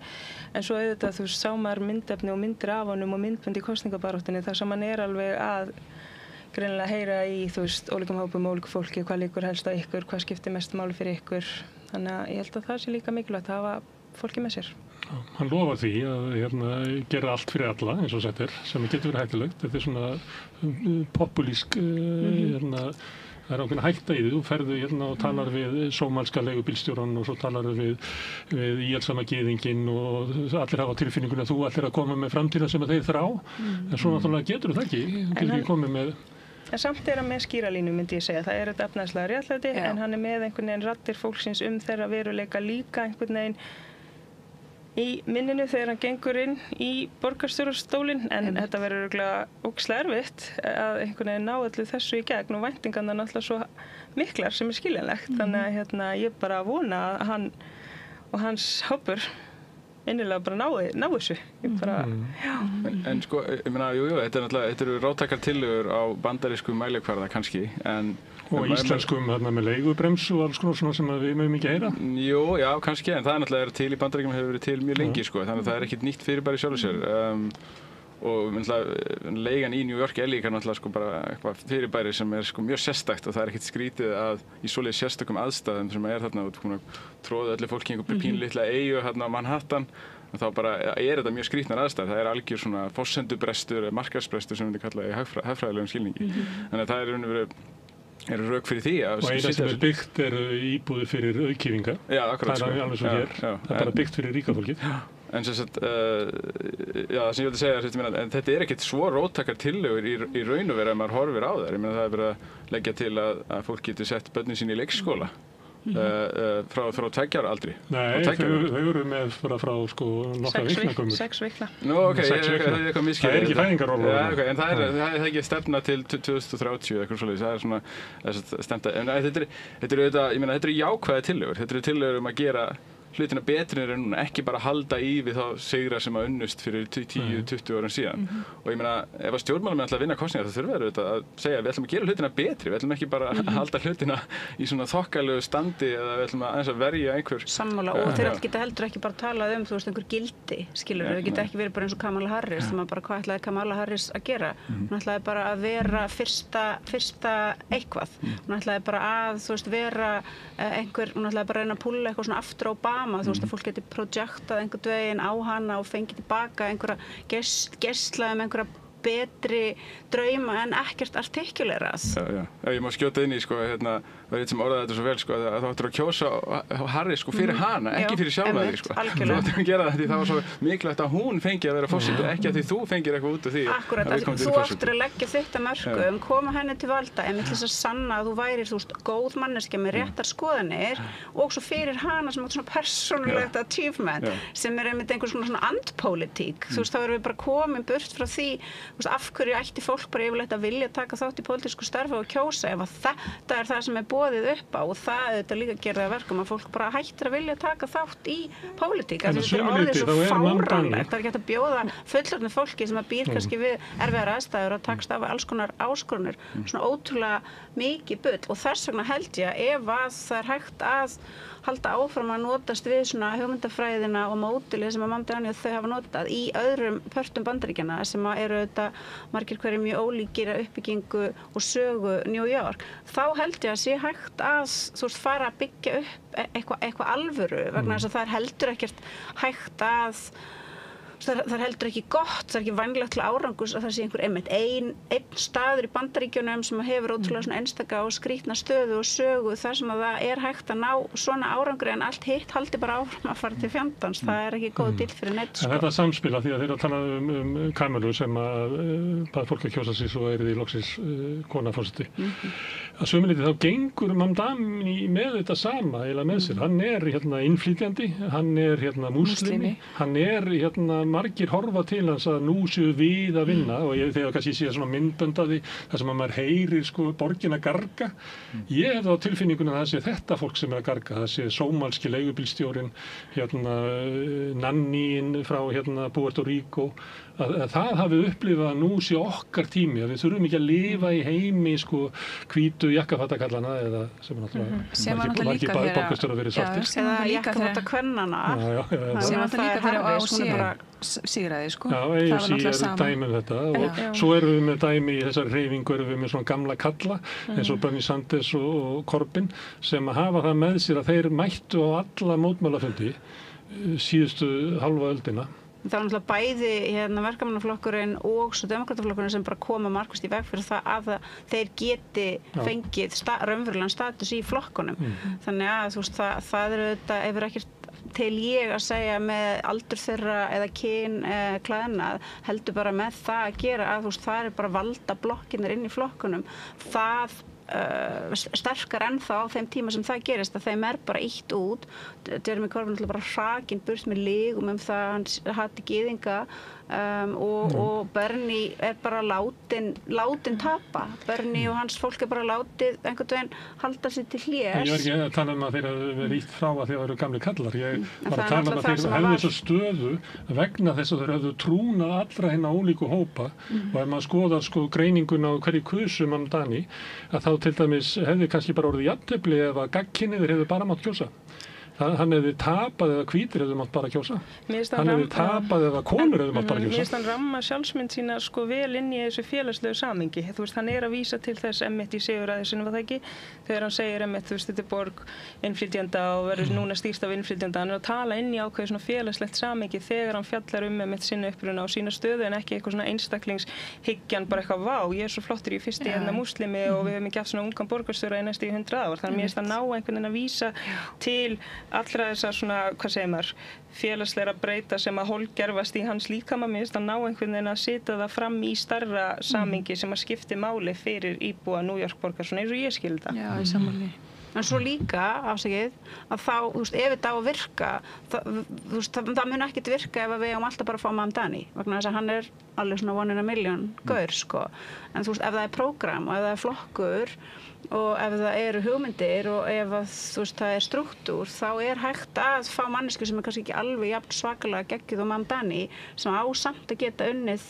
en svo auðvitað þú sá maður myndefni og myndir af honum og myndbönd í kosningabaráttunni þar sem hann er alveg að greinilega heyra í þú veist ólíkum hópum, ólíku fólki, hvað liggur helst á ykkur, hvað skiptir mest máli fyrir ykkur þannig að ég held að það sé líka mikilvægt að hafa fólki með sér. Hann lofar því að gera allt fyrir alla eins og þetta sem getur verið hættulegt. Þetta er svona populísk, það er ákveðin hætta í því. Þú ferðu og talar við sómalska leigubílstjóran og svo talar við íhaldssama gyðinginn og allir hafa tilfinninguna að þú allir að koma með framtíðina sem þeir þrá. En svo náttúrulega getur það ekki. Þú getur ekki komið með... En samt er hann með skýralínu myndi ég segja. Það er þetta efnahagslega réttlæti en hann er með einhvern veginn raddir fólksins þeirra veruleika líka einhvern veginn í minninu þegar hann gengur inn í borgarstjórastólinn en þetta verður örugglega ógeðslega erfitt að einhvern veginn ná öllu þessu í gegn og væntingarnar náttúrulega svo miklar sem er skiljanlegt þannig að ég bara vona að hann og hans hópur innilega bara ná þessu En sko, ég meina, þetta eru róttækar tillögur á bandarísku mælikvarða kannski og íslenskum með leigubremsu og alls konar svona sem við mögum ekki heyra Jú, já, kannski, en það er náttúrulega til í Bandaríkjunum hefur verið til mjög lengi sko, þannig að það er ekkit nýtt fyrirbæri sjálfu sér og leigan í New York líka náttúrulega sko bara eitthvað fyrirbæri sem sko mjög sérstakt og það ekkert skrítið að í svoleiðis sérstökum aðstæðum sem þarna út tróðu öllu fólki einhver pínlitla eyju hérna á Manhattan og þá bara þetta mjög skrítnar aðstæður, það algjör svona forsendubrestur, markaðsbrestur sem við kalla í hagfræðilegum skilningi. Þannig að það eru rök fyrir því að... Og eina sem byggt íbúðir fyrir auðkýfinga. Já, akkurat. Það alveg svo hér. Það bara byggt fyrir ríka fólkið. En sem sagt, það sem ég vildi segja, en þetta ekkert svo róttækar tillögur í raun og veru ef maður horfir á þær. Ég meina það verið að leggja til að fólk getur sett börnin sín í leikskóla. Frá 2 ára aldri. Nei, þau eru með frá sko nokkra vikna gömul. 6 vikna. Nú, ok, það eitthvað miskilið. Það ekki fæðingarorlof. Já, ok, en það ekki stefna til 2030 eitthvað svoleiðis. Það svona stefnt að, en þetta eru jákvæðar tillögur. Þetta eru tillögur að gera hlutina betri en núna, ekki bara halda í við þá sigra sem að unnust fyrir 10-20 árum síðan. Og ég meina, ef að stjórnmálamenn ætla að vinna kosningar þá þurfa þeir að segja við ætlum að gera hlutina betri, við ætlum ekki bara að halda hlutina í svona þokkalegu standi eða við ætlum að verja einhver... Sammála, og þeir geta heldur ekki bara talað einhver gildi, skilur, þau geta ekki verið bara eins og Kamala Harris, sem bara hvað ætlaði Kamala Harris að gera? Hún ætlaði bara að vera fyrsta eitthvað, hún ætlaði bara að, vera einhver, hún ætlaði bara að reyna að púlla eitthvað svona aftur á Obama, þú veist að fólk geti projektað einhvern veginn á hana og fengið tilbaka einhverja geislaði einhverja betri drauma en ekkert artikulerað. Já, ég má skjóta inn í sko, það eitt sem orðaði þetta svo vel sko, að þú áttur að kjósa Harris sko fyrir hana, ekki fyrir sjálfa þig sko. Þú áttur að gera það því það var svo mikilvægt að hún fengi að vera forseti, ekki að því þú fengir eitthvað út af því. Akkurat, þú áttur að leggja þitt að mörkum, koma henni til valda, en til þess að sanna að þú værir góð manneskja með réttar skoðanir og svo fyrir hana sem átt svona persónulegt achievement sem einmitt einhver svona andpólitík. Þú veist, þá erum við bara komin burt frá því af hverju ætti fólk bara yfirleitt að vilja taka þátt í pólitísku starfi og kjósa ef að þetta það sem boðið upp á og það auðvitað líka gerir það verkum að fólk bara hættir að vilja taka þátt í pólitík. Þetta er orðið svo fáránlegt. Það ekki hægt að bjóða fullorðnu fólki sem að býr kannski við erfiðar aðstæður að takast af alls konar áskorunir. Svona ótrúlega mikið bull og þess vegna held ég ef að það hægt að halda áfram að notast við svona hugmyndafræðina og mótilið sem að Mamdani og þau hafa notað í öðrum pörtum Bandaríkjanna sem eru þetta margir hverju mjög ólíkir uppbyggingu og sögu New York. Þá held ég að sé hægt að fara að byggja upp eitthvað alvöru vegna þess að það heldur ekkert hægt að það heldur ekki gott, það ekki vænlegt til árangurs að það sé einn staður í Bandaríkjunum sem hefur ótrúlega svona einstaka og skrítna stöðu og sögu þar sem að það hægt að ná svona árangri en allt hitt haldi bara áfram að fara til fjandans. Það ekki góð dill fyrir neitt. Sko. Þetta samspila því að þeir að tala Kamalu sem að fólk að kjósa sig svo því loksins konaforseti. Að sömuleyti þá gengur Mamdani með þetta sama eiginlega með sér. Hann innflytjandi, hann múslimi, hann margir horfa til hans að nú séu við að vinna og þegar kannski sé svona myndböndaði þar sem að maður heyrir sko borgin að garga. Ég hef þá tilfinninguna að það sé þetta fólk sem að garga, það sé sómalski leigubílstjórinn, nanníinn frá Puerto Rico, að það hafi upplifað að nú sé okkar tími, að við þurfum ekki að lifa í heimi sko hvítu jakkafattakallana eða sem er náttúrulega margir baðbókastur að vera svartir. Eða jakkafattakvennana. Sem er líka þegar á sigraði sko. Já, AOC dæmi þetta og svo erum við með dæmi í þessari hreyfingu erum við með svona gamla kalla eins og Bernie Sanders og Corbyn sem að hafa það með sér að þeir mættu á alla mótmælafundi síðustu halva öldina. Það var náttúrulega bæði verkamannaflokkurinn og svo demokrataflokkurinn sem bara koma markvist í veg fyrir það að þeir geti fengið raunverulegan status í flokkunum. Þannig að það hefur ekkert til ég að segja með aldur þeirra eða kyn klæðnað heldur bara með það að gera að það bara valda blokkinir inn í flokkunum. Það sterkar ennþá á þeim tíma sem það gerist að þeim bara ítt út. Jeremy Corbyn bara hrakinn burt með ligum það að hann hati gyðinga og Bernie bara látin tapa. Bernie og hans fólk bara látið einhvern veginn halda sig til hlés. Ég ekki að tala að þeir hafa verið ítt frá að þeir eru gamli kallar. Ég var að tala að þeir hefðu þessu stöðu vegna þess að þeir hefðu trúnað allra hinna ólíku hópa og ef maður skoðar greiningun á hverju kusu Mamdani að þá til dæmis hefði kannski bara orðið jafntefli ef að gagnkynniðir hefðu bara mátt kjósa. Hann hefði tapað eða hvítir hefði mátt bara kjósa. Hann hefði tapað eða konur hefði mátt bara kjósa. Mér finnst hann ramma sjálfsmynd sína sko vel inn í þessu félagslegu samhengi. Þú veist, hann að vísa til þess einmitt í sigurræðisins var það ekki, þegar hann segir einmitt, þú veist, þetta borg innflytjenda og verður núna stýrt af innflytjenda. Hann að tala inn í ákveðið svona félagslegt samhengi þegar hann fjallar einmitt sinna uppruna og sína stöðu en ekki eitthvað svona einstaklingshyggjan bara eitthvað vá, ég svo flottur í fyrsti múslimi og við höfum ekki haft svona ungan borgarstjóra í næstu 100 ár. Þannig mér finnst að ná einhvern veginn að vísa til allra þessar svona, hvað segir maður, félagslegra breyta sem að hólgerfast í hans líkama. Mér finnst að ná einhvern veginn að setja það fram í starra samhengi sem að skipti máli fyrir íbúa New York borgar, svona eins og ég skil þetta. Já, í sammáli. En svo líka, afsakið, að þá, þú veist, ef þetta á að virka, það mun ekkert virka ef við eigum alltaf bara að fá Mamdani, vegna þess að hann alveg svona 1 in a million gaur, sko. En þú veist, ef það prógram og ef það flokkur og ef það eru hugmyndir og ef þú veist, það struktúr, þá hægt að fá mannesku sem kannski ekki alveg jafn svakalega geggjuð og Mamdani, sem á samt að geta unnið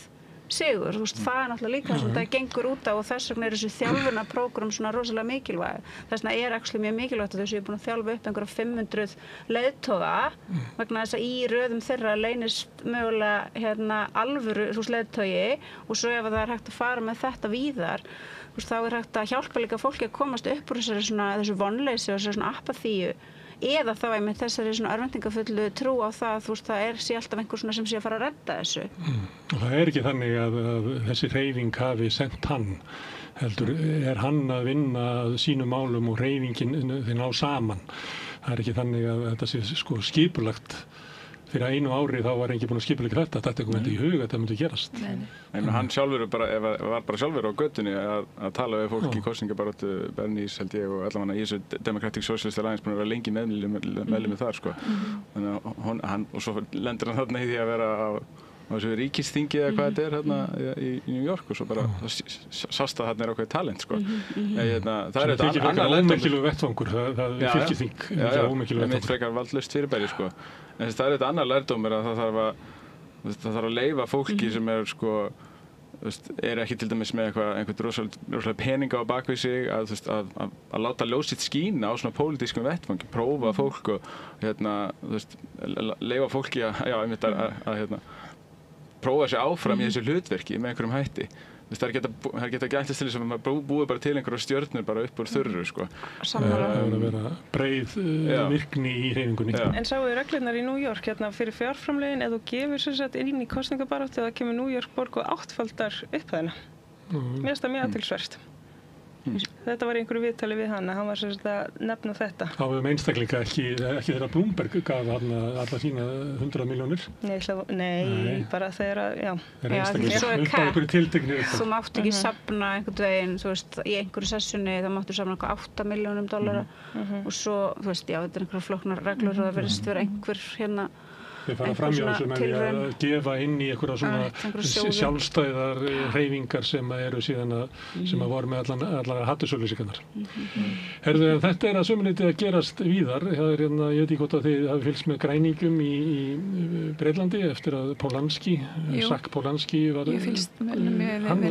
sigur, þú veist, það náttúrulega líka sem það gengur út á og þess vegna þessu þjálfunarprógram svona rosalega mikilvæg. Þess vegna actually mjög mikilvægt að þessu búin að þjálfa upp einhverja 500 leiðtoga vegna þess að í röðum þeirra leynist mögulega alvöru leiðtogi og svo ef það hægt að fara með þetta víðar, þú veist, þá hægt að hjálpa líka fólki að komast upp úr þessu vonleysi og þessu apathíu eða þá einmitt þessari svona örvæntingafullu trú á það, þú veist, það sé alltaf einhver svona sem sé að fara að redda þessu. Og það ekki þannig að þessi hreyfing hafi sent hann, heldur hann að vinna sínum málum og hreyfingin þeir ná saman. Það ekki þannig að þetta sé sko skipulagt. Fyrir 1 ári þá var enginn búinn að skipuleggja þetta kom ekki í huga að þetta myndi gerast. Hann sjálfur var bara sjálfur á götunni að tala við fólk í kosningabaráttu Bernice held ég og allavega í þessu Democratic Socialist Alliance búinn að vera lengi meðlimi þar sko. Þannig að hann og svo lendir hann þarna í því að vera á þessu ríkisþingi eða hvað þetta hérna í New York og svo bara sást að þarna ákveðið talent sko. Það þetta annar ómerkilegur vettvangur, það fylkisþing ómerkilegur vettvangur. Frekar valdlaust fyrirbæri sko. En það þetta annar lærdómur að það þarf að leyfa fólki sem sko ekki til dæmis með einhvern rosalega peninga á bakvið sig að láta ljós sitt skína á svona pólitískum vettvangi, prófa fólk og leyfa fólki að prófa sig áfram í þessu hlutverki með einhverjum hætti. Það geta ekki ætlast til þess að maður búið bara til einhverjar stjörnur bara upp úr þurru sko. Það er að vera breið virkni í hreyfingunni. En sáu þið reglurnar í New York fyrir fjárframlögin ef þú gefur sem sagt inn í kosningabaráttu eða kemur New York borg og 8-faldar upphæðina. Mér finnst það mjög athyglisvert. Þetta var einhverju viðtali við hann var sem sagt að nefna þetta. Þá hefum einstaklinga ekki þeirra Bloomberg gaf alla sína 100 milljónir. Nei, bara þeirra, já. Þeirra einstaklinga, upp á einhverju tiltekni. Þú mátt ekki safna einhvern veginn, þú veist, í einhverju sessjoni þá máttu safna $8 milljónum og svo, þú veist, já, þetta einhverja flóknar reglur og það verðist vera einhver Þeir fara fram hjá þessu með að gefa inn í einhverja svona sjálfstæðar hreyfingar sem eru síðan sem voru með allar hattusauglýsingarnar. Herðu, þetta að sömuleyti að gerast víðar. Það ég veit ekki hvort að þið hafi fylgst með græningum í Breitlandi eftir að Polanski, Zach Polanski var hann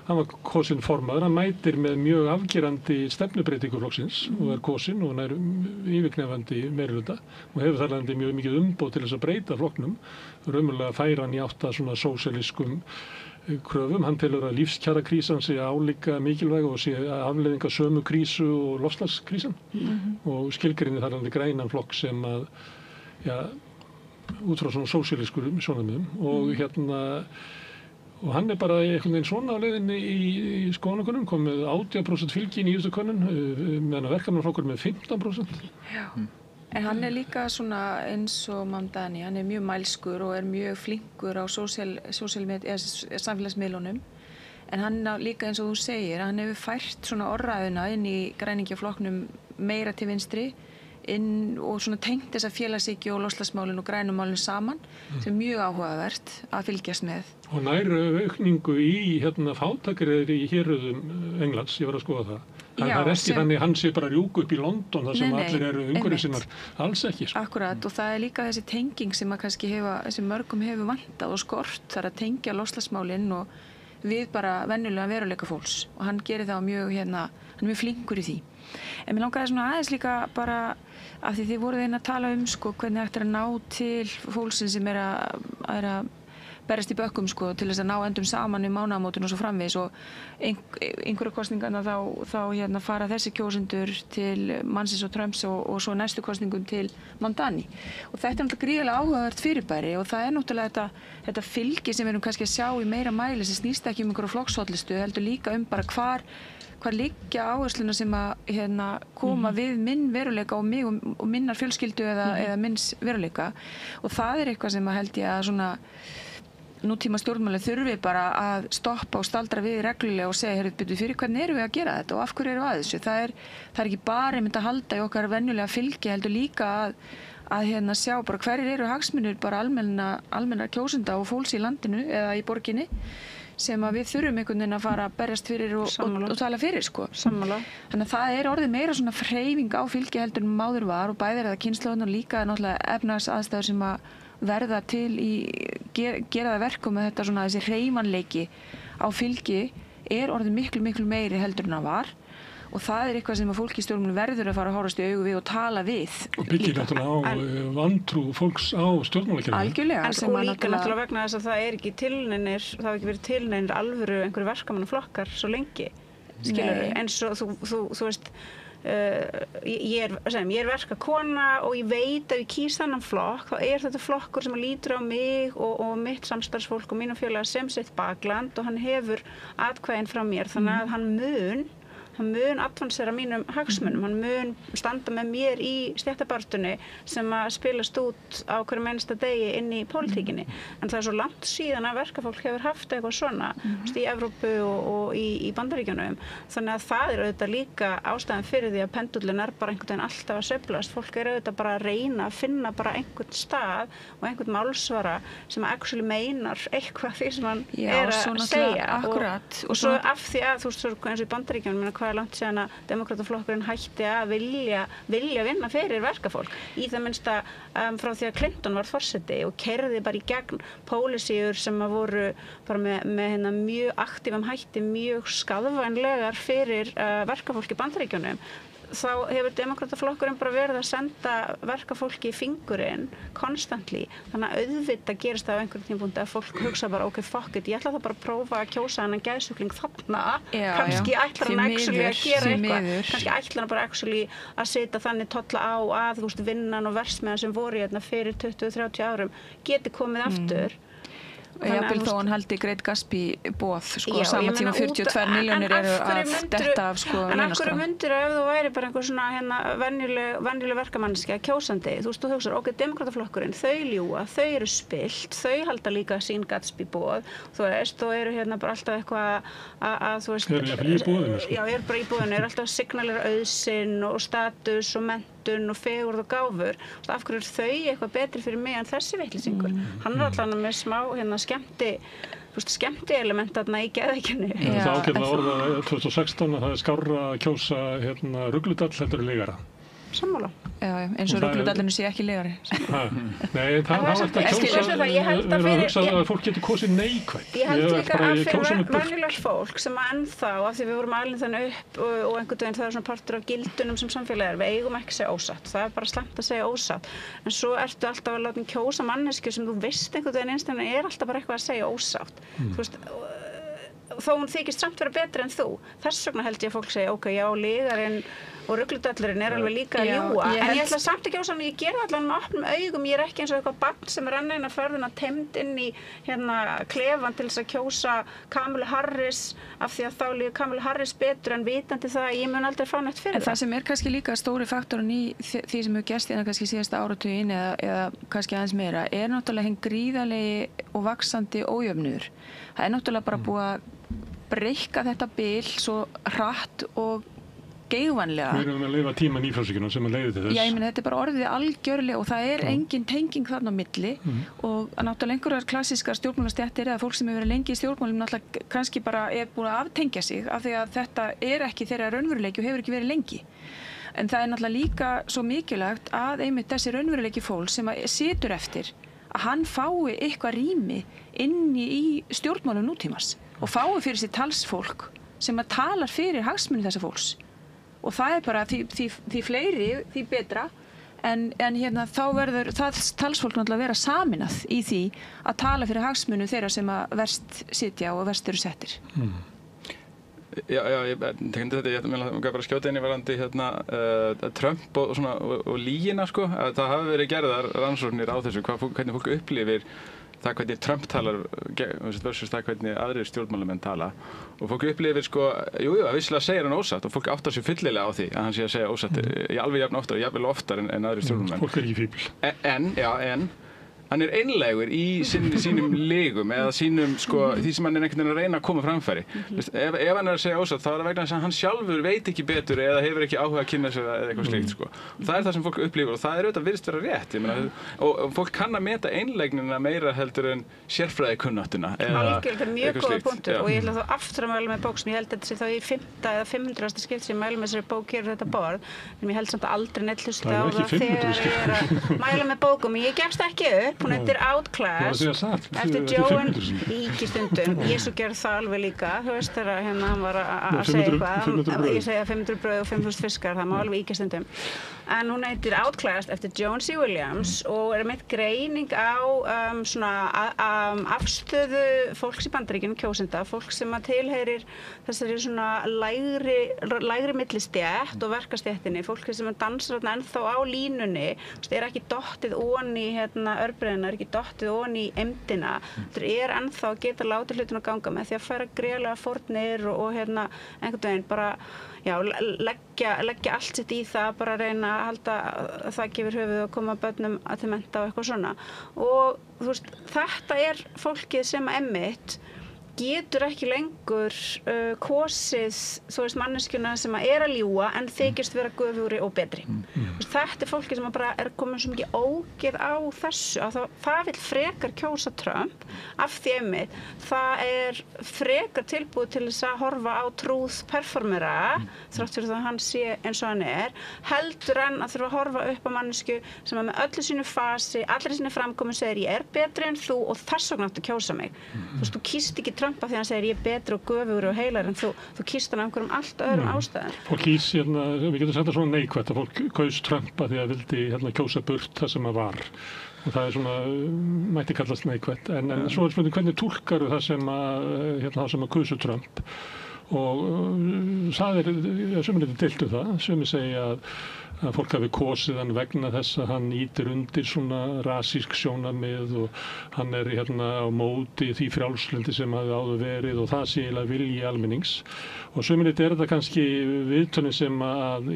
var kosinn formaður. Hann mætir með mjög afgerandi stefnubreytingu flokksins og kosinn og nær yfirgnefandi meirihluta og hefur þar landi mjög mikið umboð til þess að breyta flokknum, raunverulega færa hann í átt að svona sósíalískum kröfum. Hann telur að lífskjarakrísan sé álíka mikilvæg og sé afleiðing af sömu krísu og loftslagskrísan og skilgreinir þar grænan flokk sem að út frá svona sósíalískum sjónarmiðum og hann bara einhvern veginn svona á leiðinni í skoðanakönnun, kom með 80% fylgi í nýjustu könnun meðan að verkefnaflokkur með 15%. Já. En hann líka svona eins og Mamdani, hann mjög mælskur og mjög flinkur á samfélagsmiðlunum. En hann líka eins og þú segir, hann hefur fært svona orðræðuna inn í græningjaflokknum meira til vinstri og svona tengt þessa félagshyggju og loftslagsmálin og grænumálin saman sem mjög áhugavert að fylgjast með. Og nær aukningu í fátækri í héröðum Englands, ég var að skoða það. Það ekki þannig hann sé bara rjúku upp í London þar sem allir eru umhverfisinnar, alls ekki. Akkurat, og það líka þessi tenging sem að kannski sem mörgum hefur vantað og skort, það að tengja loftslagsmálin og við bara venjulega veruleika fólks og hann gerir það mjög, hann er mjög flinkur í því. En mér langaði svona aðeins líka bara af því þið voruð að tala sko, hvernig ætti að ná til fólksins sem er að berjast í bökkum sko, til þess að ná endum saman mánaðamótin og svo framvegis og einhverju kosningarna þá fara þessi kjósendur til mannsins og Trumps og svo næstu kosningum til Mamdani. Og þetta er náttúrulega gríðarlega áhugavert fyrirbæri og það er náttúrulega þetta fylgi sem við erum kannski að sjá í meira mæli sem snýst ekki einhverju flokkshollistu, heldur líka bara hvar liggja áhersluna sem að koma við minn veruleika og mig og minnar fjölskyldu eða minns veruleika og það eitthvað sem held ég að svona nútíma stjórnmáli þurfi bara að stoppa og staldra við reglulega og segja, byrju fyrir hvernig erum við að gera þetta og af hverju erum við að þessu? Það er ekki bara einmitt að halda í okkar venjulega fylgi, heldur líka að sjá bara hverjir eru hagsmunir bara almenna kjósenda og fólks í landinu eða í borginni sem að við þurfum einhvern veginn að fara að berjast fyrir og tala fyrir sko. Sammála. Þannig að það orðið meira svona hreyfing á fylgi heldur en áður var og bæði það kynslóðin og líka náttúrulega efnahagsaðstæður sem að verða til gera það verkum með þetta svona þessi hreyfanleiki á fylgi orðið miklu meiri heldur en það var og það eitthvað sem að fólk í stjórnmálum verður að fara að horfast í augu við og tala við. Og byggir náttúrulega á vantrú fólks á stjórnmálakerfinu. Algjörlega. Og líka náttúrulega vegna þess að það ekki verið tilneinir alvöru einhverju verkamannaflokkar svo lengi, skilurðu, eins og þú veist, ég er verkakona og ég veit að ég kýs þennan flokk, þá þetta flokkur sem lítur á mig og mitt samstarfsfólk og mína félaga sem sitt bakland og hann hefur atkvæðin frá mér, þannig að hann mun advansera mínum hagsmunum, hann mun standa með mér í stéttabaráttunni sem að spilast út á hverjum einasta degi inn í pólitíkinni. En það er svo langt síðan að verkafólk hefur haft eitthvað svona í Evrópu og í Bandaríkjunum. Þannig að það auðvitað líka ástæðan fyrir því að pendullin bara einhvern veginn alltaf að sveiflast. Fólk auðvitað bara að reyna að finna bara einhvern stað og einhvern málsvara sem að actually meinar eitthvað því sem hann að segja. Og svo af því að, þú veist, eins og í Bandaríkjunum, hvað langt síðan að Demókrataflokkurinn hætti að vilja vinna fyrir verkafólk. Í það minnsta frá því að Clinton var forseti og keyrði bara í gegn pólisíur sem að voru bara með mjög aktífum hætti, mjög skaðvænlegar fyrir verkafólk í Bandaríkjunum. Þá hefur Demókrataflokkurinn bara verið að senda verkafólki í fingurinn constantly. Þannig að auðvitað gerist það á einhverjum tímapunkti að fólk hugsa bara ok, fuck it, ég ætla það bara að prófa að kjósa hann geðsjúkling þarna. Kannski ætlar hann actually að gera eitthvað. Kannski ætlar hann bara actually að setja þannig tolla á að þú veist, vinnan og versmiðan sem voru hérna fyrir 20-30 árum geti komið aftur. Jafnvel þó hann haldi Great Gatsby boð, sko, saman tíma 42 milljónir eru að detta af, sko, launaskrá. En af hverju myndir ef þú væri bara einhver svona venjuleg verkamanneskja, kjósandi, þú veist, þú hugsar, ok, Demókrataflokkurinn, þau ljúga, þau eru spillt, þau halda líka sín Gatsby boð, þú veist, og eru bara alltaf eitthvað að, þú veist, eru bara í búðinu, eru alltaf að signalera auðsinn og status og menntun og fegurð og gáfur. Af hverju þau eitthvað betri fyrir mig en þessi vitleysingur? Hann allan með smá skemmti element þarna í geðveikjunni. Það ágætlega orðað 2016 að það skárra að kjósa Rugludall heldur en Legara. Sammála. Já, eins og Rugludallinu sé ekki Legari. Nei, það var alltaf að hugsa að fólk getur kosið neikvætt. Ég held líka að fyrir venjulegt fólk sem að ennþá, af því við vorum alin þannig upp og einhvern veginn það svona partur af gildunum sem samfélagið við eigum ekki að segja ósatt. Það bara slæmt að segja ósatt. En svo ertu alltaf að láta kjósa manneskju sem þú veist einhvern veginn einstaklega alltaf bara eitthvað að segja ósatt. Þú veist, þó hún þykist samt vera betri en þú. Þess vegna held ég að fólk segja, ok, já, Legarinn og Rugludallurinn alveg líka að ljúga. En ég ætla samt ekki ásann, ég gera allan með opnum augum, ég ekki eins og eitthvað barn sem renna inn að ferðina temd inn í klefan til þess að kjósa Kamalu Harris af því að þá líka Kamalu Harris betur en vitandi það að ég mun aldrei fá neitt fyrir það. En það sem kannski líka stóri faktorinn í því sem hefur gerst hérna kannski síðasta áratuginn eða kannski aðeins meira náttúrulega hinn gríðarlegi og vaxandi ójöfnuður. Það náttúrulega bara búið að breikka þetta bil svo hratt og geigvænlega. Við erum að lifa tíma nýfrjálshyggjunnar sem að leiði til þess. Já, ég meina þetta bara orðið algjörlega og það engin tenging þarna á milli og náttúrulega einhverjar klassískar stjórnmálastéttir eða fólk sem hefur verið lengi í stjórnmálum náttúrulega kannski bara búin að aftengja sig af því að þetta ekki þeirra raunveruleiki og hefur ekki verið lengi. En það náttúrulega líka svo mikilvægt að einmitt þessi raunveruleiki fólk sem situr eftir að hann fái eitthvað rými inni í stjórnmálum nútímans. og fáum fyrir sér talsfólk sem að talar fyrir hagsmuni þessa fólks og það bara því fleiri, því betra en hérna þá verður það talsfólk náttúrulega vera saminað í því að tala fyrir hagsmuni þeirra sem að verst sitja og verst eru settir. Já, ég tenkti þetta, ég gaf bara skjóta inn í varandi Trump og lýgina sko, að það hafi verið gerðar rannsóknir á þessu, hvernig fólk upplifir það hvernig Trump talar versus það hvernig aðrir stjórnmálamenn tala og fólk upplifir sko, að vissilega segir hann ósatt og fólk áttar sér fyllilega á því að hann sé að segja ósatt, alveg jafn oftar, jafnvel oftar en aðrir stjórnmálamenn. Fólk ekki fíbl. En hann einlægur í sínum legum eða sínum, sko, því sem hann einhvern veginn að reyna að koma framfæri. Ef hann að segja ósatt, þá það vegna þess að hann sjálfur veit ekki betur eða hefur ekki áhuga að kynna sér eða eitthvað slíkt, sko. Og það það sem fólk upplifir og það auðvitað virðist vera rétt, ég meina, og fólk kann að meta einlægnina meira heldur en sérfræðikunnátuna. Algjörlega, mjög góða punktur og ég ætla þá aftur að mæla með bók sem ég held að þetta sé þá í 5. eða 500. skipt sem ég mæla með þessari bók hér þetta borð, en ég held samt að aldrei neitt hlusta á það þegar ég að mæla með bókum. Ég gefst ekki upp. Hún heitir Outclassed eftir Joan Íkistundum. Ég svo gerði það alveg líka, þú veist þegar hann var að segja eitthvað, ég segja 500 brauð og 5.000 fiskar, það má alveg Íkistundum. En hún heitir Outclassed eftir Joan C. Williams og meitt greining á afstöðu fólks í Bandaríkjunum, kjósenda, fólk sem að tilheyrir þessari svona lægri millistétt og verkastéttinni, fólki sem dansar ennþá á línunni, ekki dottið onni örbreiðina, ekki dottið onni í eymdina, þetta ennþá að geta látið hlutin að ganga með því að færa greiðlega fórnir og einhvern veginn bara leggja allt sitt í það, bara reyna að halda þakki yfir höfuð og koma börnum til mennta og eitthvað svona. Og þú veist, þetta fólkið sem einmitt getur ekki lengur kosið, þú veist, manneskjuna sem að ljúga en þykist vera göfugri og betri. Þetta fólki sem bara komin svo mikið ógeð á þessu að það vill frekar kjósa Trump af því einmitt það frekar tilbúið til þess að horfa á trúð performera þrátt fyrir það að hann sé eins og hann heldur en að þurfa að horfa upp á mannesku sem að með öllu sínu fasi, allri sínu framkomu segir ég betri en þú og þess vegna áttu að kjósa mig. Þú veist, þú kýst ekki Trump af því að hann segir ég betri og göfugur og heilar en þú kýst hann af einhverjum allt öðrum ástæðum. Fólk kýs, við getum sagt það svona neikvætt að fólk kaus Trump að því að vildi kjósa burt það sem að var. Og það svona, mætti kallast neikvætt. En svo spurning hvernig túlkaru það sem að kusu Trump. Og það sumir deildu það, sumir segja að fólk hafi kosið hann vegna þess að hann ýtir undir svona rasísk sjónarmið og hann á móti því frjálslyndi sem hafi áður verið og það sé eiginlega vilji almennings. Og sumir þetta kannski viðtölin sem að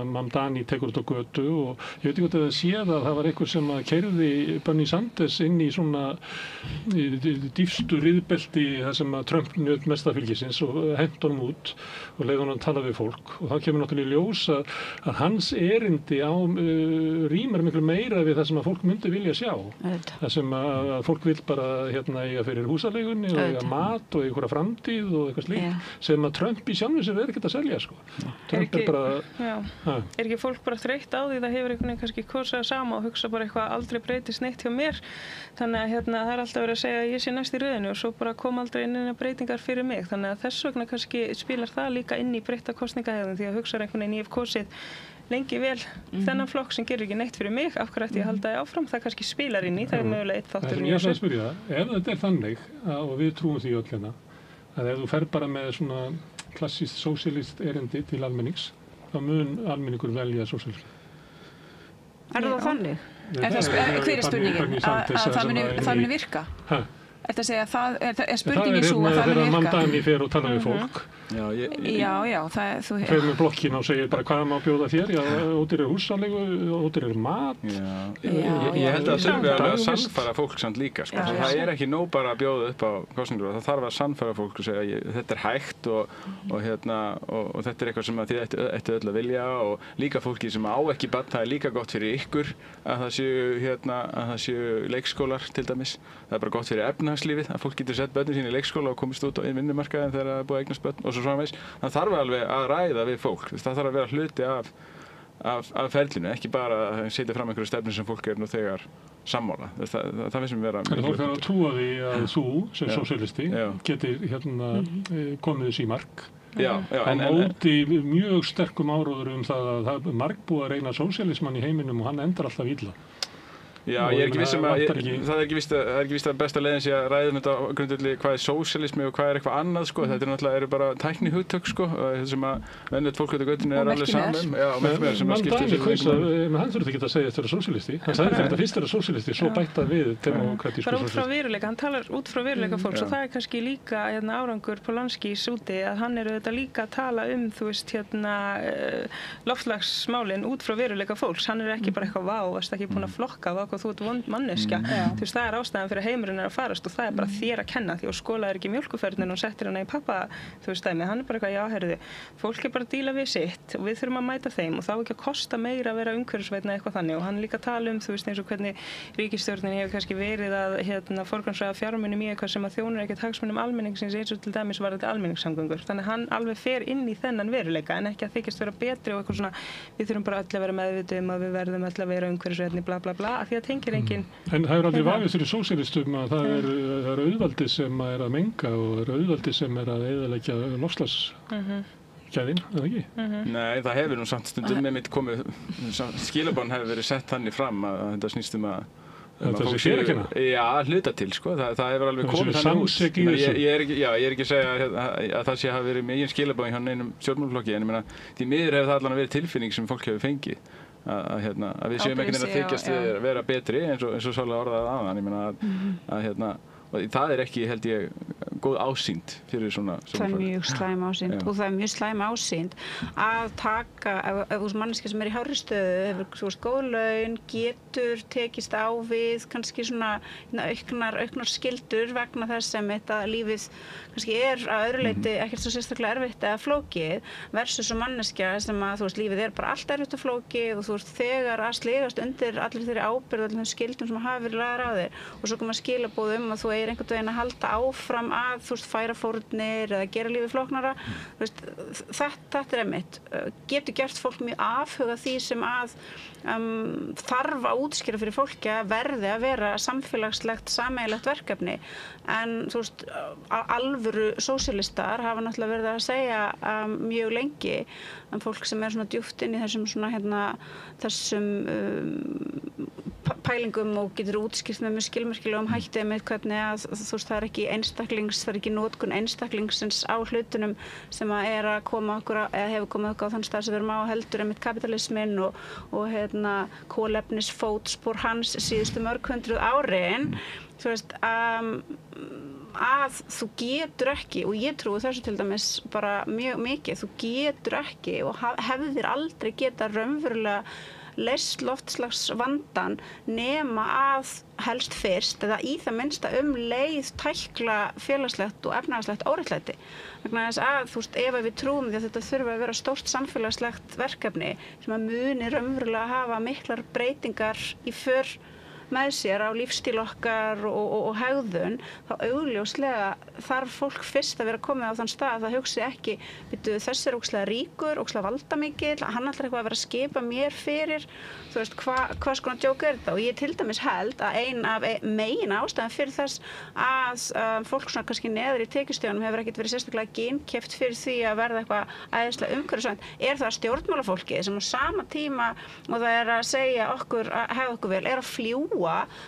Mamdani tekur þetta á götu og ég veit ekki hvort að það séð að það var einhver sem að keyrði Bernie Sanders inn í svona dýpstu riðbelti þar sem að Trump njöt mesta fylgisins og hent honum út og leið honum að tala við fólk og þá kemur náttúrulega í ljós að hans erindi á rýmar miklu meira við það sem að fólk myndi vilja sjá. Það sem að fólk vil bara eiga fyrir húsaleigunni og eiga mat og einhverja framtíð og eitthvað slíkt sem að Trump í sjálfum sér ekkert að selja sko. Trump bara ekki fólk bara þreytt á því það hefur einhvern veginn kannski kosað sama og hugsa bara eitthvað aldrei breytist neitt hjá mér þannig að það alltaf verið að segja að ég sé næst í röðinu og svo bara kom aldrei inn breytingar fyrir mig þannig að þess vegna kannski spilar það líka inn í breytta kosningahegðun því að hugsa einhvern veginn ég hef kosið lengi vel þennan flokk sem gerir ekki neitt fyrir mig, af hverju ætti ég að halda það áfram, það kannski spilar inn í, það mögulega eitt þáttur í þessu. Ég ætla að spyrja það, ef þetta þannig og við trúum því öll að ef þú fer bara með svona klassískt sósíalist erindi til almennings, þá mun almenningur velja sósíalisma. Það þannig? Hver spurningin? Að það muni virka? Þetta segja að það spurningin svo að það muni virka? Þegar Mamdani fer og tala við fólk. Já, þú fer með blokkina og segir bara hvað má bjóða þér, ódýr húsalegu, ódýr mat. Ég held að þurfi að sannfæra fólk samt líka, sko. Það ekki nóg bara að bjóða upp á kosningur, það þarf að sannfæra fólk og segja þetta hægt og þetta eitthvað sem þið ættu öll að vilja og líka fólki sem á ekki barn, það líka gott fyrir ykkur að það séu leikskólar til dæmis. Það bara gott fyrir efnahagslífið að fólk getur sett börnin sín í leikskóla og komist út á vinnumarkaðinn þegar það búið að eignast börn og svo framvegis. Það þarf alveg að ræða við fólk, það þarf að vera hluti af af ferlinu, ekki bara að setja fram einhverju stefnu sem fólk nú þegar sammála. Það finnst mér vera... En fólk að trúa því að þú sem sósíalisti getur komið þessi í mark. Á móti mjög sterkum áróður það að það er margbúið að reyna sósíalismann í heiminum og hann endar alltaf illa. Já, ég er ekki viss það er ekki víst að besta leiðin sé að ræða þetta á grundvelli hvað er sósíalismi og hvað er eitthvað annað, sko. Þetta náttúrulega eru bara tæknihugtök, sko, sem að venjulegt fólk út á götunni alveg samum. Já, og merkimiðar sem að skipta þessu. Hann þurfti ekki að segja þetta sósíalisti. Hann sagði þetta fyrst sósíalisti, svo bætta við demokratísku sósíalisti. Bara út frá veruleika, hann talar út frá veruleika fólks og það er kannski líka árangur Polanskis úti að hann þetta líka að tala þú veist, loftslagsmálin út frá veruleika fólks. Hann ekki bara eitthvað varst ekki búin að flokka þú ert vond manneskja. Þú veist, það er ástæðan fyrir heimurinn að farast og það er bara þér að kenna því og skóla ekki mjólkuferðin og settir hana í pappa, þú veist, dæmi. Hann er bara eitthvað, já, heyrðu, fólk bara að díla við sitt og við þurfum að mæta þeim og þá ekki að kosta meira að vera umhverfisvænn eitthvað þannig og hann líka tala þú veist, eins og hvernig ríkisstjórnin hefur kannski verið að forgangsraða fjármunum í eitthvað sem að þjónar ekkert hagsmunum almenningsins eins og til dæmis varðandi almenningssamgöngur. Þannig hann alveg fer inn í þennan veruleika en ekki að þykjast vera betri og eitthvað svona við þurfum bara öll að vera meðvituð að við verðum öll að vera umhverfisvænni bla bla bla af því að tengir enginn. En það aldrei vafið fyrir sósíalistum að það er auðvaldi sem að menga og auðvaldi sem að eyðileggja loftslagsgæðin, eða ekki? Nei, það hefur nú samt stundum með mitt komið skilaboðin hefur verið sett þannig fram að þetta snýst að það sé sérkenna? Já, hluta til, sko. Það hefur alveg komið þannig út. Ég er ekki að segja að það sé að hafa verið megin skilaboðin hjá neinum stjórnmálaflokki en ég meina, því miður hefur það allan verið tilfinning sem fólk hefur fengið að við séum ekki að þykjast vera betri eins og svolítið orðað aðan. Ég meina og það er ekki, held ég, góð ásýnd fyrir svona það er mjög slæm ásýnd og það er mjög slæm ásýnd að taka, ef þú manneskja sem í hárri stöðu, hefur góð laun, getur tekist á við kannski svona auknar skyldur vegna þess sem þetta lífið kannski að öðru leyti ekkert svo sérstaklega erfitt eða flókið versus manneskja sem að lífið bara allt erfitt og flókið og þegar að sligast undir allir þeirri ábyrgð og allir þeim skildum sem hafa verið lagðar á þér og svo koma skilaboð að þú einhvern veginn að halda áfram að færa fórnir eða gera lífið flóknara þetta er einmitt getur gert fólk mjög afhuga því sem að þarf að útskýra fyrir fólki að verði að vera samfélagslegt sameiginlegt verkefni en alvöru sósíalistar hafa náttúrulega verið að segja mjög lengi en fólk sem svona djúpt inn í þessum pælingum og getur útskýrt með mjög skilmerkilegum hætti með hvernig að það er ekki notkun einstaklingsins á hlutunum sem að koma okkur eða hefur komið okkur á þann stað sem við erum á heldur einmitt kapitalisminn og kólefnisfótspor hans síðustu mörg hundruð árin að þú getur ekki og ég trúi þessu til dæmis bara mjög mikið, þú getur ekki og hefðir aldrei geta raunverulega leyst loftslagsvandann nema að helst fyrst eða í það minnsta leið tækla félagslegt og efnahagslegt óréttlæti. Vegna þess að ef við trúum því að þetta þurfi að vera stórt samfélagslegt verkefni sem að muni raunverulega hafa miklar breytingar í för með sér á lífstíl okkar og hegðun, þá augljóslega þarf fólk fyrst að vera komið á þann stað að það hugsi ekki, þessi er ógeðslega ríkur, ógeðslega valdamikill, hann ætlar eitthvað að vera að skipa mér fyrir, þú veist, hvað skona djók þetta? Og ég til dæmis held að ein af megin ástæðan fyrir þess að fólk svona kannski neður í tekjustíðunum hefur ekkert verið sérstaklega ginnkeypt fyrir því að verða eitthvað æðislega umhverfisvænt, það stjórnmálafólkið sem á sama tíma og það að segja okkur að hafa okkur vel, að fljúga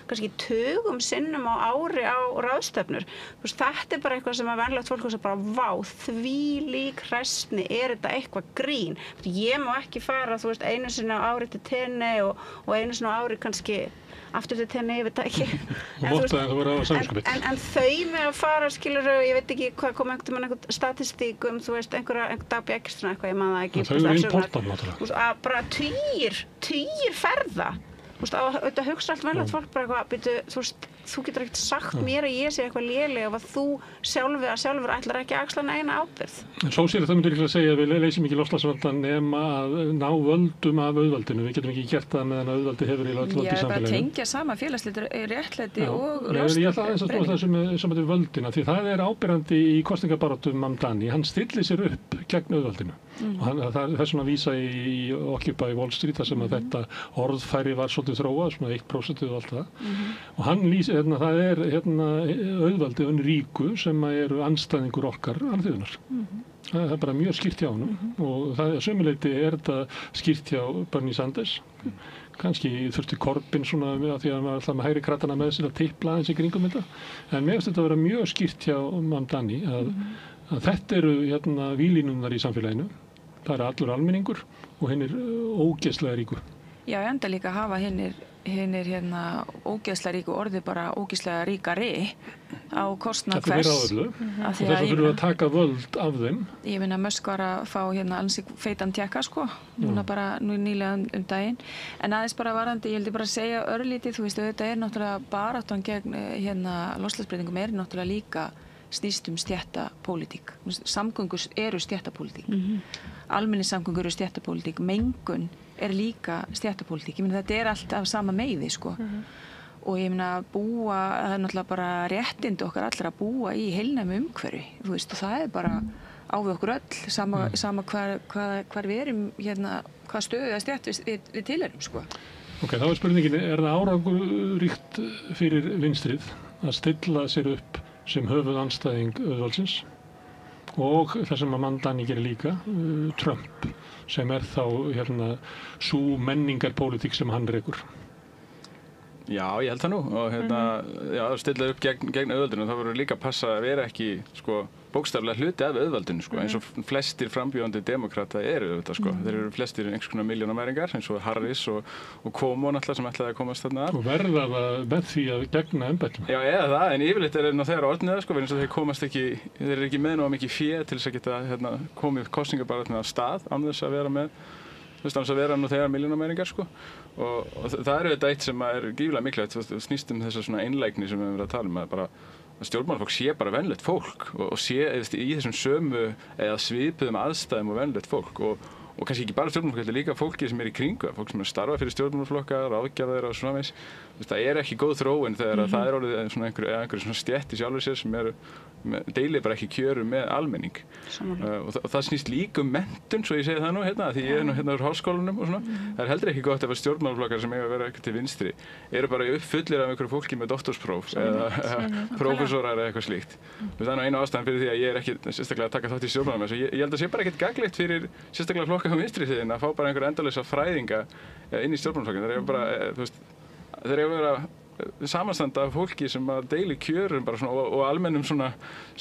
kannski tugum sinnum á ári á ráðstefnur. Þetta er bara eitthvað sem að venjulegt fólk hugsa bara vá, þvílík hræsni, þetta eitthvað grín? Ég má ekki fara, einu sinni á ári til tenni og einu sinni á ári kannski aftur til tenni, ég veit það ekki. En þau með að fara, ég veit ekki hvað kom einhvern statistík einhverja Dagbjörg Eggertsson eitthvað, ég man það ekki. Þau eru important náttúrulega. Bara tugir ferða. Þetta hugsa allt venjulegt fólk bara eitthvað, þú getur ekkert sagt mér að ég sé eitthvað léleg ef að þú sjálfur ætlar ekki að axla neina ábyrgð. En svo sér það myndir ekki að segja að við leysum ekki loftslagsvandann nema að ná völdum af auðvaldinu. Við getum ekki gert það meðan auðvaldi hefur í öll völd í samfélaginu. Bara tengja saman félagslegt réttlæti og ég ætla aðeins að skoða það sem er völdina, því það er áberandi í kosningabaráttu Mamdani. Hann stillir sér upp gegn auðvaldinu. Og það er svona að vísa í Occupy Wall Street þar sem að þetta orðfæri var svolítið þróað, svona 1% og allt það. Og hann lýsir, það er auðvaldi ríku sem eru andstæðingur okkar alþýðunnar. Það er bara mjög skýrt hjá honum og það er sömuleyti þetta skýrt hjá Bernie Sanders. Kannski þurfti Corbyn svona því að hann var alltaf með hægri krattana með sér að tipla aðeins í kringum þetta. En mér finnst þetta að vera mjög skýrt hjá Mamdani að þetta eru víglínurnar í samfélaginu. Það er allur almenningur og hinnir ógeðslega ríku. Já, enda líka hafa hinnir ógeðslega ríku orðið bara ógeðslega ríkari á kostnað hvers. Þetta verður öllu og þess að þurfum að taka völd af þeim. Ég meina Musk var að fá ansi feitan tékka núna bara nýlega daginn. En aðeins bara varðandi, ég heldur bara að segja örlítið, þú veist, þetta er náttúrulega baráttan gegn loftslagsbreytingum er náttúrulega líka snýst stéttapólitík. Samgöngur eru stéttapólitík. Almenningssamgöngur eru stéttapólitík. Mengun er líka stéttapólitík. Ég meina þetta er allt af sama meiði, Og ég meina það er náttúrulega bara réttindi okkar allra að búa í heilnæmu umhverfi. Þú veist, og það er bara á við okkur öll, sama hvar við erum, hvað stöðu að stétt við tilheyrum, Ok, þá er spurningin, er það áranguríkt fyrir vinstrið að stilla sér upp sem höfuð andstæðing auðvaldsins og það sem að Mamdani gerir líka, Trump, sem er þá sú menningarpólitík sem hann rekur? Já, ég held það nú og stilla upp gegn auðvaldinu og það voru líka að passa að vera ekki bókstaflega hluti af auðvaldinu eins og flestir frambjóðandi demokrata eru þeir eru flestir einhvers konar milljónamæringar eins og Harris og Cuomo náttúrulega sem ætlaði að komast þarna að. Og verða það með því að gegna embættum. Já, eða það, en yfirleitt er þeir orðnið eins og þeir komast ekki, þeir eru ekki með nóg mikið fé til þess að geta komið kosningabaráttunni af stað án þess að vera með að vera nú þegar milljónamæringar og það er þetta eitt sem er gífurlega mikilvægt, snýst þessa svona einlægni sem við höfum verið að tala um að stjórnmálafólk sé bara venjulegt fólk og sé í þessum sömu eða svipuðum aðstæðum og venjulegt fólk og kannski ekki bara stjórnmálafólk, þetta er líka fólki sem er í kringu, fólk sem er að starfa fyrir stjórnmálaflokka, ráðgjafa þeirra og svona meins. Það er ekki góð þróun þegar það er orðið einhverju svona stétt í sjálfur sér sem deilir bara ekki kjörum með almenning. Og það snýst líka menntun, svo ég segi það nú því ég er úr háskólanum og svona. Það er heldur ekki gott ef að stjórnmálaflokkar sem eiga að vera eitthvað til vinstri eru bara uppfullir af einhverju fólki með doktorspróf eða prófessorar eða eitthvað slíkt. Það er einu ástæðan fyrir því að ég er ekki sérstaklega að taka þátt í stjórnmálum. Ég held að sé bara ekkert gagnlegt fyrir sérstaklega flokka á vinstri hliðina að fá bara einhverja endalausa fræðinga inn í stjórnmálaflokkinn. Þeir eru að vera samanstanda af fólki sem að deili kjörum bara og almennum svona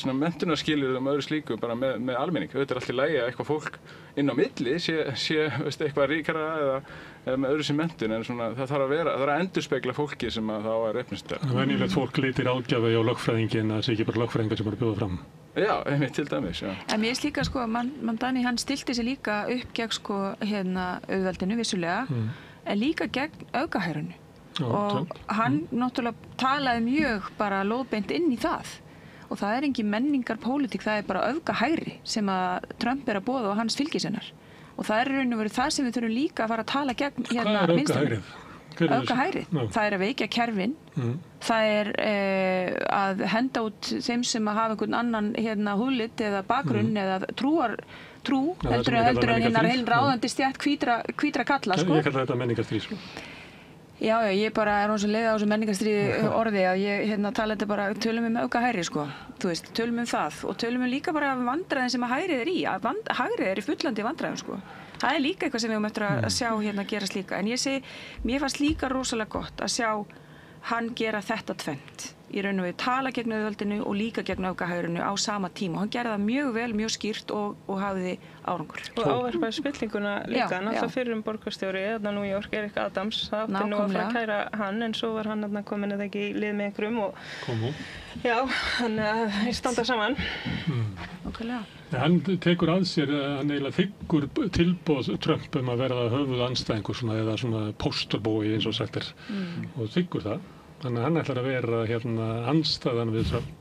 menntunarskilyrðum og öðru slíku bara með almenning. Þetta er allt í lagi að eitthvað fólk inn á milli sé eitthvað ríkara eða með öðru sem menntun en það þarf að endurspegla fólki sem að það á að representera. Venjulegt fólk leitir ágjafi á lögfræðingin að það sé ekki bara lögfræðingar sem eru að bjóða fram. Já, einmitt til dæmis, já. En mér finnst líka Mamdani hann stilti sig líka upp gegn auðvaldinu vissulega en líka gegn öfgahærunu. Og hann náttúrulega talaði mjög bara lóðbeint inn í það og það er engin menningarpólitík, það er bara öfgahægri sem að Trump er að boða og hans fylgisinnar og það er raun og veru það sem við þurfum líka að fara að tala gegn Hvað er öfgahægrið? Öfgahægrið, það er að veikja kerfin, það er að henda út þeim sem að hafa einhvern annan húðlit eða bakgrunn eða trú heldur en hinnar heil ráðandi stjætt hvítra kalla. Ég kalla þetta menningarstríð. Já, ég bara er svo leið á þessu menningarstríði orði að ég tala þetta bara, tölum öfgahægri þú veist, tölum það og tölum líka bara vandræðin sem að hægrið er í, að hægrið er í fullandi vandræðum Það er líka eitthvað sem við höfum eftir að sjá gerast líka, en ég segi, mér fannst líka rosalega gott að sjá hann gera þetta tvennt. Í raun og veru tala gegn auðvaldinu og líka gegn öfgahægrinu á sama tíma. Hann gerði það mjög vel, mjög skýrt og hafði árangur. Og ávarpaði spillinguna líka, náttúrulega fyrrum borgarstjóri eða New York, Eric Adams, það átti nú að fara að kæra hann, en svo var hann komin eða ekki í lið með einhverjum og já, hann standa saman. Okkurlega. Hann tekur að sér, hann eiginlega þiggur tilboð Trump að verða höfuð andstæðingur eða svona pósturbói eins og sagt og þiggur það. Þannig að hann ætlar að vera andstæðan við Trump.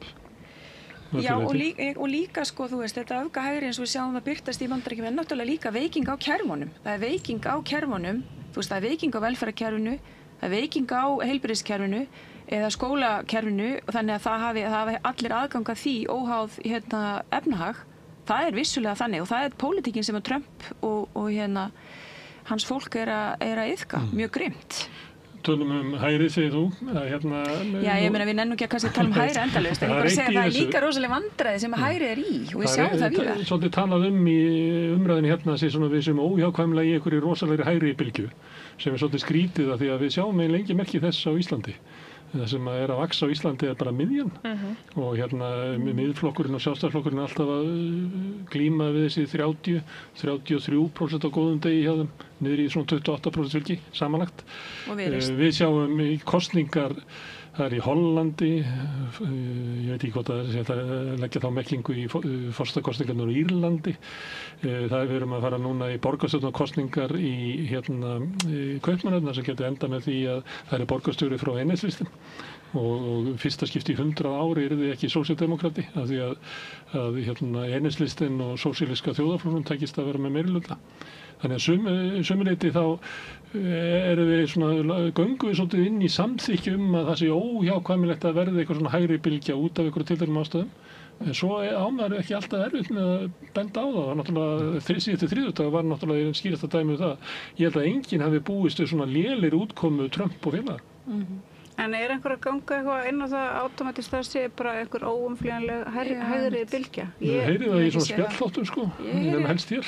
Já, og líka sko, þú veist, þetta öfgahægri eins og við sjáum það birtast í Bandaríkjunum er náttúrulega líka veiking á kerfunum. Það er veiking á kerfunum, þú veist, það er veiking á velferðarkerfinu, það er veiking á heilbrigðiskerfinu eða skólakerfinu og þannig að það hafi allir aðgang að því óháð efnahag. Það er vissulega þannig og það er pólitíkin sem að Trump og hans fólk er að iðka, mjög grimmt. Tölum hægri, segir þú? Já, ég meina við nennum ekki að kannski tala hægri endalaust, en ég bara segja að það er líka rosalega vandræði sem að hægri í og við sjáum það víðar. Svolítið talað í umræðinni við sem óhjákvæmlega í einhverju rosalegri hægri bylgju sem er svolítið skrítið að því að við sjáum lengi merki þess á Íslandi. Það sem er að vaxa á Íslandi er bara miðjan og miðflokkurinn og sjálfstæðisflokkurinn er alltaf að glíma við þessi 33% á góðum degi hjá þeim, niður í svona 28% fylgi samanlagt. Við sjáum í kosningar, það er í Hollandi, ég veit ekki hvort það er að leggja þá merkingu í forsetakosningarnar í Írlandi. Það við erum að fara núna í borgarstjórnarkosningar í Kaupmannahöfn sem getur enda með því að það er borgarstjóri frá NS-listin og fyrsta skipti í 100 ári yrði ekki sósíaldemókrati af því að NS-listin og sósíalíska þjóðarflokkurinn tækist að vera með meirihluta. Þannig að sömuleyti þá göngum við svolítið inn í samþykju að það sé óhjákvæmilegt að verði eitthvað svona hægri bylgja út af einhverju tilteknum ástæðum. En svo ámaður ekki alltaf erfitt með að benda á það. Náttúrulega síðustu þriðjudag var náttúrulega skýrasta dæmi það. Ég held að enginn hafi búist við svona lélegri útkomu Trump og félaga. En er einhver að ganga eitthvað inn á það automatist að sé bara einhver óumflýjanleg hægri bylgja? Ég heyri það í svona spjallþáttum sko, nema helst þér.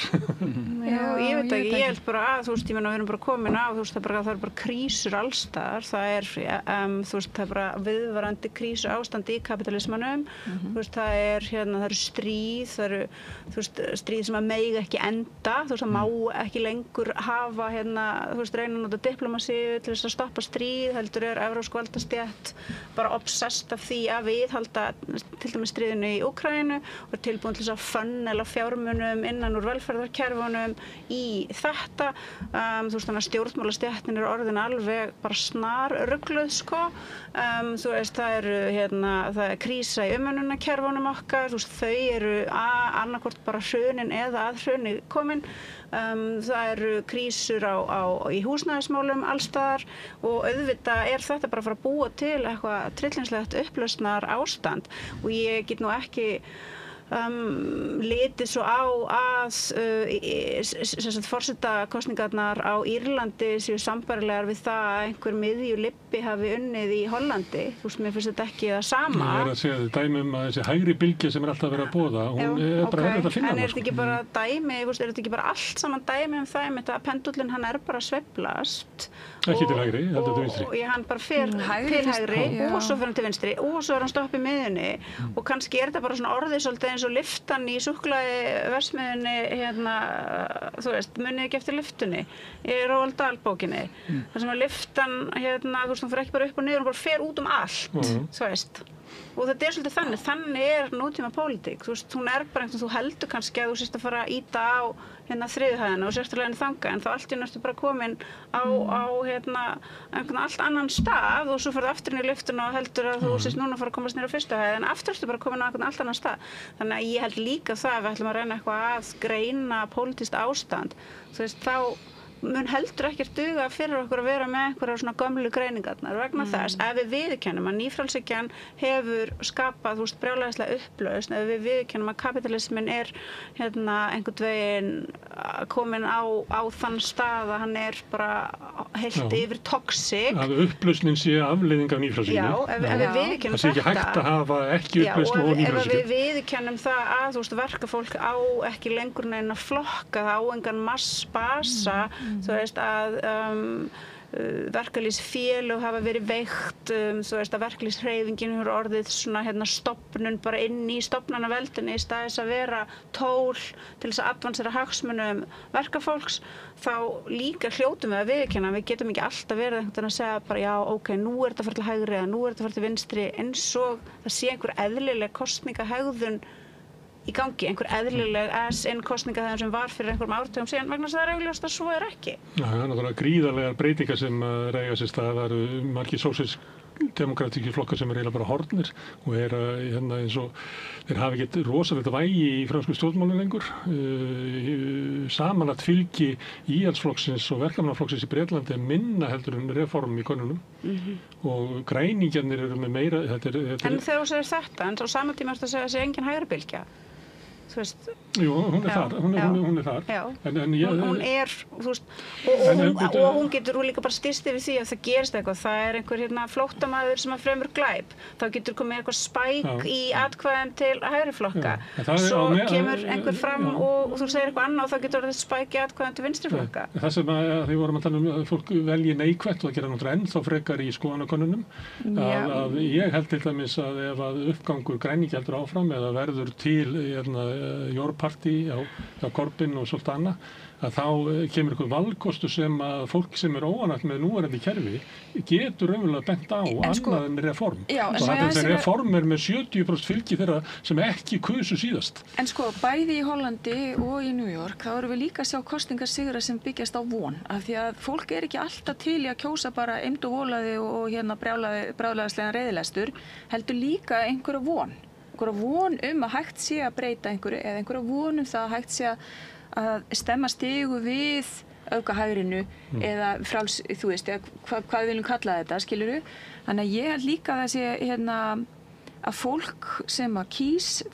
Já, ég veit ekki, ég held bara að, þú veist, ég menna við erum bara komin á, þú veist, það er bara krísur allstaðar, það er, þú veist, það er bara viðvarandi krísu ástand í kapitalismanum, þú veist, það eru stríð, það eru, þú veist, stríð sem að mega ekki enda, þú veist, það má ekki lengur hafa, þú veist, reyna að nota diplomasíu til þess að stoppa stríð, heldur evrópsk valdastétt bara obsessed af því að viðhalda til dæmis stríðinu í Úkraínu og er tilbúin til þess að funnela fjármunum innan úr velferðarkerfunum í þetta. Þú veist, þannig að stjórnmálastéttin orðin alveg bara snarrugluð sko. Þú veist, það er krísa í umönnunarkerfunum okkar, þú veist, þau eru annarkvort bara hrunin eða að hruni komin. Það eru krísur í húsnæðismálum allstaðar og auðvitað er þetta bara að fara að búa til eitthvað tryllinslegt upplausnar ástand og ég get nú ekki litið svo á að forsetakosningarnar á Írlandi séu sambærilegar við það að einhver miðjulibbi hafi unnið í Hollandi. Þú veist, mér finnst þetta ekki það sama. Ég er að segja þið dæmi að þessi hægri bylgja sem er alltaf verið að boða, hún er bara verið að finna hana. En er þetta ekki bara dæmi, er þetta ekki bara allt saman dæmi það að pendullin hann er bara að sveiflast? Ekki til hægri, heldur til vinstri. Og hann bara fer til hægri og svo fer hann til vinstri og svo er hann stopp í miðjunni og kannski er þetta bara svona orðið svolítið eins og lyftan í súkkulaði versmiðunni þú veist, munið ekki eftir lyftunni í Roald Dahl-bókinni þar sem að lyftan, þú veist, hún fer ekki bara upp og niður, hún bara fer út allt, þú veist og þetta er svolítið þannig er nútíma pólitík, þú veist, hún er bara einhvern þú heldur kannski að þú sést að fara að íta á þriðju hæðina og sérstulegin þanga en þá allt í næstu bara komin á einhvern allt annan stað og svo ferðu aftur inn í lyftuna og heldur að þú sést núna að fara að komast niður á fyrstu hæð en aftur ertu bara komin á einhvern allt annan stað þannig að ég held líka það að við ætlum að reyna eitthvað að greina pólitískt ástand þú veist, þá mun heldur ekkert duga fyrir okkur að vera með einhverjar svona gömlu greiningarnar vegna þess ef við viðurkennum að nýfrjálshyggjan hefur skapað, þú veist, brjálæðislega upplausn ef við viðurkennum að kapitalismin er einhvern veginn komin á þann stað að hann er bara heilt yfir toxic að upplausnin sé afleiðing af nýfrjálshyggju ef við viðurkennum það sé ekki hægt að hafa ekki upplausn og nýfrjálshyggju ef við viðurkennum það að, þú veist, verkafólk á ekki lengur neina flokka það á engan massbasa þú veist að verkalýðsfélög hafa verið veikt þú veist að verkalýðshreyfingin hefur orðið svona stofnun bara inn í stofnanaveldinni í stað þess að vera tól til þess að advansera hagsmunum verkafólks þá líka hljótum við að viðurkenna við getum ekki alltaf verið einhvern veginn að segja bara já ok, nú er þetta að fara til hægri eða nú er þetta að fara til vinstri eins og það sé einhver eðlileg kosningahegðun í gangi, einhver eðlileg kosningahegðun sem var fyrir einhverjum áratugum síðan vegna þess að það er augljóst að svo er ekki. Já, það er náttúrulega gríðarlegar breytingar sem eiga sér stað, það eru margir demokratíski flokkar sem eiginlega bara horfnir og eins og þeir hafa ekkert rosalegt vægi í fransku stjórnmálum lengur. Samanlagt fylgi Íhaldsflokksins og Verkamannaflokksins í Bretlandi minna heldur en reform í könnunum og græningjarnir eru með meira. En þegar þú segir þetta, en á sama tíma ertu að segja að það sé engin hægri bylgja. Jú, hún er þar. Hún er þar. Já, hún er, og hún getur líka bara styrst yfir því að það gerist eitthvað, það er einhver flóttamaður sem að fremur glæp, þá getur komið eitthvað spæk í atkvæðum til hægri flokka, svo kemur einhver fram og þú segir eitthvað annað og þá getur þetta spæk í atkvæðum til vinstri flokka. Það sem því vorum að tala að fólk velji neikvætt og að gera náttúrulega ennþá frekar í skoðanakönnunum, að ég held til dæmis að ef að uppgangur græningja heldur áfram eða verður til Your Party á Corbyn og svolítið annað, að þá kemur einhver valkostu sem að fólk sem óánægt með núverandi kerfi getur raunverulega bent á annað en reform. Og þetta reform með 70% fylgi þeirra sem ekki kusu síðast. En bæði í Hollandi og í New York, þá erum við líka að sjá kosningarsigra sem byggjast á von. Af því að fólk er ekki alltaf til í að kjósa bara eymd og volaði og brjálæðislegan reiðilestur, heldur líka einhverja von að hægt sé að breyta einhverju eða einhverja von það að hægt sé að stemma stigu við öfgahægrinu eða frjáls, þú veist, hvað við viljum kalla þetta, skilurðu? Þannig að ég held líka að það sé að fólk sem að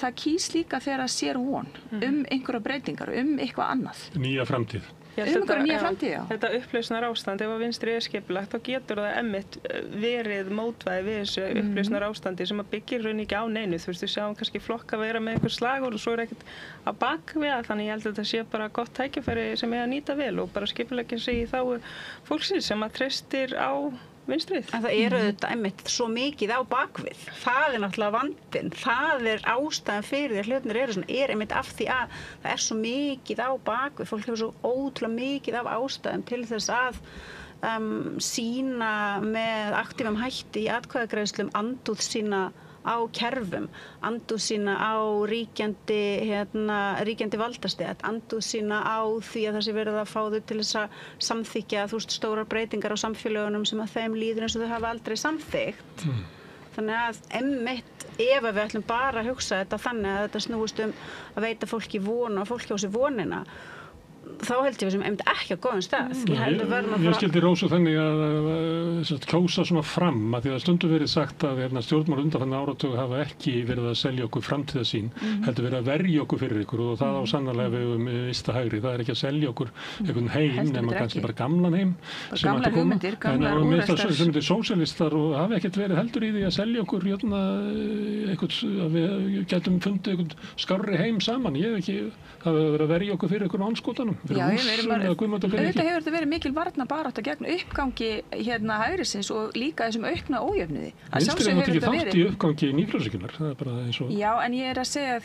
það kýs líka þegar það sér von einhverja breytingar, eitthvað annað. Nýja framtíð. Þetta upplausnar ástand, ef að vinstri er skipulagt, þá getur það einmitt verið mótvæði við þessu upplausnar ástandi sem að byggir raun ekki á neinu. Þú veist, við sjáum kannski flokka vera með einhver slagur og svo ekkert að bakvega, þannig ég held að þetta sé bara gott tækifæri sem að nýta vel og bara skipuleggja sig í þágu fólksins sem að treystir á vinstrið. En það auðvitað einmitt svo mikið á bakvið. Það náttúrulega vandinn. Það ástæðan fyrir því að hlutirnir eru svona, einmitt af því að það svo mikið á bakvið. Fólk hefur svo ótrúlega mikið af ástæðum til þess að sýna með aktífum hætti í atkvæðagreiðslum andúð sína á kerfum, andúð sína á ríkjandi valdastjætt, andúð sína á því að það sé verið að fá þau til þess að samþykkja stórar breytingar á samfélögunum sem að þeim líður eins og þau hafa aldrei samþykkt. Þannig að einmitt ef við ætlum bara að hugsa þetta þannig að þetta snúist að veita fólki von og fólki á sig vonina, þá held ég við sem einmitt ekki á góðum stað. Ég skildi Rósu þannig að kjósa svona fram, að því að stundum verið sagt að stjórnmál undanfarna áratug hafa ekki verið að selja okkur framtíðarsýn, heldur verið að verja okkur fyrir ykkur og það á sannarlega við vista hægri. Það ekki að selja okkur einhvern heim nema kannski bara gamlan heim. Gamlar hugmyndir, gamlar úrræðslar. Sem þetta sósíalistar og hafi ekkert verið heldur í því að selja okkur að við getum fundið einhvern skárri heim saman. Ég hef ekki verið að verja okkur fyrir einhvern anskotanum. Já, auðvitað hefur þetta verið mikil varnarbarátta gegn uppgangi hægrisins og líka þessum aukna ójöfnuði. Vinstri er náttúrulega ekki þátt í uppgangi nýfrjálshyggjunnar, það bara eins og... Já, en ég að segja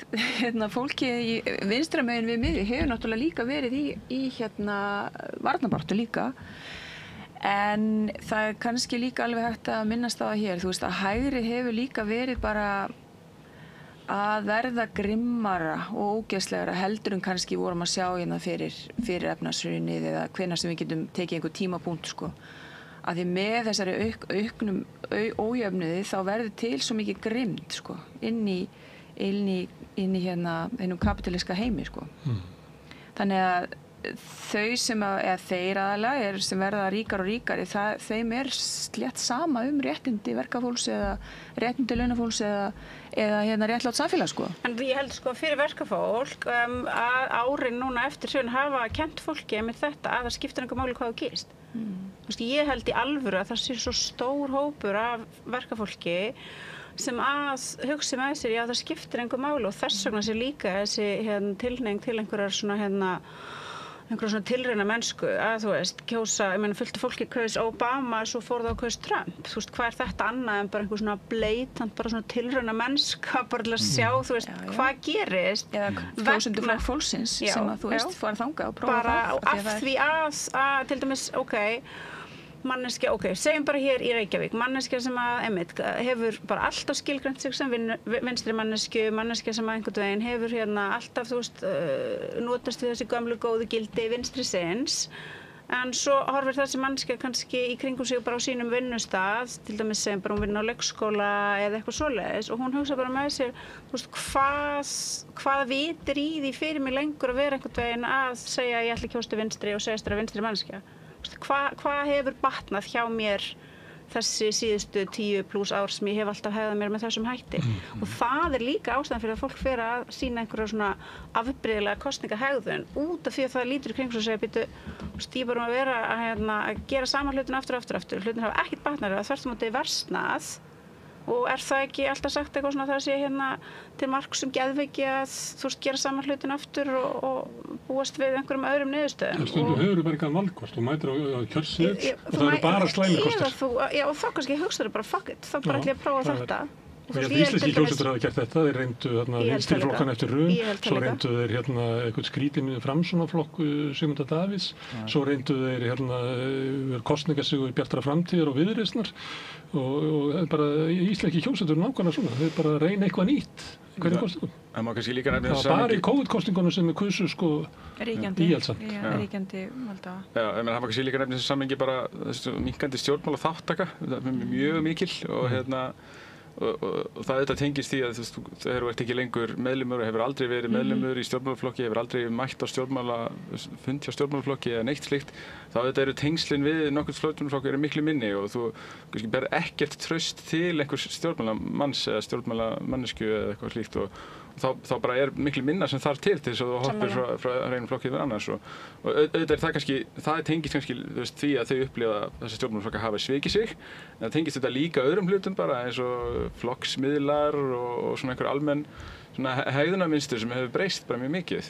að fólki í vinstramegin við miðju hefur náttúrulega líka verið í varnarbaráttu líka. En það kannski líka alveg hægt að minnast á það hér, þú veist að hægri hefur líka verið bara að verða grimmara og ógeðslegra heldur en kannski vorum að sjá fyrir efnaðshrunið eða hvenær sem við getum tekið einhver tímapunkt að því með þessari auknum ójöfnuði þá verður til svo mikið grimmd inn í hennum kapitalíska heimi þannig að þau sem þeir aðalega sem verða ríkar og ríkari þeim slétt sama réttindi verkafólks eða réttindi launafólks eða réttlátt samfélag En ég held fyrir verkafólk að árin núna eftir hrun hafa kennt fólki með þetta að það skiptir einhver máli hvað þú gerist. Ég held í alvöru að það sé svo stór hópur af verkafólki sem að hugsi með sér já það skiptir einhver máli og þess vegna sé líka þessi tilhneiging til einhverjar svona tilrauna mennsku að þú veist, kjósa, ég meina fullt af fólki kaus Obama, svo fór það að kaus Trump. Þú veist, hvað þetta annað en bara einhver svona blatant, bara svona tilrauna mennska, bara til að sjá, þú veist, hvað gerist. Eða kjósundu flokk fólksins sem að þú veist, fór að þanga og prófa það. Bara af því að til dæmis, manneskja, segjum bara hér í Reykjavík, manneskja sem að hefur bara alltaf skilgreint sig sem vinstri manneskja sem að einhvern veginn hefur alltaf, þú veist, notast við þessi gömlu góðu gildi vinstri sinns, En svo horfir þessi manneskja kannski í kringum sig bara á sínum vinnustað, til dæmis sem bara hún vinna á leikskóla eða eitthvað svoleiðis og hún hugsa bara með sér, þú veist, hvað vitir í því fyrir mig lengur að vera einhvern veginn að segja ég ætla að kjósa til vinstri og segja vinstri manneskja. Hvað hefur batnað hjá mér þessi síðustu 10+ ár sem ég hef alltaf hegðað mér með þessum hætti. Og það líka ástæðan fyrir að fólk fer að sýna einhverja svona afbrigðilega kosningahegðun út af því að það lítur í kring og segja býtu, ég bara að vera að gera sama hlutin aftur. Hlutin hafa ekkert batnað, þvert á móti versnað. Og það ekki alltaf sagt eitthvað svona það sé til marks geðveiki að þú veist gera saman hlutin aftur og búast við einhverjum öðrum niðurstöðum. Stundum hefur bara eitthvað valkost og mætir á kjörseðil og það eru bara slæmir kostir. Já, og þá kannski hugsaðu bara fuck it, þá bara ætla ég að prófa þetta. Og ég held íslenski kjósendur hafa gert þetta, þeir reyndu vinstriflokkan eftir hrun, svo reyndu þeir eitthvað skrítin Framsóknarflokk Sigmundar Davíðs, svo reyndu þeir kosningasigur Bjartrar framtíðar og Viðreisnar og bara íslenski kjósendur nákvæmlega svona, þeir bara reyna eitthvað nýtt í hvernig kosningum. Það má kannski líka nefna það var bara í COVID-kosningunum sem við kusu íhaldsamt. Ríkjandi valda. Já, það má kannski líka nefna þessu samhengi bara minnkandi stjórnmála þáttaka, mjög mikil og það auðvitað tengist því að þú ert ekki lengur meðlimur og hefur aldrei verið meðlimur í stjórnmálaflokki, hefur aldrei mætt á fund hjá stjórnmálaflokki eða neitt slíkt, þá auðvitað eru tengslin við nokkur stjórnmálaflokki miklu minni og þú ber ekkert traust til einhvers stjórnmálamanns eða stjórnmálamannesku eða eitthvað slíkt og þá bara miklu minna sem þarf til þess að þú hoppir frá reynum flokki yfir annars og auðvitað það tengist kannski því að þau upplifa að þessi stjórnmálaflokkar hafa svikið sig en það tengist þetta líka öðrum hlutum bara eins og flokksmiðlar og svona einhver almenn hegðunarmynstur sem hefur breyst bara mjög mikið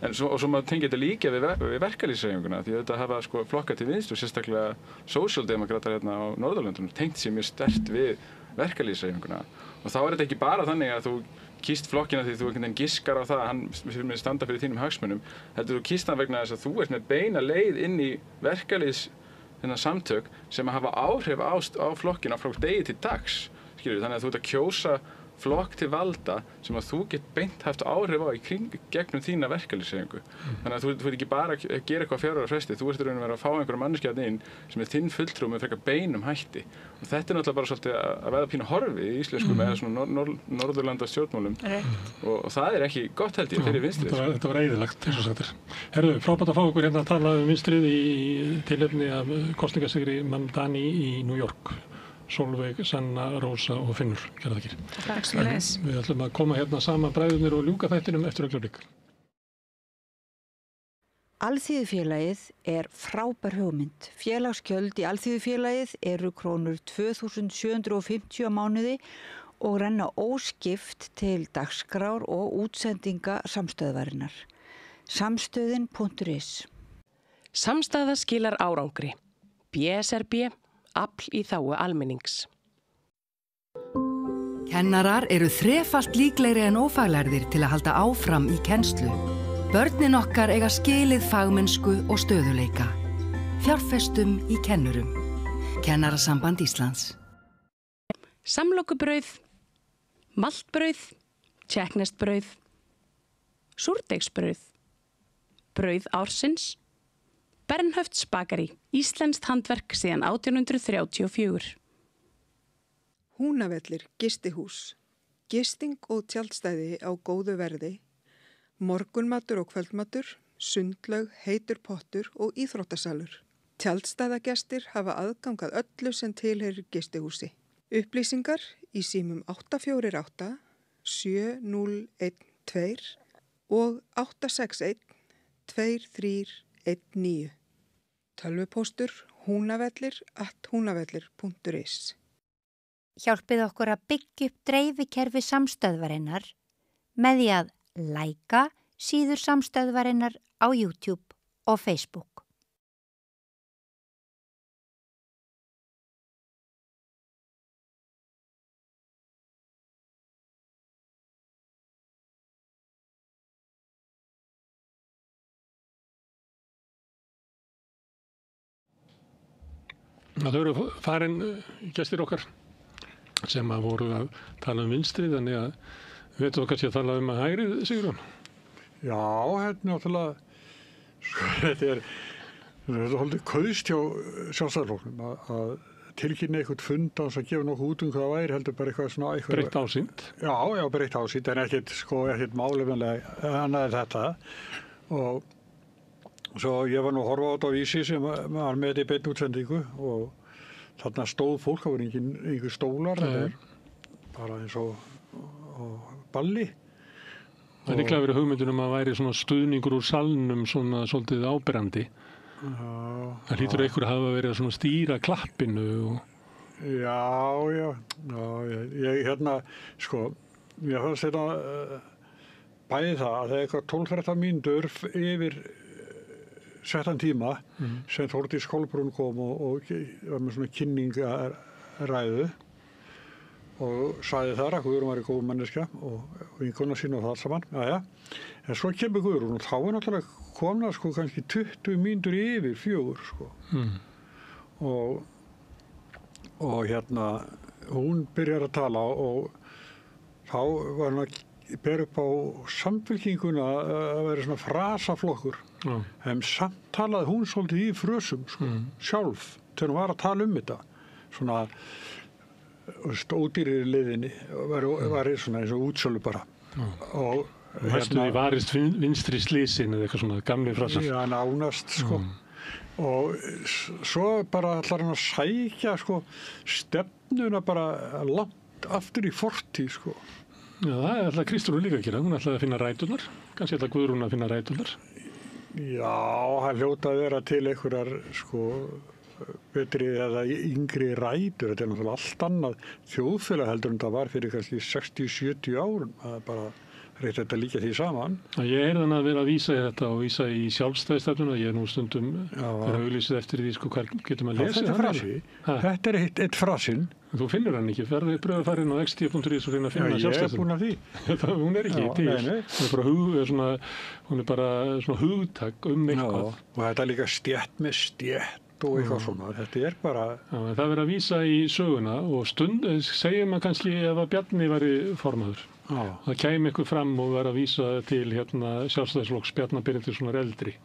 og svo maður tengir þetta líka við verkalýðshreyfinguna því auðvitað hafa flokkar til vinstri og sérstaklega sósíaldemókratar hérna á Norðurlöndunum tengt sér mjög sterkt við verkalýðshreyfinguna og þá þetta ekki bara þannig að þú kýst flokkina því þú einhvern veginn giskar á það að hann fyrir standa fyrir þínum hagsmunum heldur þú kýst hann vegna þess að þú ert með beina leið inn í verkalýðssamtök sem hafa áhrif á flokkina frá degi til dags þannig að þú ert að kjósa flokk til valda sem að þú get beint haft áhrif á gegnum þína verkalýðshreyfingu. Þannig að þú ert ekki bara að gera eitthvað 4 ára fresti, þú ert raun og vera að fá einhverja manneskja inn sem þinn fulltrúi með frekar beinum hætti. Og þetta náttúrulega bara svolítið að veða pínu horfi í íslensku með svona Norðurlanda stjórnmálum og það ekki gott held ég fyrir vinstrið. Þetta var eyðilegt, eins og sagt. Herðu, frábært að fá okkur hérna að tala vinstrið í tilefni af kosningasigri Mandani í New York. Solveig, Sanna, Rósa og Finnur, kærar þakkir. Takk sem leis. Við ætlum að koma hérna saman bræðurnir og ljúka þættinum eftir augnablik. Alþýðufélagið frábær hugmynd. Félagsgjöld í Alþýðufélagið eru krónur 2.750 á mánuði og renna óskipt til dagskrár og útsendinga samstöðvarinnar. Samstöðin.is Samstaða skilar árangri. BSRB afl í þágu almennings. Kennarar eru þrefalt líklegri en ófaglærðir til að halda áfram í kennslu. Börnin okkar eiga skilið fagmennsku og stöðuleika. Fjárfestum í kennurum. Kennarasamband Íslands. Samlokubrauð, maltbrauð, tékkneskt-brauð, súrdeigsbrauð, brauð ársins, Bernhöfts bakari, íslenskt handverk síðan 1834. Húnavellir gistihús, gisting og tjaldstæði á góðu verði, morgunmatur og kvöldmatur, sundlaug, heitur pottur og íþróttasalur. Tjaldstæðagestir hafa aðgangað öllu sem tilheyrir gistihúsi. Upplýsingar í símum 848 7012 og 861 2319. Tölvupóstur hunavellir@hunavellir.is. Hjálpið okkur að byggja upp dreifikerfi samstöðvarinnar með því að læka síður samstöðvarinnar á YouTube og Facebook. Það eru farin gestir okkar sem að voru að tala vinstri, þannig að við veitum kannski að tala að hægrið, Sigurjón? Já, náttúrulega, þetta Þetta er svolítið kauðst hjá Sjálfstæðisflokknum að tilkynna eitthvað fund á þess að gefa nokkuð út hvað það væri, heldur bara eitthvað svona... Breytt ásýnd? Já, breytt ásýnd, en ekkert málefnilega annað en þetta. Og svo ég var nú að horfa á þetta á Vísi sem var með þetta í beinni útsendingu og þarna stóð fólk, það voru engin stólar, þetta er bara eins og balli. Það er líklega verið hugmyndin að væri svona stuðningur úr salnum svona svolítið áberandi. Það hlýtur einhver að hafa verið að stýra klappinu og... Já, ég mér fannst þetta bæði það að það er eitthvað 12-13 mínútur yfir settan tíma sem Þórdís Kolbrún kom og var með svona kynningaræðu og sagði þar að Guðrún var góð manneskja og vinkona sín og það saman, en svo kemur Guðrún og þá er náttúrulega komna kannski 20 mínútur yfir 4 og hún byrjar að tala og þá var hún að bera upp á Samfylkinguna að vera svona frasaflokkur en samt talaði hún svolítið í frösum sjálf þegar hún var að tala þetta svona ódýrir liðinni var svona eins og útsölu bara og Hæstu því varist vinstri slísin eða eitthvað svona gamli frasar? Já, nánast og svo bara ætlar hann að sækja stefnuna bara langt aftur í fortíð Já, það ætlaði Kristrún líka að gera, hún ætlaði að finna ræturnar, kannski ætlaði Guðrún að finna ræturnar. Já, það hljóta að vera til einhverjar betri eða yngri rætur, þetta er náttúrulega allt annað þjóðfélag heldur en það var fyrir kannski 60-70 árum, það er bara reynt þetta líka því saman. Ég er þannig að vera að vísa í þetta og vísa í sjálfstæðisstefnuna, ég er nú stundum verið að auglýsið eftir því hvað getur maður lesið. Þetta er frasi, þetta er eitt frasinn. Þú finnur hann ekki, ferðu pröfa að fara inn á xt.is og reyna að finna sjálfstæðisstefnuna. Ég er búin að því. Hún er ekki til, hún er bara svona hugtak eitthvað. Og þetta er líka stétt með stétt og eitthvað svona, þetta er bara... Það verið að vísa í söguna og segjum að kannski ef að Bjarni væri formaður. Það kæmi ykkur fram og verið að vísa til sjálfstæðisflokks Bjarna Benediktssonar eldri.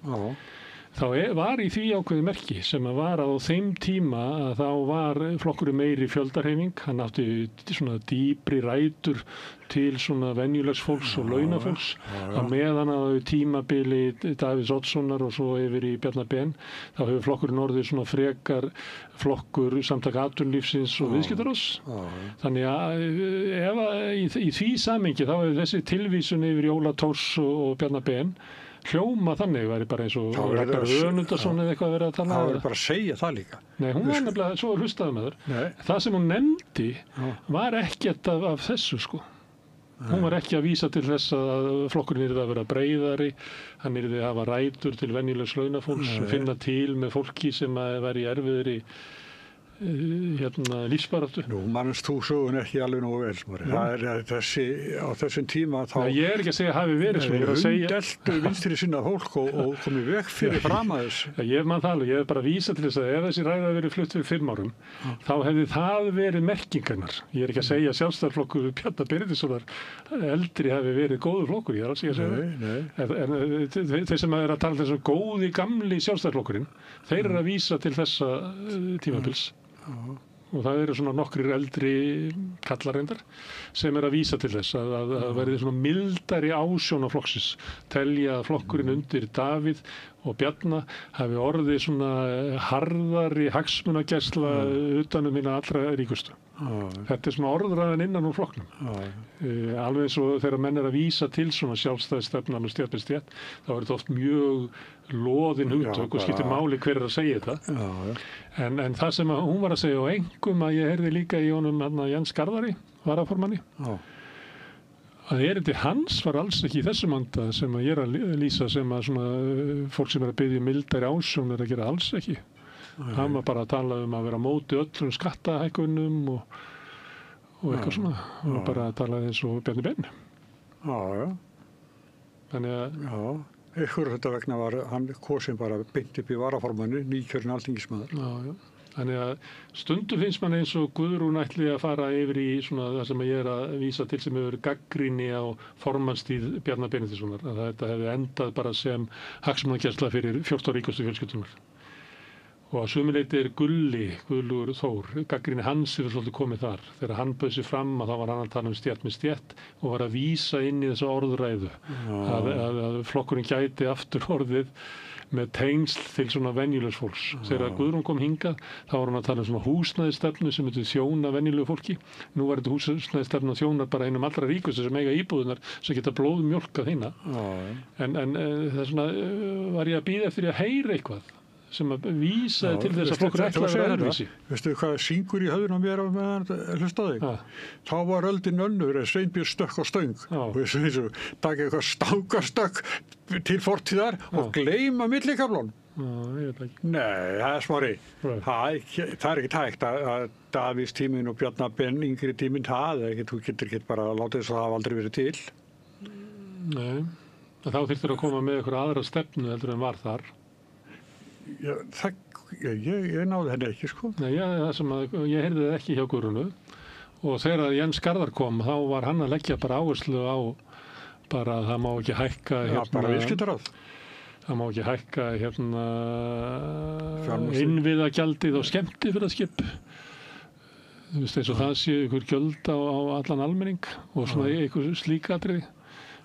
Þá var í því ákveði merki sem að var á þeim tíma að þá var flokkurinn meiri fjöldarhreyfing, hann átti svona dýpri rætur til svona venjulegs fólks og launafólks að meðan að tímabili Davíðs Oddssonar og svo yfir í Bjarna Ben þá hefur flokkurinn orðið svona frekar flokkur Samtaka atvinnulífsins og viðskiptaráðs. Þannig að í því samhengi þá hefur þessi tilvísun yfir Óla Thors og Bjarna Ben hljóma þannig væri bara eins og Ragnar Önundarson eða eitthvað verið að tala. Það verið bara að segja það líka. Nei, hún var nefnilega svo hlustaði með þar. Það sem hún nefndi var ekkert af þessu Hún var ekki að vísa til þess að flokkurinn yrði að vera breiðari, hann yrði að hafa rætur til venjulegs launafólks, finna til með fólki sem væri í erfiðri lífsbaráttu. Nú mannst þú sögun ekki alveg nógu vel, Smári. Það er á þessum tíma þá... Ég er ekki að segja að hafi verið svo. Hundeltu vinstri sinna fólk og komið veg fyrir fram að þess. Ég man það alveg, ég hef bara vísað til þess að ef þessi ræða verið flutt fyrir 5 árum, þá hefði það verið merkingarnar. Ég er ekki að segja að sjálfstæðisflokkur Bjarna Benediktssonar eldri hefði verið góður flokkur, ég er alls ekki að segja. Þeir sem er að tala þessum góði gamli sjálfstæðisflokkurinn, þeir eru að vísa til þessa tímabils. Og það eru svona nokkrir eldri kallarendar sem er að vísa til þess að verði svona mildari ásjón á flokksins, telja að flokkurinn undir Davíð og Bjarna hafi orðið svona harðari hagsmunagæsla utanum hina allra ríkustu. Þetta er svona orðræðan innan úr flokknum. Alveg eins og þegar menn er að vísa til svona sjálfstæðisstefnu alveg stétt með stétt, þá er þetta oft mjög loðin hugtök og skiptir máli hver er að segja þetta. En það sem hún var að segja og einkum að ég heyrði líka í honum Jens Garðari, varaformanni, að erindi hans var alls ekki í þessum anda sem að ég er að lýsa sem að svona fólk sem er að biðja mildari ásjón er að gera alls ekki. Hann var bara að tala að vera á móti öllum skattahækkunum og eitthvað svona. Hann var bara að tala eins og Bjarni Ben. Þannig að... Ykkur þetta vegna var hann kosin bara beint upp í varaformanni, nýkjörinn alþingismaður. Þannig að stundum finnst mann eins og Guðrún ætli að fara yfir í svona það sem ég er að vísa til sem hefur gagnrýni á formannstíð Bjarna Benediktssonar. Að þetta hefði endað bara sem hagsmunagæsla fyrir 14 ríkustu fjölskyldunar. Og á sumu leyti Guðlaugur Þór, gagnrýni hans hefur svolítið komið þar. Þegar hann bauð sig fram að þá var hann að tala stétt með stétt og var að vísa inn í þessa orðræðu. Að flokkurinn gæti aftur orðið með tengsl til svona venjulegs fólks. Þegar Guðrún kom hingað, þá var hann að tala svona húsnæðisstefnu sem myndi þjóna venjulegu fólki. Nú var þetta húsnæðisstefnu að þjóna bara einum allra ríkustu sem eiga íbúðunar sem geta blóðmjólkað hina. En það er svona, var ég að bíða eftir að heyra eitthvað sem að vísaði til þess að flokkur ætlaði að vera öðruvísi. Veistu hvað syngur í höfðun á mér á meðan hlustaði? Þá var öldin önnur en Sveinbjörn stökk á stöng. Og þessu taka eitthvað stangastökk til fortíðar og gleyma millikaflun. Ég veit ekki. Nei, það er Smári. Það er ekki hægt að Davíðs tíminn og Bjarna Ben yngri tíminn þú getur ekki bara að láta þess að það hafa aldrei verið til. Nei, þá þyrftir að koma með eitthvað aðra stefnu heldur en var þar. Ég náði henni ekki, sko. Nei, ég heyrði það ekki hjá Guðrúnu og þegar Jens Garðar kom þá var hann að leggja bara áherslu á bara að það má ekki hækka bara viðskiptaráð. Það má ekki hækka innviðagjaldið og skemmtifferðaskip. Þú veist eins og það sé ykkur gjöld á allan almenning og svona ykkur slíkatriði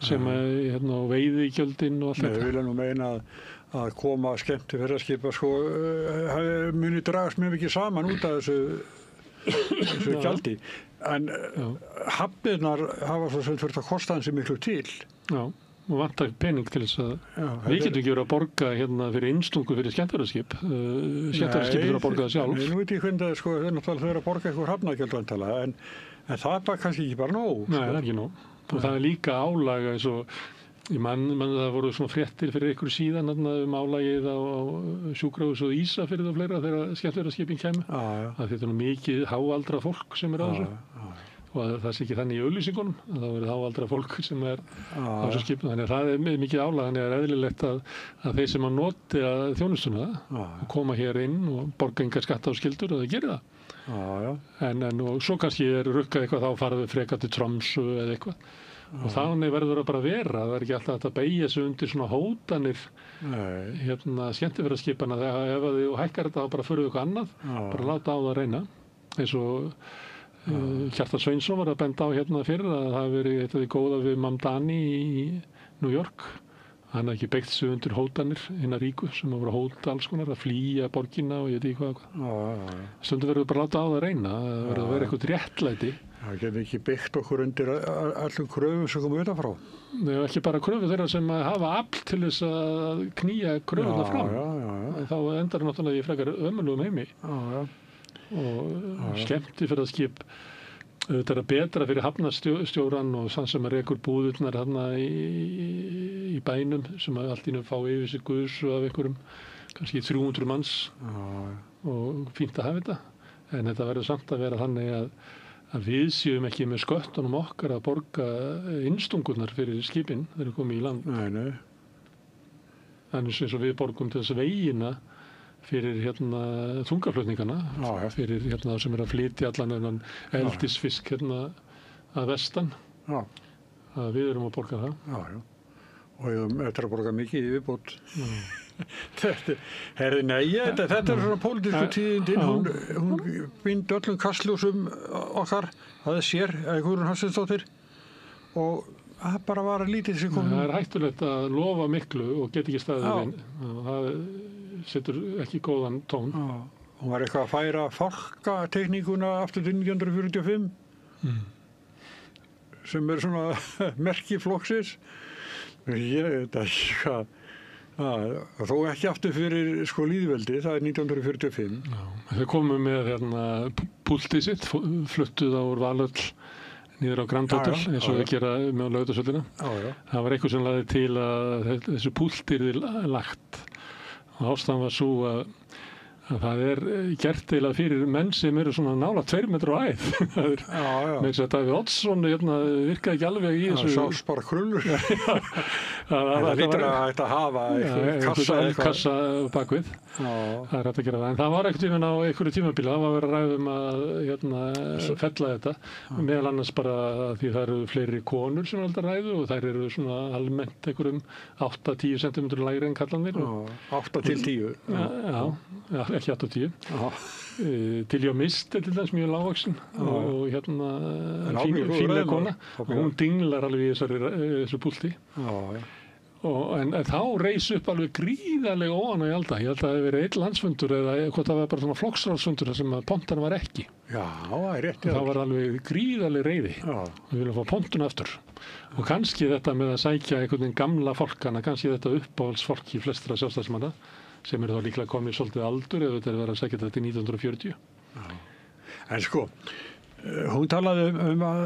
sem veiðigjöldin og allt þetta. Ég vilja nú meina að koma skemmtifferðaskipa muni dragast mjög mikið saman út af þessu gjaldi. En hafnirnar hafa svo sem þurft að kosta hansi miklu til. Já, og vantar pening til þess að við getum ekki verið að borga fyrir innstungu fyrir skemmtifferðaskip. Skemmtifferðaskip þurfa að borga það sjálf. Nú veit ég hvernig það þau náttúrulega þurfa að borga eitthvað hafnargjöld vantalega, en það er bara kannski ekki bara nóg. Nei, það er ekki nóg. Og það er líka álaga eins og ég man það voru svona fréttir fyrir ykkur síðan álagið á sjúkrahús og Ísafirði og fleira þegar skemmtifferðaskipin kæmu. Það er mikið háaldra fólk sem er á þessu. Og það sé ekki þannig í auglýsingunum að það verið háaldra fólk sem er á þessu skipinu. Þannig að það er mikið álag, þannig að það er eðlilegt að þeir sem að noti þjónustuna koma hér inn og borga engar skatta og skyldur og það gerir það. Og svo kannski rukkað eitthvað þá farið við frekar til Tromsö eða eitthvað. Og þannig verður það bara vera. Það er ekki alltaf að beygja sig undir svona hótanir skemmtifferðaskipana. Ef þú hækkar þetta þá bara fyrir eitthvað annað, bara láta á það að reyna. Eins og Kjartan Sveinsson var að benda á fyrir að það hafi verið eitthvað í góða við Mamdani í New York. Hann hafði ekki beygt sig undir hótanir hinna ríku sem voru að hóta alls konar, að flýja borgina og ég veit ekki hvað. Stundum verður bara að láta á það að reyna. Það verður að vera eitthvað réttlæti. Það getur ekki byggt okkur undir allum kröfum sem komum utan frá. Nei, ekki bara kröfur þeirra sem hafa afl til þess að knýja kröfuna fram. Þá endar náttúrulega í frekar ömurlegum heimi. Og skemmtifferðaskip þetta er betra fyrir hafnarstjóran og þann sem rekur búðurnar í bænum sem allt í einu fá yfir sig guðs af einhverjum kannski 300 manns og fínt að hafa þetta. En þetta verður samt að vera þannig að við séum ekki með sköttunum okkar að borga innstungurnar fyrir skipin þegar við komum í land. Nei. Þannig eins og við borgum til þess vegina fyrir þungaflutningana, fyrir það sem er að flytja allan eldisfisk að vestan. Að við erum að borga það. Og við erum eftir að borga mikið í viðbót. Þetta er svona pólitísku tíðindin, hún bind öllum kastljósum okkar, það er sér, Guðrún Hafsteinsdóttir, og það bara var að lítið sem kom. Það er hættulegt að lofa miklu og get ekki staðið inn. Það setur ekki góðan tón. Hún var eitthvað að færa fálkatekníkuna aftur til 1945 sem er svona merki flokksins. Ég veit ekki hvað. Þó ekki aftur fyrir lýðveldi, það er 1945. Þau komu með púltið sitt, fluttuð á Valhöll niður á Grand Hotel eins og þau gera með Laugardalshöllina. Það var eitthvað sem lagði til að þessu púlti yrði lagt. Og ástæðan var svo að það er gert eiginlega fyrir menn sem eru svona nála 2 metrar á æð. Með þess að Davíð Oddsson virkaði ekki alveg í þessu. Það sást bara krullur. Það lítur að hægt að hafa eitthvað kassa bakvið. Það hægt að gera það. En það var ekkert tíminn á einhverju tímabili. Það var verið að ræðum að fella þetta. Meðal annars bara því það eru fleiri konur sem er alltaf ræðu og þær eru svona almennt einhverjum 8-10 cm lægri en kallanir. 8 til 10? Já, ekki 8-10. Dilja Mist til þess mjög lágvaxin og fínlega kona. Og hún dinglar alveg í þessu púlti. En þá reis upp alveg gríðarlega ofan í alda. Ég held að það hefði verið einn landsfundur eða hvort það var bara svona flokksráðsfundur sem að pontan var ekki. Já, það er rétt. Það var alveg gríðarlega reiði. Við viljum fá pontun aftur. Og kannski þetta með að sækja einhvern veginn gamla fólkana, kannski þetta uppáhaldsfólki flestra sjálfstæðismanna sem eru þá líklega komið svolítið aldur eða þetta er verið að sækja þetta til 1940. En sko, hún talaði að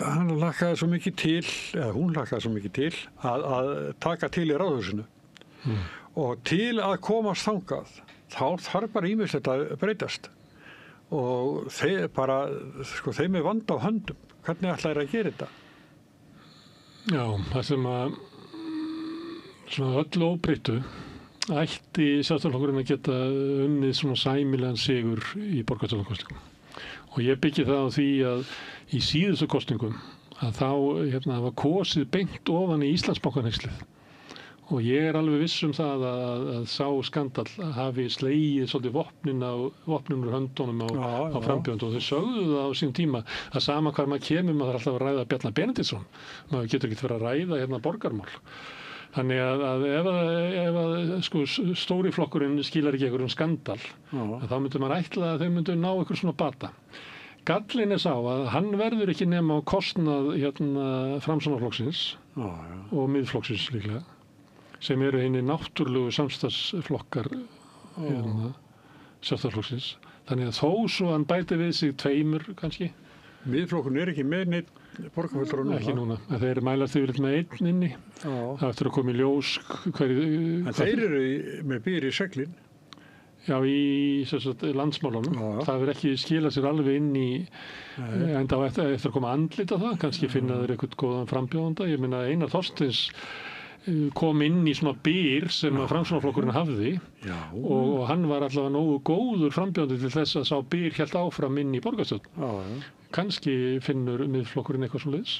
hann hlakkaði svo mikið til, eða hún hlakkaði svo mikið til að taka til í ráðhúsinu. Og til að komast þangað, þá þarf bara ýmislegt að breytast. Og þeim er vand á höndum. Hvernig ætlaði að gera þetta? Já, það sem að svona öllu óbreyttu ætti Sjálfstæðisflokkurinn að geta unnið svona sæmilegan sigur í borgarstjórnarkosningum. Og ég byggi það á því að í síðustu kosningum að þá var kosið beint ofan í Íslandsbankaneyslið. Og ég er alveg viss um það að sá skandall hafi slegið svolítið vopnin úr höndunum á frambjóðandu og þau sögðu það á sín tíma að sama hvar maður kemur maður alltaf að ræða Bjarna Benediktsson. Maður getur ekki verið að ræða borgarmál. Þannig að ef stóri flokkurinn skilar ekki einhverjum skandall, þá myndi maður ætla að þau myndu ná einhver svona bata. Gallinn er sá að hann verður ekki nema á kostnað Framsóknarflokksins og Miðflokksins líklega, sem eru hinir náttúrlegu samstarfsflokkar Sjálfstæðisflokksins. Þannig að þó svo hann bæti við sig 2 kannski. Miðflokkurinn er ekki með neitt borgarfulltrúa núna? Ekki núna, en þeir mælast yfirleitt með 1 inni. Það eftir að koma í ljós En þeir eru með byr í seglin? Já, í landsmálunum. Það hefur ekki skilað sér alveg inn í en þá eftir að koma andlit á það, kannski finna þeir eitthvað góðan frambjóðanda. Ég meina Einar Þorsteins kom inn í svona byr sem að Framsóknarflokkurinn hafði og hann var allavega nógu góður frambjóðandi til þess að sá byr hélt áfram inn í borgarstjórn. Kannski finnur Miðflokkurinn eitthvað svoleiðis.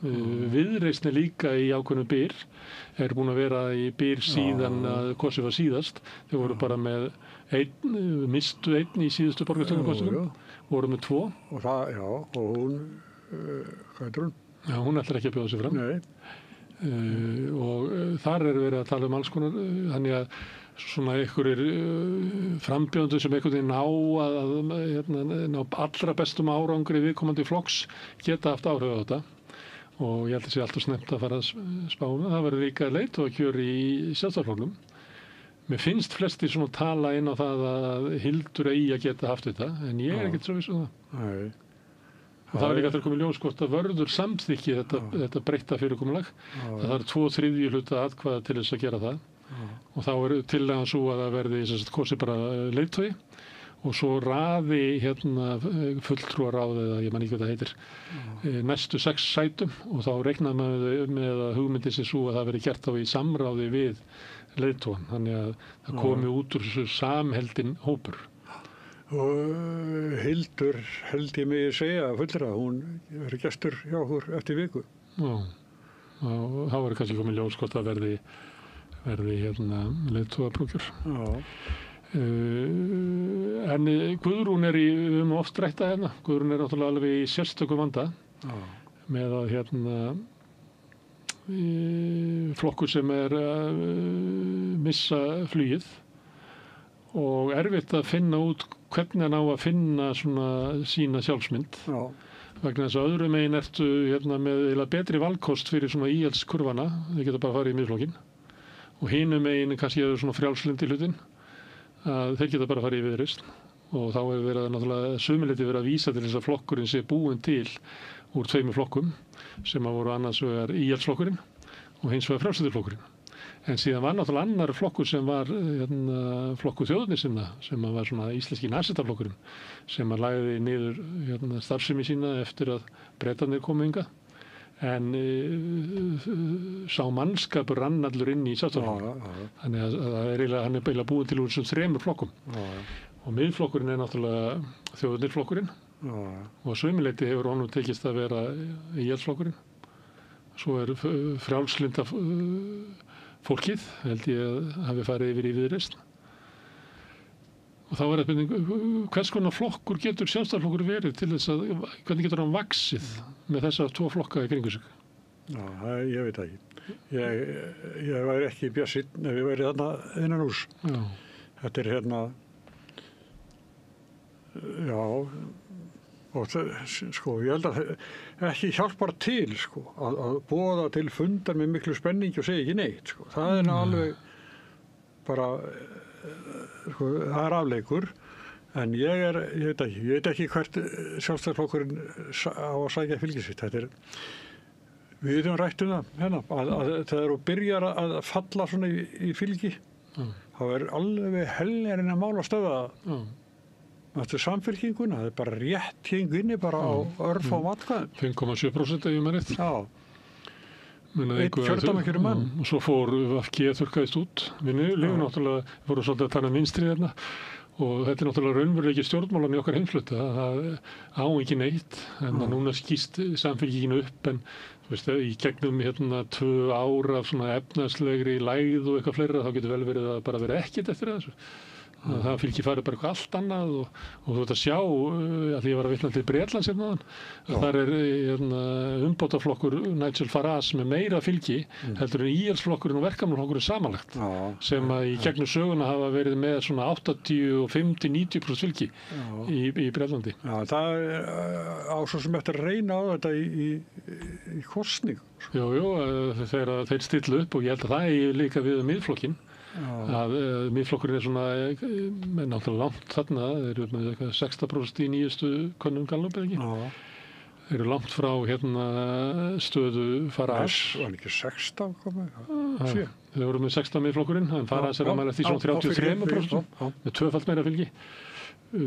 Viðreisn er líka í ákveðnu byr, er búin að vera í byr síðan að kosið var síðast. Þau voru bara með mistu 1 í síðustu borgarstjórnarkosningum, voru með 2. Og hún, hvað heitir hún? Já, hún ætlar ekki að bjóða sig fram. Nei. Og þar er verið að tala alls konar, þannig að svona einhverjir frambjóðendur sem einhvern veginn ná allra bestum árangri viðkomandi flokks geta haft áhrif á þetta og ég held að sé alltaf snemmt að fara að spána. Það verður líka leiðtogakjör í Sjálfstæðisflokknum. Mér finnst flestir svona tala inn á það að Hildur eigi að geta haft þetta, en ég er ekkert svo viss um það. Nei. Og það er líka að koma í ljós hvort að vörður samþykki þetta breytta fyrirkomulag. Það er 2/3 hluta atkvæða til þess að gera það. Og þá er tillagan svo að það verði kosið bara leiðtogi og svo raði fulltrúaráð eða ég man ekki hvað það heitir næstu 6 sætum og þá reiknaði maður með að hugmyndin sé svo að það verði gert á í samráði við leiðtogan. Þannig að það komi út úr þessu samheldin hópur. Og Hildur held ég mig að segja fullra, hún verður gestur hjá okkur eftir viku. Já, og þá verður kannski komið ljós hvort að verði leiðtogaprókjör. En Guðrún er við höfum oft rætt hérna. Guðrún er náttúrulega alveg í sérstökum vanda með að flokkur sem er að missa flugið og erfitt að finna út hvernig hann á að finna sína sjálfsmynd. Vegna þess að öðru megin ertu með betri valkost fyrir svona íhaldskurvana, þau geta bara farið í Miðflokkinn og hinum megin kannski eru svona frjálslyndi hlutin að þeir geta bara farið í Viðreisn og þá hefur verið náttúrulega sömuleyti verið að vísa til þess að flokkurinn sé búinn til úr 2 flokkum sem að voru annars vegar íhaldsflokkurinn og hins vegar frjálslyndirflokkurinn. En síðan var náttúrulega annar flokkur sem var flokkur þjóðernissinna sem var svona íslenski nasistaflokkurinn sem að lagði niður starfsemi sína eftir að Bretarnir komu hingað. en sá mannskapur rann allur inn í sjálfstæðisflokkinn. Þannig að hann er eiginlega búið til úr þessum 3 flokkum. Og miðflokkurinn er náttúrulega þjóðarnirflokkurinn og sömuleyti hefur honum tekist að vera íhaldsflokkurinn. Svo er frjálslynda fólkið, held ég að hafi farið yfir í Viðreisn. Og þá er það spurning, hvers konar flokkur getur sjálfstæðisflokkur verið til þess að, hvernig getur hann vaxið með þessa 2 flokka í kringu sig? Já, ég veit ekki. Ég væri ekki bjartsýnn ef ég væri þarna innan hús. Já. Þetta er já, og sko, ég held að ekki hjálpar til, sko, að boða til fundar með miklu spenningi og segja ekki neitt, sko. Það er alveg bara, sko, það er afleikur, en ég veit ekki hvert sjálfstæðisflokkurinn á að sækja fylgi sitt. Þetta við höfum rætt það, að þegar þú byrjar að falla svona í fylgi, þá er alveg heljarinn að mála stöða það. Þetta er samfylkinguna, það er bara rétt hingunni bara á örfáum atkvæðum. 5,7% ef ég maður rétt. Já. Eitt kjördæmakjöri mann. Og svo fór VG þurrkaðist út. Við lifum náttúrulega, við fórum svolítið að tala vinstri þarna og þetta er náttúrulega raunveruleiki stjórnmálan í okkar heimsluta. Það á ekki neitt, en núna skýst samfylkinginu upp, en þú veist, í gegnum 2 ár af svona efnaðslegri lægð og eitthvað fleira, þá getur vel verið að bara vera ekkert eftir þessu. Það fylgi farið bara eitthvað allt annað og þú veit að sjá, að því ég var að vitna til Bretlands hérna, þar er umbótaflokkur Nigel Farage með meira fylgi heldur en íhaldsflokkurinn og verkamannaflokkurinn samanlagt, sem að í gegnum söguna hafa verið með svona 85-90% fylgi í Bretlandi. Já, það er á svo sem eftir að reyna á þetta í kosning. Jú, þegar þeir stillu upp og ég held að það er líka við miðflokkinn. Að miðflokkurinn er svona náttúrulega langt þarna, þeir eru með eitthvað 16% í nýjustu könnun Gallup eða ekki. Þeir eru langt frá stöðu Farage. Var ekki 16 komið? Þeir voru með 16 miðflokkurinn, en Farage er að mæla því svona 33% með 2-falt meira fylgi. Og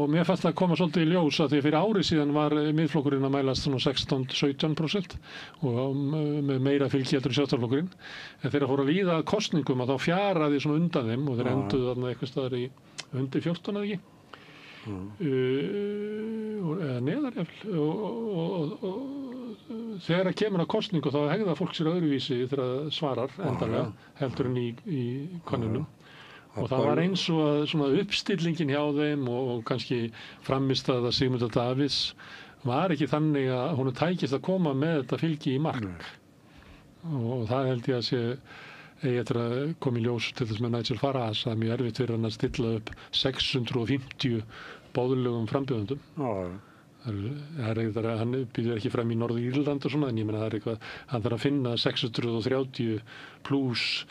mér fannst það að koma svolítið í ljós að því að fyrir ári síðan var miðflokkurinn að mælast svona 16-17% og með meira fylgi heldur en sjálfstæðisflokkurinn, en þegar fóru að líða að kosningum að þá fjaraði svona undan þeim og þeir enduðu þarna eitthvað staðar í undir 14 eða ekki eða neðar og þegar að kemur að kosningu þá hegða fólk sér öðruvísi þegar það svarar endanlega heldur en í könnunum. Og það var eins og að svona uppstillingin hjá þeim og kannski framistaða Sigmundar Davíðs var ekki þannig að hún tækist að koma með þetta fylgi í mark. Og það held ég að sé eigi eftir að koma í ljós til þess með Nigel Farage, það er mjög erfitt fyrir hann að stilla upp 650 boðlegum frambjóðendum. Hann býður ekki fram í Norður-Írland og svona, en ég meina það er eitthvað, hann þarf að finna 630 pluss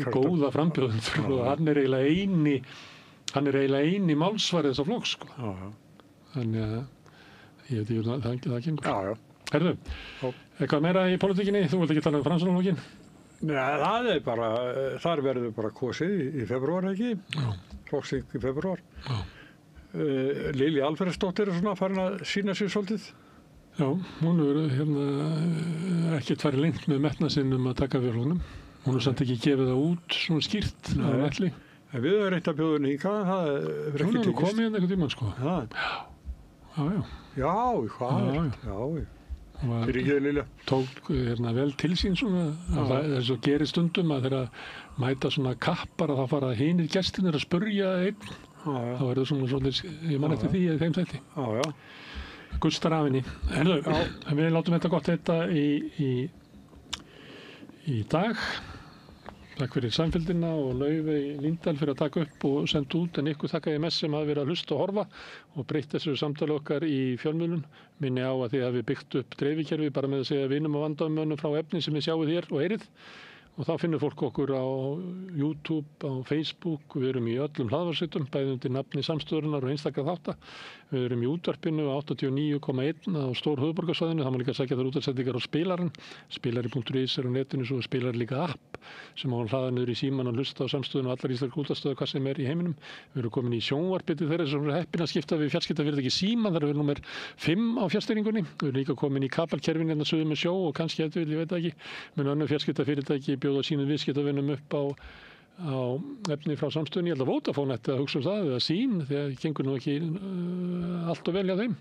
góða frambjóðendur og hann er eiginlega eini málsvarið þessa flokks, sko. Þannig að ég veit ekki það gengur. Herðu, eitthvað meira í pólitíkinni? Þú vilt ekki tala um Framsóknarflokkinn? Nei, það er bara, þar verður bara kosið í febrúar, ekki? Flokksþing í febrúar. Lilja Alfreðsdóttir er svona farin að sýna sig svolítið. Já, hún er ekkert farið lengt með metnað sinn að taka við flokknum. Hún er samt ekki gefið það út svona skýrt að velli. En við höfum reynt að bjóða henni hingað, það er ekki tekist. Hún er komið hérna einhvern tímann, sko. Já. Fyrir ekki Lilja. Tók vel til sín svona. Það er svo gerir stundum að þeirra mæta svona kappar að það fara hinir gestinir að spurja einn. Þá er það svona svolítið, ég man eftir því eða þeim þætti. Gustar afinni. Við látum þetta gott heita í dag. Takk fyrir samfélgina og Laufey Líndal fyrir að taka upp og senda út, en ykkur þakka ég mest sem hafi verið að hlusta og horfa og breytt þessu samtali okkar í fjölmiðlun. Minni á að þið hafi byggt upp dreifikerfi bara með að segja vinum og vandamönnum frá efni sem þið sjáuð hér og heyrið Og þá finnur fólk okkur á YouTube, á Facebook, við erum í öllum hlaðvarpsveitum, bæði undir nafni Samstöðvarinnar og einstaka þátta. Við erum í útvarpinu á 89,1 á stór höfuðborgarsvæðinu, það má líka sækja þar útvarpsendingar á spilarinn. Spilari.is er á netinu, svo spilar líka app sem á að hlaða niður í síman og hlusta á Samstöðun og allar íslenskar útvarpsstöðvar hvað sem í heiminum. Við erum komin í sjónvarpið til þeirra sem eru heppin að skipta við fjarskiptafyrirtæki Síman, þar er númer 5 á fjarstýringunni. Við erum líka komin í kabelkerfin hérna suður með sjó og kannski ég veit ekki, með önnur fjarskiptafyrirtæki bjóða sínum viðskiptavinum upp á efni frá Samstöðunni. Ég held að Vodafone ætti að hugsa það eða Sín, því að gengur nú ekki allt og vel hjá þeim.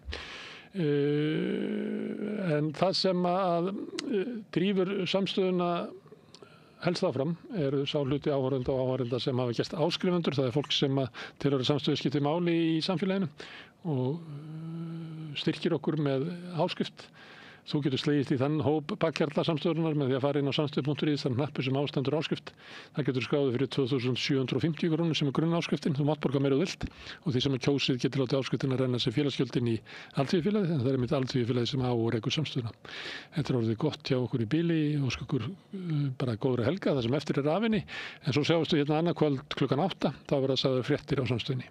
En það sem að drífur Samstöðuna helst áfram er sá hluti áhorfenda og áhorfenda sem hafa gerst áskrifendur. Það er fólk sem tilheyrir Samstöðu skiptir máli í samfélaginu og styrkir okkur með áskrift. Þú getur slegist í þann hóp bakkjarla Samstöðurinnar með því að fara inn á samstöð.is, þann hnappi sem ástendur áskrift. Það getur skráðið fyrir 2.750 krónur sem er grunnsáskriftin, þú mátt borga meira og vilt og því sem er kjósið getur látið áskriftin að renna sér félagsgjöldin í Alþýðufélagið, en það er mitt Alþýðufélagið sem á og rekur Samstöðuna. Þetta er orðið gott hjá okkur í bili og okkur bara góðra helga það sem eftir er afinni, en svo sjáumst við hérna annað kvöld klukkan 8, þá verða sagður fréttir á Samstöðunni.